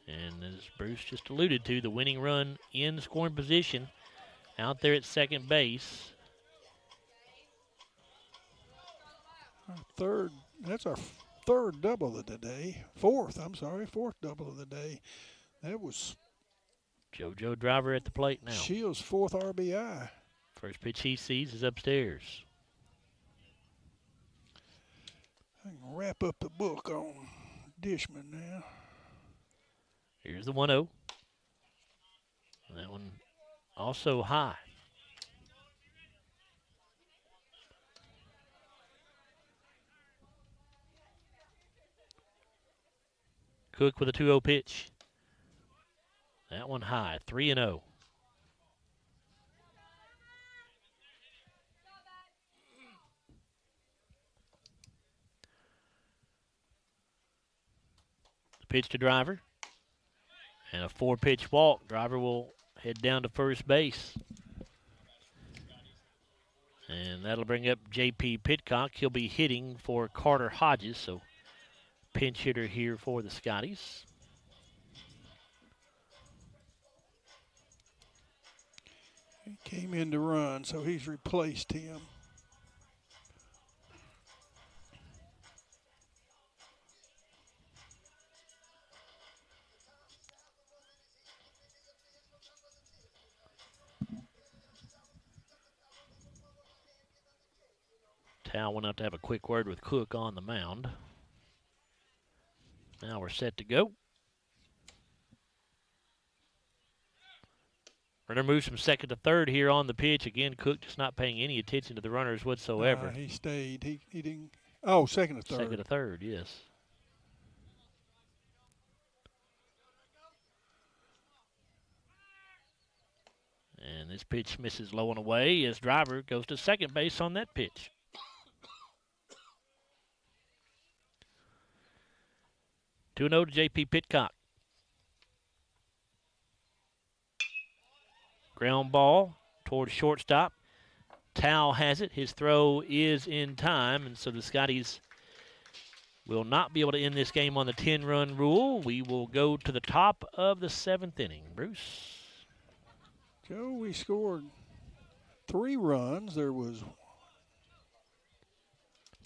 And as Bruce just alluded to, the winning run in scoring position out there at second base. That's our third double of the day. Fourth double of the day. That was JoJo Driver at the plate now. Shields' fourth RBI. First pitch he sees is upstairs. I can wrap up the book on Dishman now. Here's the 1-0. That one also high. Cook with a 2-0 pitch. That one high, 3-0. The pitch to Driver. And a 4-pitch walk. Driver will head down to first base. And that'll bring up J.P. Pitcock. He'll be hitting for Carter Hodges, so pinch hitter here for the Scotties. He came in to run, so he's replaced him. Tal went out to have a quick word with Cook on the mound. Now we're set to go. Runner moves from second to third here on the pitch. Again, Cook just not paying any attention to the runners whatsoever. He stayed. He didn't. Oh, second to third. Second to third, yes. And this pitch misses low and away as Driver goes to second base on that pitch. Two 2-0 to J.P. Pitcock. Ground ball toward shortstop. Tal has it. His throw is in time, and so the Scotties will not be able to end this game on the 10-run rule. We will go to the top of the 7th inning. Bruce? Joe, we scored 3 runs. There was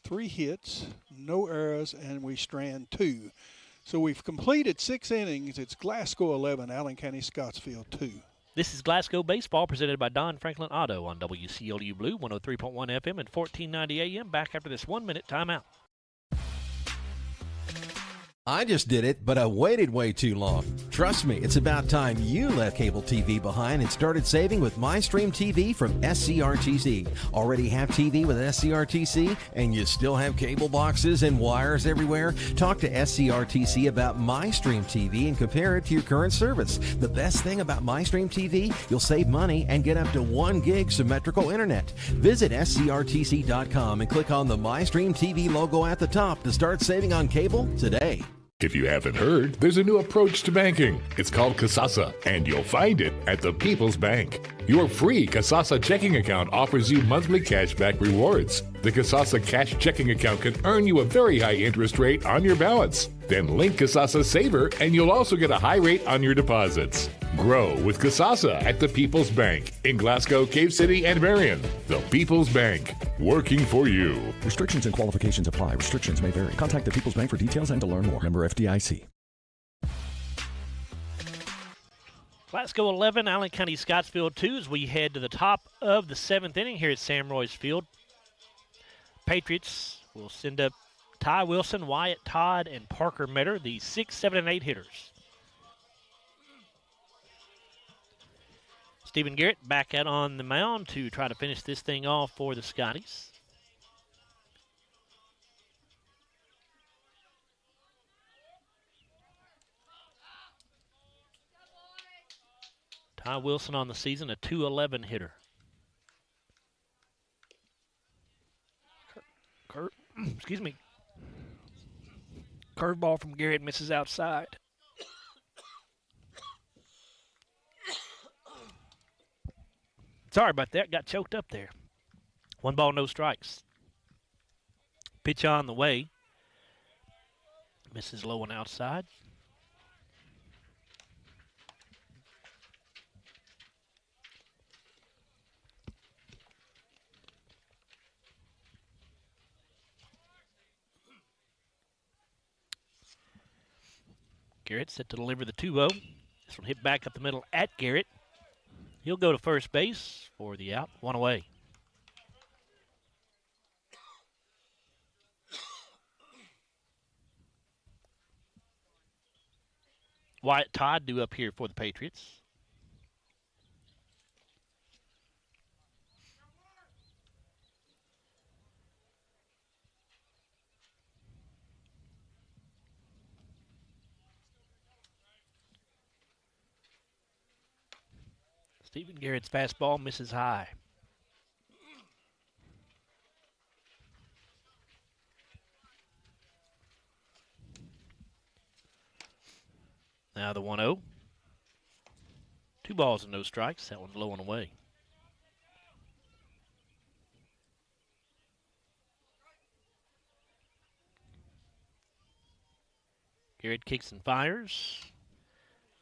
3 hits, no errors, and we strand 2. So we've completed 6 innings. It's Glasgow 11, Allen County-Scottsville 2. This is Glasgow Baseball presented by Don Franklin Auto on WCLU Blue, 103.1 FM and 1490 AM. Back after this 1-minute timeout. I just did it, but I waited way too long. Trust me, it's about time you left cable TV behind and started saving with MyStream TV from SCRTC. Already have TV with SCRTC and you still have cable boxes and wires everywhere? Talk to SCRTC about MyStream TV and compare it to your current service. The best thing about MyStream TV, you'll save money and get up to 1 gig symmetrical internet. Visit SCRTC.com and click on the MyStream TV logo at the top to start saving on cable today. If you haven't heard, there's a new approach to banking. It's called Kasasa, and you'll find it at the People's Bank. Your free Kasasa checking account offers you monthly cashback rewards. The Kasasa cash checking account can earn you a very high interest rate on your balance. Then link Kasasa Saver, and you'll also get a high rate on your deposits. Grow with Kasasa at the People's Bank in Glasgow, Cave City, and Marion. The People's Bank, working for you. Restrictions and qualifications apply. Restrictions may vary. Contact the People's Bank for details and to learn more. Member FDIC. Glasgow 11, Allen County-Scottsville 2 as we head to the top of the 7th inning here at Sam Royce Field. Patriots will send up Ty Wilson, Wyatt Todd, and Parker Metter, the 6, 7, and 8 hitters. Stephen Garrett back out on the mound to try to finish this thing off for the Scotties. Ty Wilson on the season, a .211 hitter. Excuse me. Curveball from Garrett misses outside. Sorry about that. Got choked up there. 1 ball, no strikes. Pitch on the way. Misses low and outside. Garrett set to deliver the 2-0. This one hit back up the middle at Garrett. He'll go to first base for the out. One away. Wyatt Todd due up here for the Patriots. Stephen Garrett's fastball misses high. Now the 1-0. 2 balls and no strikes. That one's low and away. Garrett kicks and fires.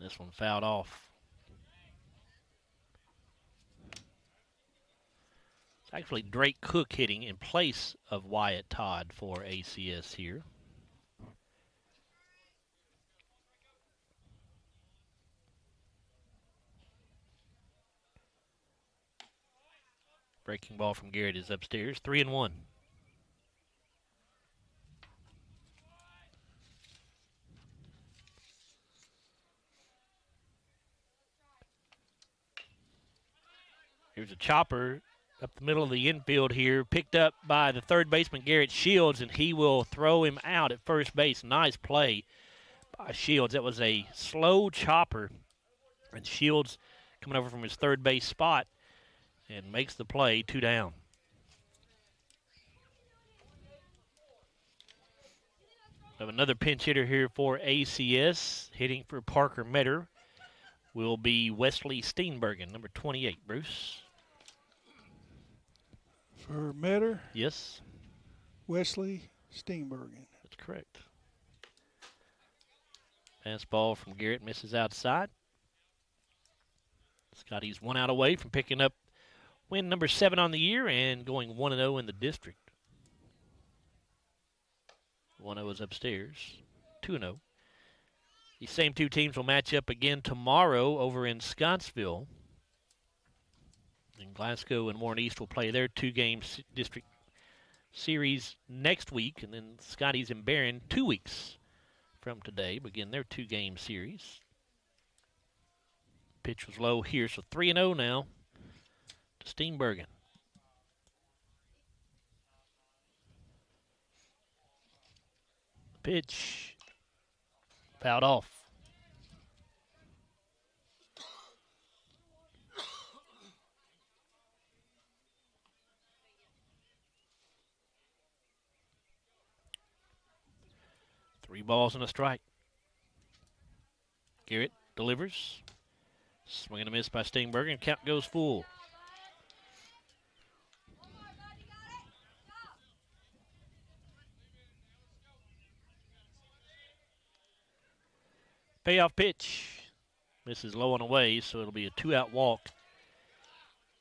This one fouled off. It's actually Drake Cook hitting in place of Wyatt Todd for ACS here. Breaking ball from Garrett is upstairs. 3-1. Here's a chopper up the middle of the infield here, picked up by the third baseman Garrett Shields, and he will throw him out at first base. Nice play by Shields. That was a slow chopper, and Shields coming over from his third base spot and makes the play. 2 down. We have another pinch hitter here for ACS. Hitting for Parker Metter will be Wesley Steenbergen, number 28, Bruce. For Metter? Yes. Wesley Steenbergen. That's correct. Fastball from Garrett misses outside. Scotty's 1 out away from picking up win number 7 on the year and going 1-0 in the district. 1-0 is upstairs. 2-0. These same 2 teams will match up again tomorrow over in Scottsville. And Glasgow and Warren East will play their 2-game district series next week. And then Scotty's and Barron 2 weeks from today begin their 2-game series. Pitch was low here, so 3-0 now to Steenbergen. Pitch fouled off. Three balls and a strike. Garrett delivers. Swing and a miss by Steenbergen. Count goes full. Payoff pitch. Misses low and away, so it'll be a 2-out walk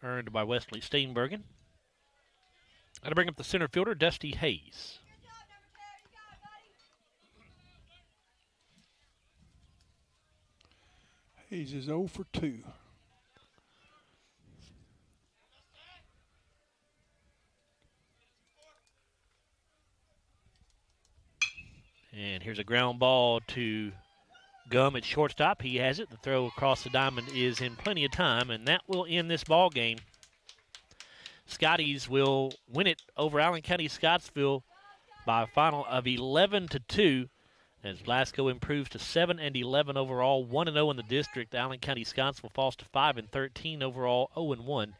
earned by Wesley Steenbergen. Got to bring up the center fielder, Dusty Hayes. Hayes is 0 for 2. And here's a ground ball to Gum at shortstop. He has it. The throw across the diamond is in plenty of time, and that will end this ball game. Scotties will win it over Allen County-Scottsville by a final of 11-2. As Glasgow improves to 7-11 overall, 1-0 in the district. Allen County-Scottsville falls to 5-13 overall, 0-1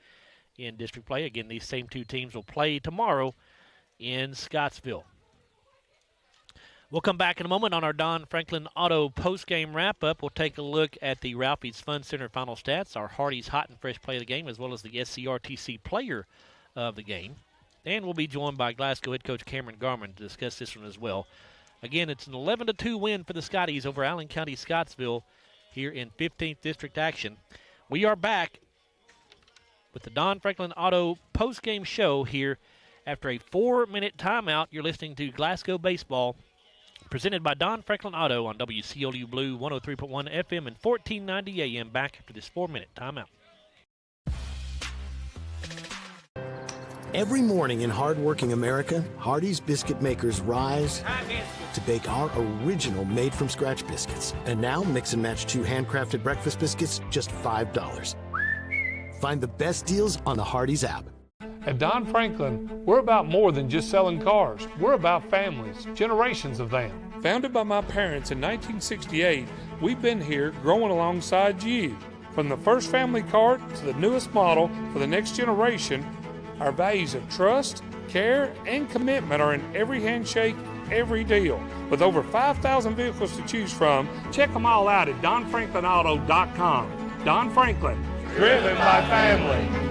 in district play. Again, these same 2 teams will play tomorrow in Scottsville. We'll come back in a moment on our Don Franklin Auto post-game wrap-up. We'll take a look at the Ralphie's Fun Center final stats, our Hardee's Hot and Fresh play of the game, as well as the SCRTC player of the game. And we'll be joined by Glasgow head coach Cameron Garman to discuss this one as well. Again, it's an 11-2 win for the Scotties over Allen County-Scottsville here in 15th District action. We are back with the Don Franklin Auto post-game show here after a 4-minute timeout. You're listening to Glasgow Baseball, presented by Don Franklin Auto on WCLU Blue 103.1 FM and 1490 AM. Back after this 4-minute timeout. Every morning in hardworking America, Hardee's biscuit makers rise to bake our original made-from-scratch biscuits. And now, mix and match 2 handcrafted breakfast biscuits, just $5. Find the best deals on the Hardee's app. At Don Franklin, we're about more than just selling cars. We're about families, generations of them. Founded by my parents in 1968, we've been here growing alongside you. From the first family car to the newest model for the next generation, our values of trust, care, and commitment are in every handshake, every deal. With over 5,000 vehicles to choose from, check them all out at donfranklinauto.com. Don Franklin, driven by family.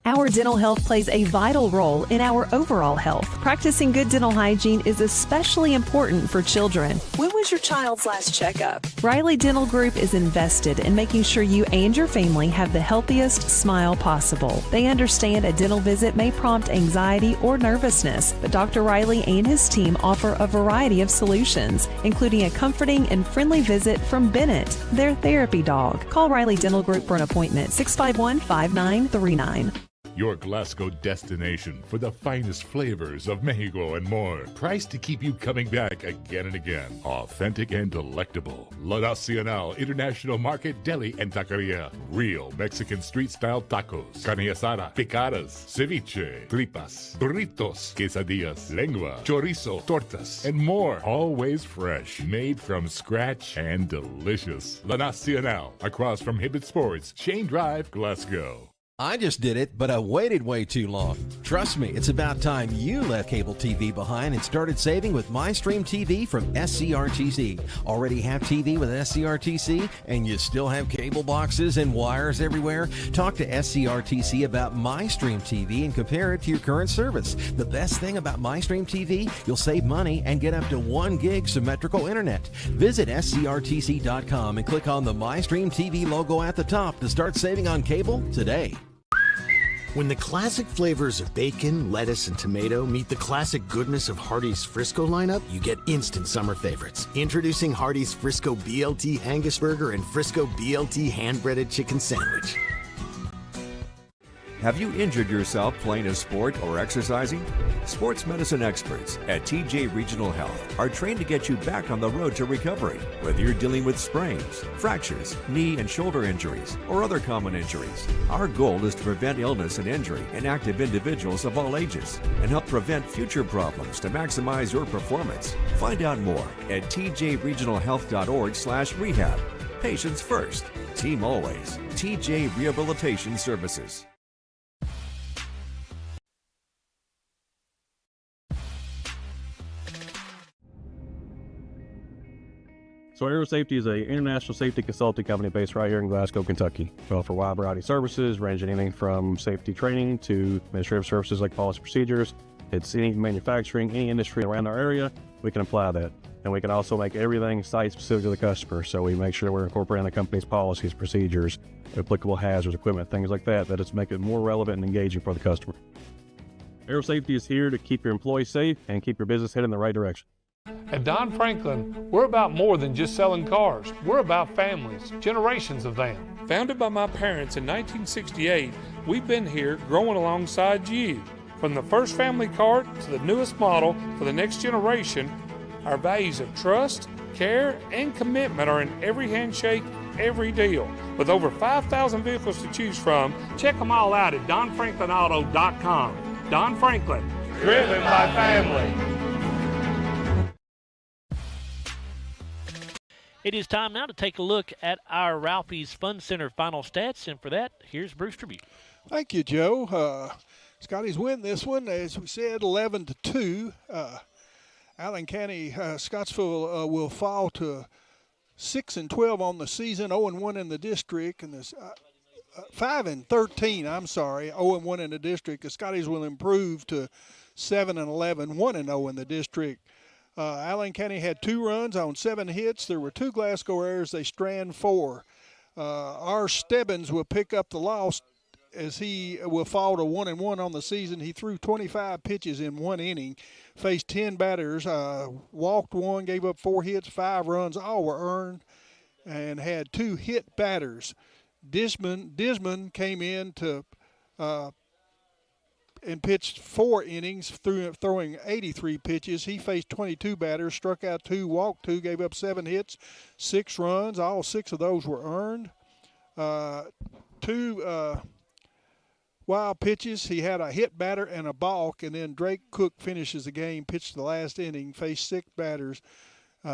Our dental health plays a vital role in our overall health. Practicing good dental hygiene is especially important for children. When was your child's last checkup? Riley Dental Group is invested in making sure you and your family have the healthiest smile possible. They understand a dental visit may prompt anxiety or nervousness, but Dr. Riley and his team offer a variety of solutions, including a comforting and friendly visit from Bennett, their therapy dog. Call Riley Dental Group for an appointment, 651-5939. Your Glasgow destination for the finest flavors of Mexico and more. Priced to keep you coming back again and again. Authentic and delectable. La Nacional International Market Deli and Taqueria. Real Mexican street-style tacos. Carne asada, picadas, ceviche, tripas, burritos, quesadillas, lengua, chorizo, tortas, and more. Always fresh. Made from scratch and delicious. La Nacional. Across from Hibbett Sports, Shane Drive, Glasgow. I just did it, but I waited way too long. Trust me, it's about time you left cable TV behind and started saving with MyStream TV from SCRTC. Already have TV with SCRTC and you still have cable boxes and wires everywhere? Talk to SCRTC about MyStream TV and compare it to your current service. The best thing about MyStream TV, you'll save money and get up to 1 gig symmetrical internet. Visit SCRTC.com and click on the MyStream TV logo at the top to start saving on cable today. When the classic flavors of bacon, lettuce, and tomato meet the classic goodness of Hardee's Frisco lineup, you get instant summer favorites. Introducing Hardee's Frisco BLT Angus Burger and Frisco BLT Hand-Breaded Chicken Sandwich. Have you injured yourself playing a sport or exercising? Sports medicine experts at TJ Regional Health are trained to get you back on the road to recovery. Whether you're dealing with sprains, fractures, knee and shoulder injuries, or other common injuries, our goal is to prevent illness and injury in active individuals of all ages and help prevent future problems to maximize your performance. Find out more at tjregionalhealth.org/rehab. Patients first, team always. TJ Rehabilitation Services. So Aero Safety is an international safety consulting company based right here in Glasgow, Kentucky. We offer a wide variety of services, ranging anything from safety training to administrative services like policy procedures. It's any manufacturing, any industry around our area, we can apply that. And we can also make everything site-specific to the customer. So we make sure we're incorporating the company's policies, procedures, applicable hazards, equipment, things like that, that it's make it more relevant and engaging for the customer. Aero Safety is here to keep your employees safe and keep your business headed in the right direction. At Don Franklin, we're about more than just selling cars. We're about families, generations of them. Founded by my parents in 1968, we've been here growing alongside you. From the first family car to the newest model for the next generation, our values of trust, care, and commitment are in every handshake, every deal. With over 5,000 vehicles to choose from, check them all out at donfranklinauto.com. Don Franklin, driven by family. It is time now to take a look at our Ralphie's Fun Center final stats, and for that, here's Bruce Tribute. Thank you, Joe. Scotty's win this one, as we said, 11-2. Allen County, Scottsville will fall to 6-12 on the season, 0-1 in the district, and this 5-13. I'm sorry, 0-1 in the district. The Scotties will improve to 7-11, 1-0 in the district. Allen County had 2 runs on 7 hits. There were 2 Glasgow errors. They strand 4. R. Stebbins will pick up the loss as he will fall to 1-1 on the season. He threw 25 pitches in 1 inning, faced 10 batters, walked 1, gave up 4 hits, 5 runs. All were earned, and had 2 hit batters. Disman came in to and pitched 4 innings, throwing 83 pitches. He faced 22 batters, struck out 2, walked 2, gave up 7 hits, 6 runs. All 6 of those were earned. 2 wild pitches. He had a hit batter and a balk, and then Drake Cook finishes the game, pitched the last inning, faced 6 batters.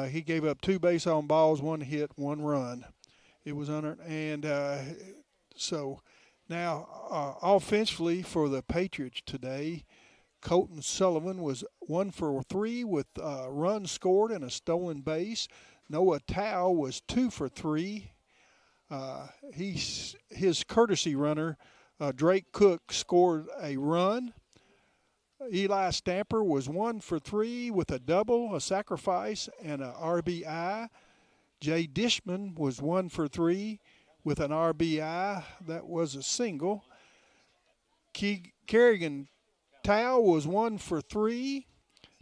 He gave up 2 base on balls, 1 hit, 1 run. It was unearned, and so now offensively for the Patriots today, Colton Sullivan was 1 for 3 with runs scored and a stolen base. Noah Tao was 2 for 3. His courtesy runner, Drake Cook, scored a run. Eli Stamper was 1 for 3 with a double, a sacrifice, and an RBI. Jay Dishman was 1 for 3 with an RBI. That was a single. Kerrigan Tao was 1 for 3.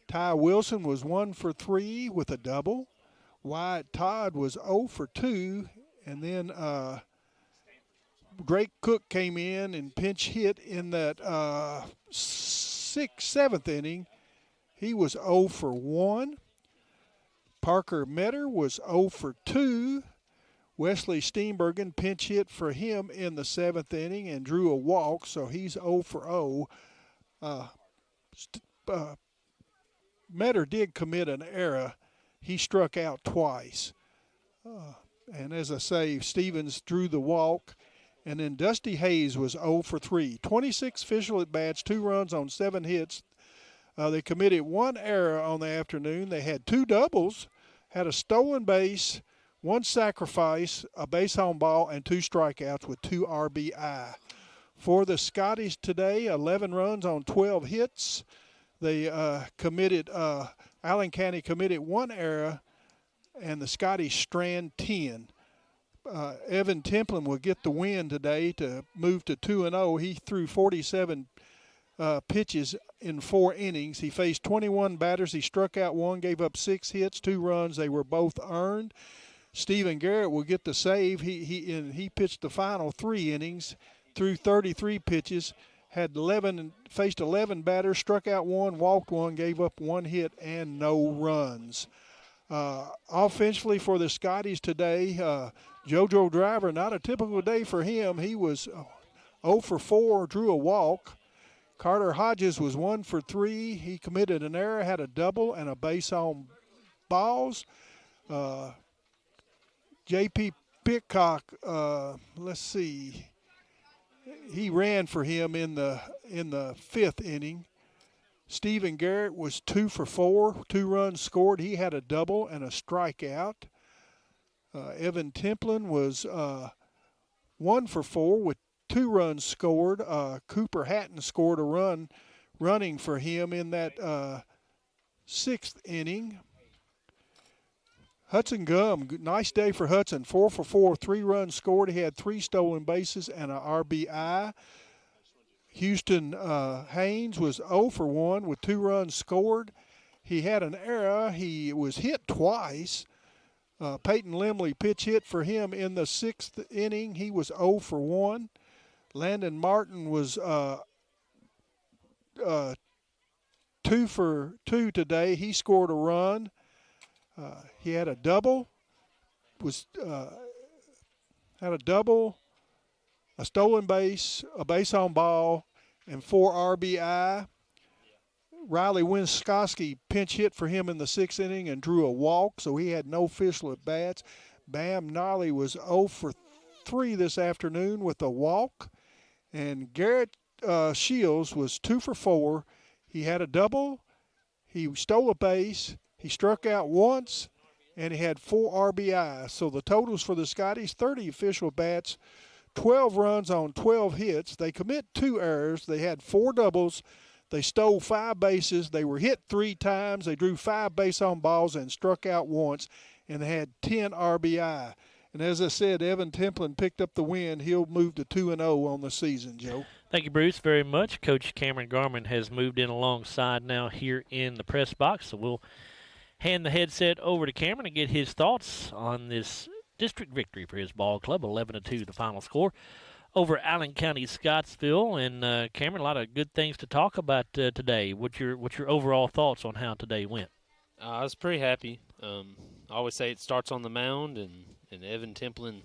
Ty Wilson was 1 for 3 with a double. Wyatt Todd was 0 for 2. And then Drake Cook came in and pinch hit in that 7th inning. He was 0 for 1. Parker Metter was 0 for 2. Wesley Steenbergen pinch hit for him in the 7th inning and drew a walk, so he's 0 for 0. Metter did commit an error. He struck out twice. And as I say, Stevens drew the walk. And then Dusty Hayes was 0 for 3. 26 official at-bats, 2 runs on 7 hits. They committed 1 error on the afternoon. They had 2 doubles, had a stolen base, 1 sacrifice, a base on ball, and 2 strikeouts with 2 RBI. For the Scotties today, 11 runs on 12 hits. They Allen County committed 1 error, and the Scotties strand 10. Evan Templin will get the win today to move to 2-0. He threw 47 pitches in 4 innings. He faced 21 batters. He struck out 1, gave up 6 hits, 2 runs. They were both earned. Stephen Garrett will get the save. He pitched the final 3 innings, threw 33 pitches, faced 11 batters, struck out 1, walked 1, gave up 1 hit, and no runs. Offensively for the Scotties today, JoJo Driver, not a typical day for him. He was 0 for 4, drew a walk. Carter Hodges was 1 for 3. He committed an error, had a double and a base on balls. J.P. Pitcock, let's see, he ran for him in the 5th inning. Stephen Garrett was 2 for 4, 2 runs scored. He had a double and a strikeout. Evan Templin was 1 for 4 with 2 runs scored. Cooper Hatton scored a run running for him in that 6th inning. Hudson Gum, nice day for Hudson, 4 for 4, 3 runs scored. He had 3 stolen bases and an RBI. Houston Haynes was 0 for 1 with 2 runs scored. He had an error. He was hit twice. Peyton Limley pitch hit for him in the 6th inning. He was 0 for 1. Landon Martin was 2 for 2 today. He scored a run. He had a double. A stolen base, a base on ball, and 4 RBI. Riley Winskowski pinch hit for him in the 6th inning and drew a walk, so he had no official at-bats. Bam Nolly was 0 for 3 this afternoon with a walk. And Garrett Shields was 2 for 4. He had a double. He stole a base. He struck out once, and he had 4 RBI. So the totals for the Scotties, 30 official bats, 12 runs on 12 hits. They commit 2 errors. They had 4 doubles. They stole 5 bases. They were hit 3 times. They drew 5 base on balls and struck out once, and they had 10 RBI. And as I said, Evan Templin picked up the win. He'll move to 2-0 on the season, Joe. Thank you, Bruce, very much. Coach Cameron Garman has moved in alongside now here in the press box, so we'll hand the headset over to Cameron and get his thoughts on this district victory for his ball club, 11-2 the final score over Allen County-Scottsville. And Cameron, a lot of good things to talk about today. What's your overall thoughts on how today went? I was pretty happy. I always say it starts on the mound, and Evan Templin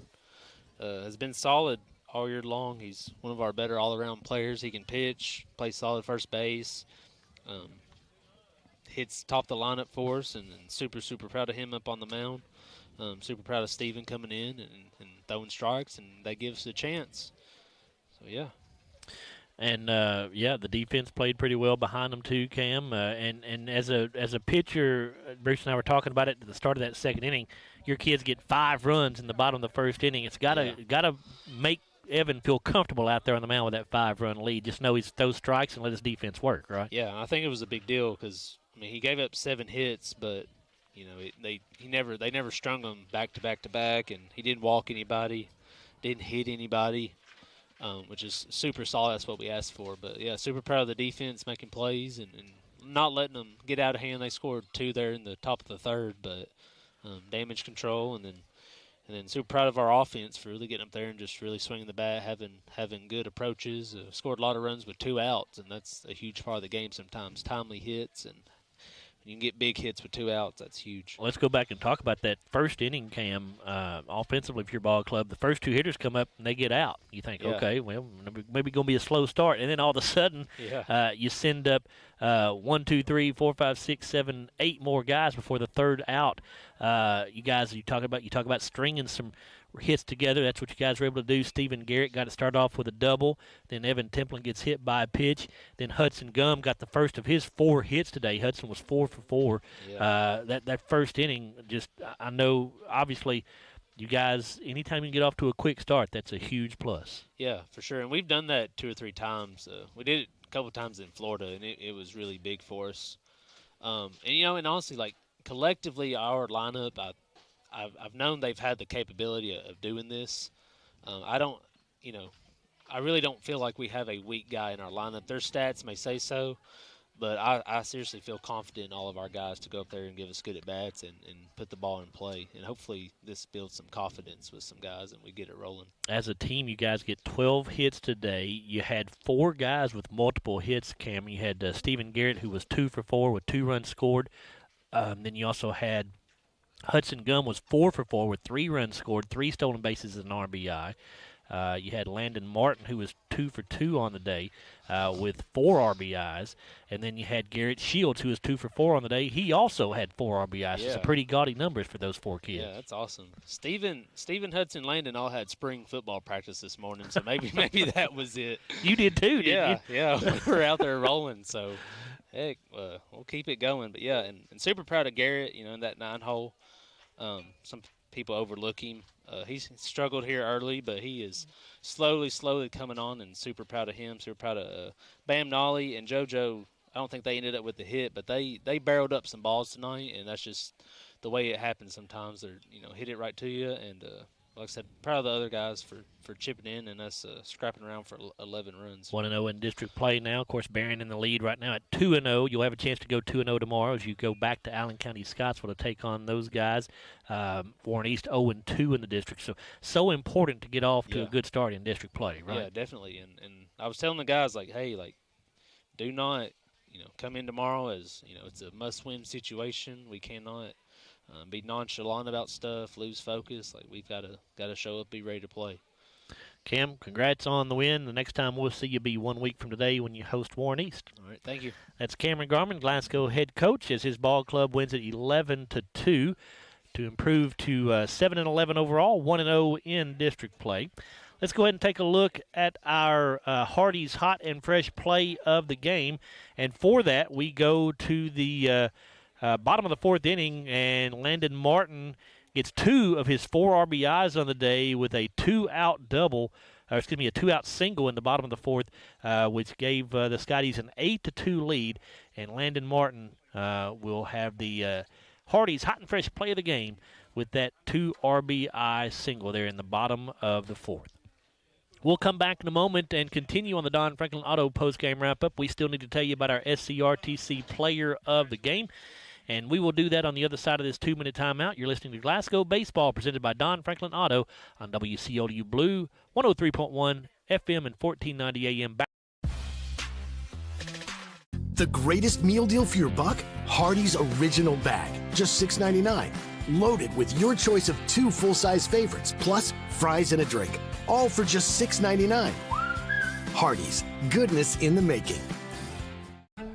has been solid all year long. He's one of our better all-around players. He can pitch, play solid first base, hits top the lineup for us, and super proud of him up on the mound. Super proud of Steven coming in and throwing strikes, and they give us a chance. So, yeah. And, the defense played pretty well behind them too, Cam. And as a pitcher, Bruce and I were talking about it at the start of that second inning, your kids get 5 runs in the bottom of the first inning. It's gotta make Evan feel comfortable out there on the mound with that 5-run lead. Just know he's throw strikes and let his defense work, right? Yeah, I think it was a big deal because, he gave up 7 hits, but – they never strung him back to back, and he didn't walk anybody, didn't hit anybody, which is super solid. That's what we asked for. But yeah, super proud of the defense making plays and not letting them get out of hand. They scored 2 there in the top of the third, but damage control, and then super proud of our offense for really getting up there and just really swinging the bat, having good approaches. Scored a lot of runs with 2 outs, and that's a huge part of the game sometimes. Timely hits, and you can get big hits with 2 outs. That's huge. Let's go back and talk about that first inning, Cam. Offensively for your ball club, the first 2 hitters come up and they get out. You think, okay, well, maybe going to be a slow start. And then all of a sudden, you send up 1, 2, 3, 4, 5, 6, 7, 8 more guys before the 3rd out. You talk about stringing some hits together. That's what you guys were able to do. Stephen Garrett got it started off with a double. Then Evan Templin gets hit by a pitch. Then Hudson Gum got the first of his 4 hits today. Hudson was 4 for 4. Yeah. That first inning, I know obviously you guys, anytime you can get off to a quick start, that's a huge plus. Yeah, for sure. And we've done that 2 or 3 times. We did it a couple times in Florida, and it was really big for us. And honestly, like collectively, our lineup, I've known they've had the capability of doing this. I really don't feel like we have a weak guy in our lineup. Their stats may say so, but I seriously feel confident in all of our guys to go up there and give us good at-bats and put the ball in play. And hopefully this builds some confidence with some guys and we get it rolling. As a team, you guys get 12 hits today. You had 4 guys with multiple hits, Cam. You had Stephen Garrett, who was 2 for 4 with 2 runs scored. Then you also had Hudson Gum was 4 for 4 with 3 runs scored, 3 stolen bases and an RBI. You had Landon Martin, who was 2 for 2 on the day with 4 RBIs. And then you had Garrett Shields, who was 2 for 4 on the day. He also had 4 RBIs. Yeah. It's a pretty gaudy numbers for those 4 kids. Yeah, that's awesome. Steven, Hudson, Landon all had spring football practice this morning, so maybe that was it. You did too, didn't you? Yeah, we were out there rolling, so heck, we'll keep it going. But yeah, and super proud of Garrett, in that 9-hole. Some people overlook him. He's struggled here early, but he is slowly coming on, and super proud of him. Super proud of Bam Nolly and JoJo. I don't think they ended up with the hit, but they barreled up some balls tonight, and that's just the way it happens sometimes. They're hit it right to you, and like I said, proud of the other guys for chipping in and us scrapping around for 11 runs. 1-0 in district play now. Of course, Barron in the lead right now at 2-0. You'll have a chance to go 2-0 tomorrow as you go back to Allen County-Scottsville to take on those guys. Warren East 0-2 in the district. So important to get off to a good start in district play, right? Yeah, definitely. And I was telling the guys, hey, do not, come in tomorrow as, it's a must-win situation. We cannot be nonchalant about stuff, lose focus. We've got to show up, be ready to play. Cam, congrats on the win. The next time we'll see you be 1 week from today when you host Warren East. All right, thank you. That's Cameron Garman, Glasgow head coach, as his ball club wins at 11-2 to improve to 7-11 overall, 1-0 in district play. Let's go ahead and take a look at our Hardy's hot and fresh play of the game, and for that we go to the bottom of the 4th inning, and Landon Martin gets 2 of his 4 RBIs on the day with a 2-out a 2-out single in the bottom of the fourth, which gave the Scotties an 8-2 lead. And Landon Martin will have the Hardy's hot and fresh play of the game with that 2 RBI single there in the bottom of the fourth. We'll come back in a moment and continue on the Don Franklin Auto postgame wrap-up. We still need to tell you about our SCRTC player of the game, and we will do that on the other side of this 2-minute timeout. You're listening to Glasgow Baseball presented by Don Franklin Auto on WCOU Blue, 103.1 FM and 1490 AM. The greatest meal deal for your buck? Hardee's Original Bag, just $6.99. Loaded with your choice of 2 full-size favorites, plus fries and a drink. All for just $6.99. Hardee's, goodness in the making.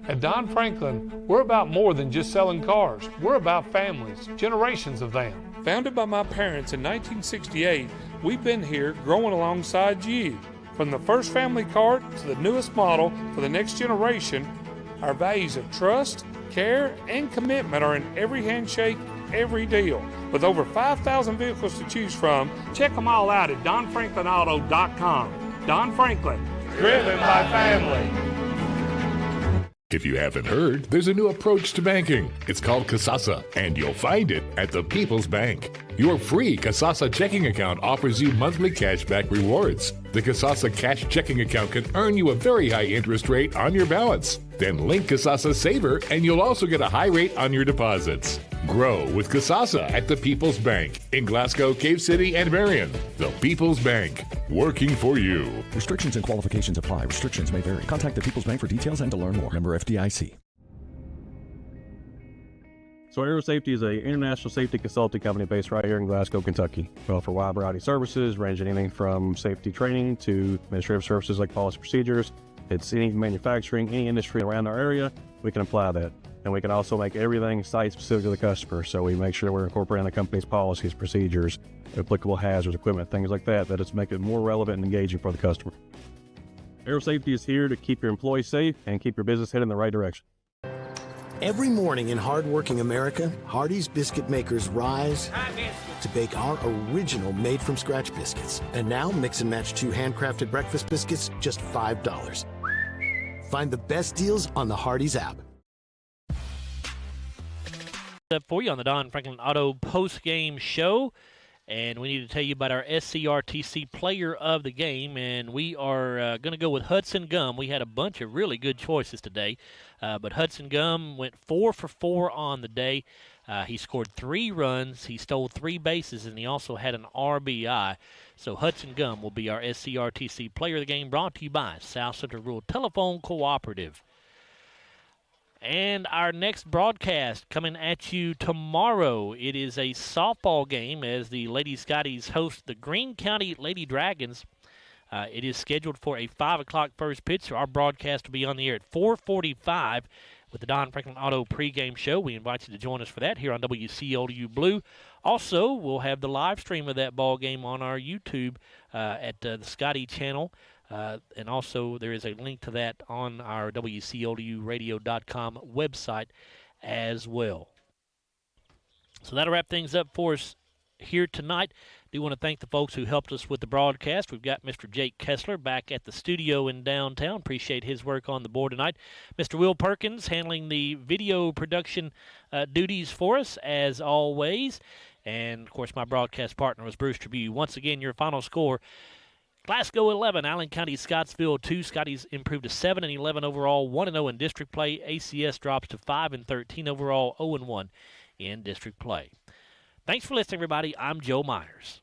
At Don Franklin, we're about more than just selling cars. We're about families, generations of them. Founded by my parents in 1968, we've been here growing alongside you. From the first family car to the newest model for the next generation, our values of trust, care, and commitment are in every handshake, every deal. With over 5,000 vehicles to choose from, check them all out at DonFranklinAuto.com. Don Franklin, driven by family. If you haven't heard, there's a new approach to banking. It's called Kasasa, and you'll find it at the People's Bank. Your free Kasasa checking account offers you monthly cashback rewards. The Kasasa cash checking account can earn you a very high interest rate on your balance. Then link Kasasa Saver, and you'll also get a high rate on your deposits. Grow with Kasasa at the People's Bank in Glasgow, Cave City, and Marion. The People's Bank, working for you. Restrictions and qualifications apply. Restrictions may vary. Contact the People's Bank for details and to learn more. Member FDIC. So Aero Safety is an international safety consulting company based right here in Glasgow, Kentucky. We offer a wide variety of services, ranging anything from safety training to administrative services like policy procedures. It's any manufacturing, any industry around our area, we can apply that. And we can also make everything site-specific to the customer. So we make sure we're incorporating the company's policies, procedures, applicable hazards, equipment, things like that, that it's make it more relevant and engaging for the customer. Aero Safety is here to keep your employees safe and keep your business headed in the right direction. Every morning in hardworking America, Hardee's biscuit makers rise to bake our original made-from-scratch biscuits. And now mix and match 2 handcrafted breakfast biscuits, just $5. Find the best deals on the Hardee's app. Up for you on the Don Franklin Auto post-game show, and we need to tell you about our SCRTC player of the game, and we are going to go with Hudson Gum. We had a bunch of really good choices today, but Hudson Gum went 4 for 4 on the day. He scored 3 runs, he stole 3 bases, and he also had an RBI. So Hudson Gum will be our SCRTC player of the game, brought to you by South Central Rural Telephone Cooperative. And our next broadcast coming at you tomorrow. It is a softball game as the Lady Scotties host the Greene County Lady Dragons. It is scheduled for a 5 o'clock first pitch, so our broadcast will be on the air at 4:45 with the Don Franklin Auto pregame show. We invite you to join us for that here on WCOU Blue. Also, we'll have the live stream of that ball game on our YouTube at the Scotty channel. And also, there is a link to that on our WCOUradio.com website as well. So that'll wrap things up for us here tonight. Do want to thank the folks who helped us with the broadcast. We've got Mr. Jake Kessler back at the studio in downtown. Appreciate his work on the board tonight. Mr. Will Perkins handling the video production duties for us, as always. And, of course, my broadcast partner was Bruce Tribune. Once again, your final score, Glasgow 11, Allen County-Scottsville 2. Scotties improved to 7-11 overall, 1-0 in district play. ACS drops to 5-13 overall, 0-1 in district play. Thanks for listening, everybody. I'm Joe Myers.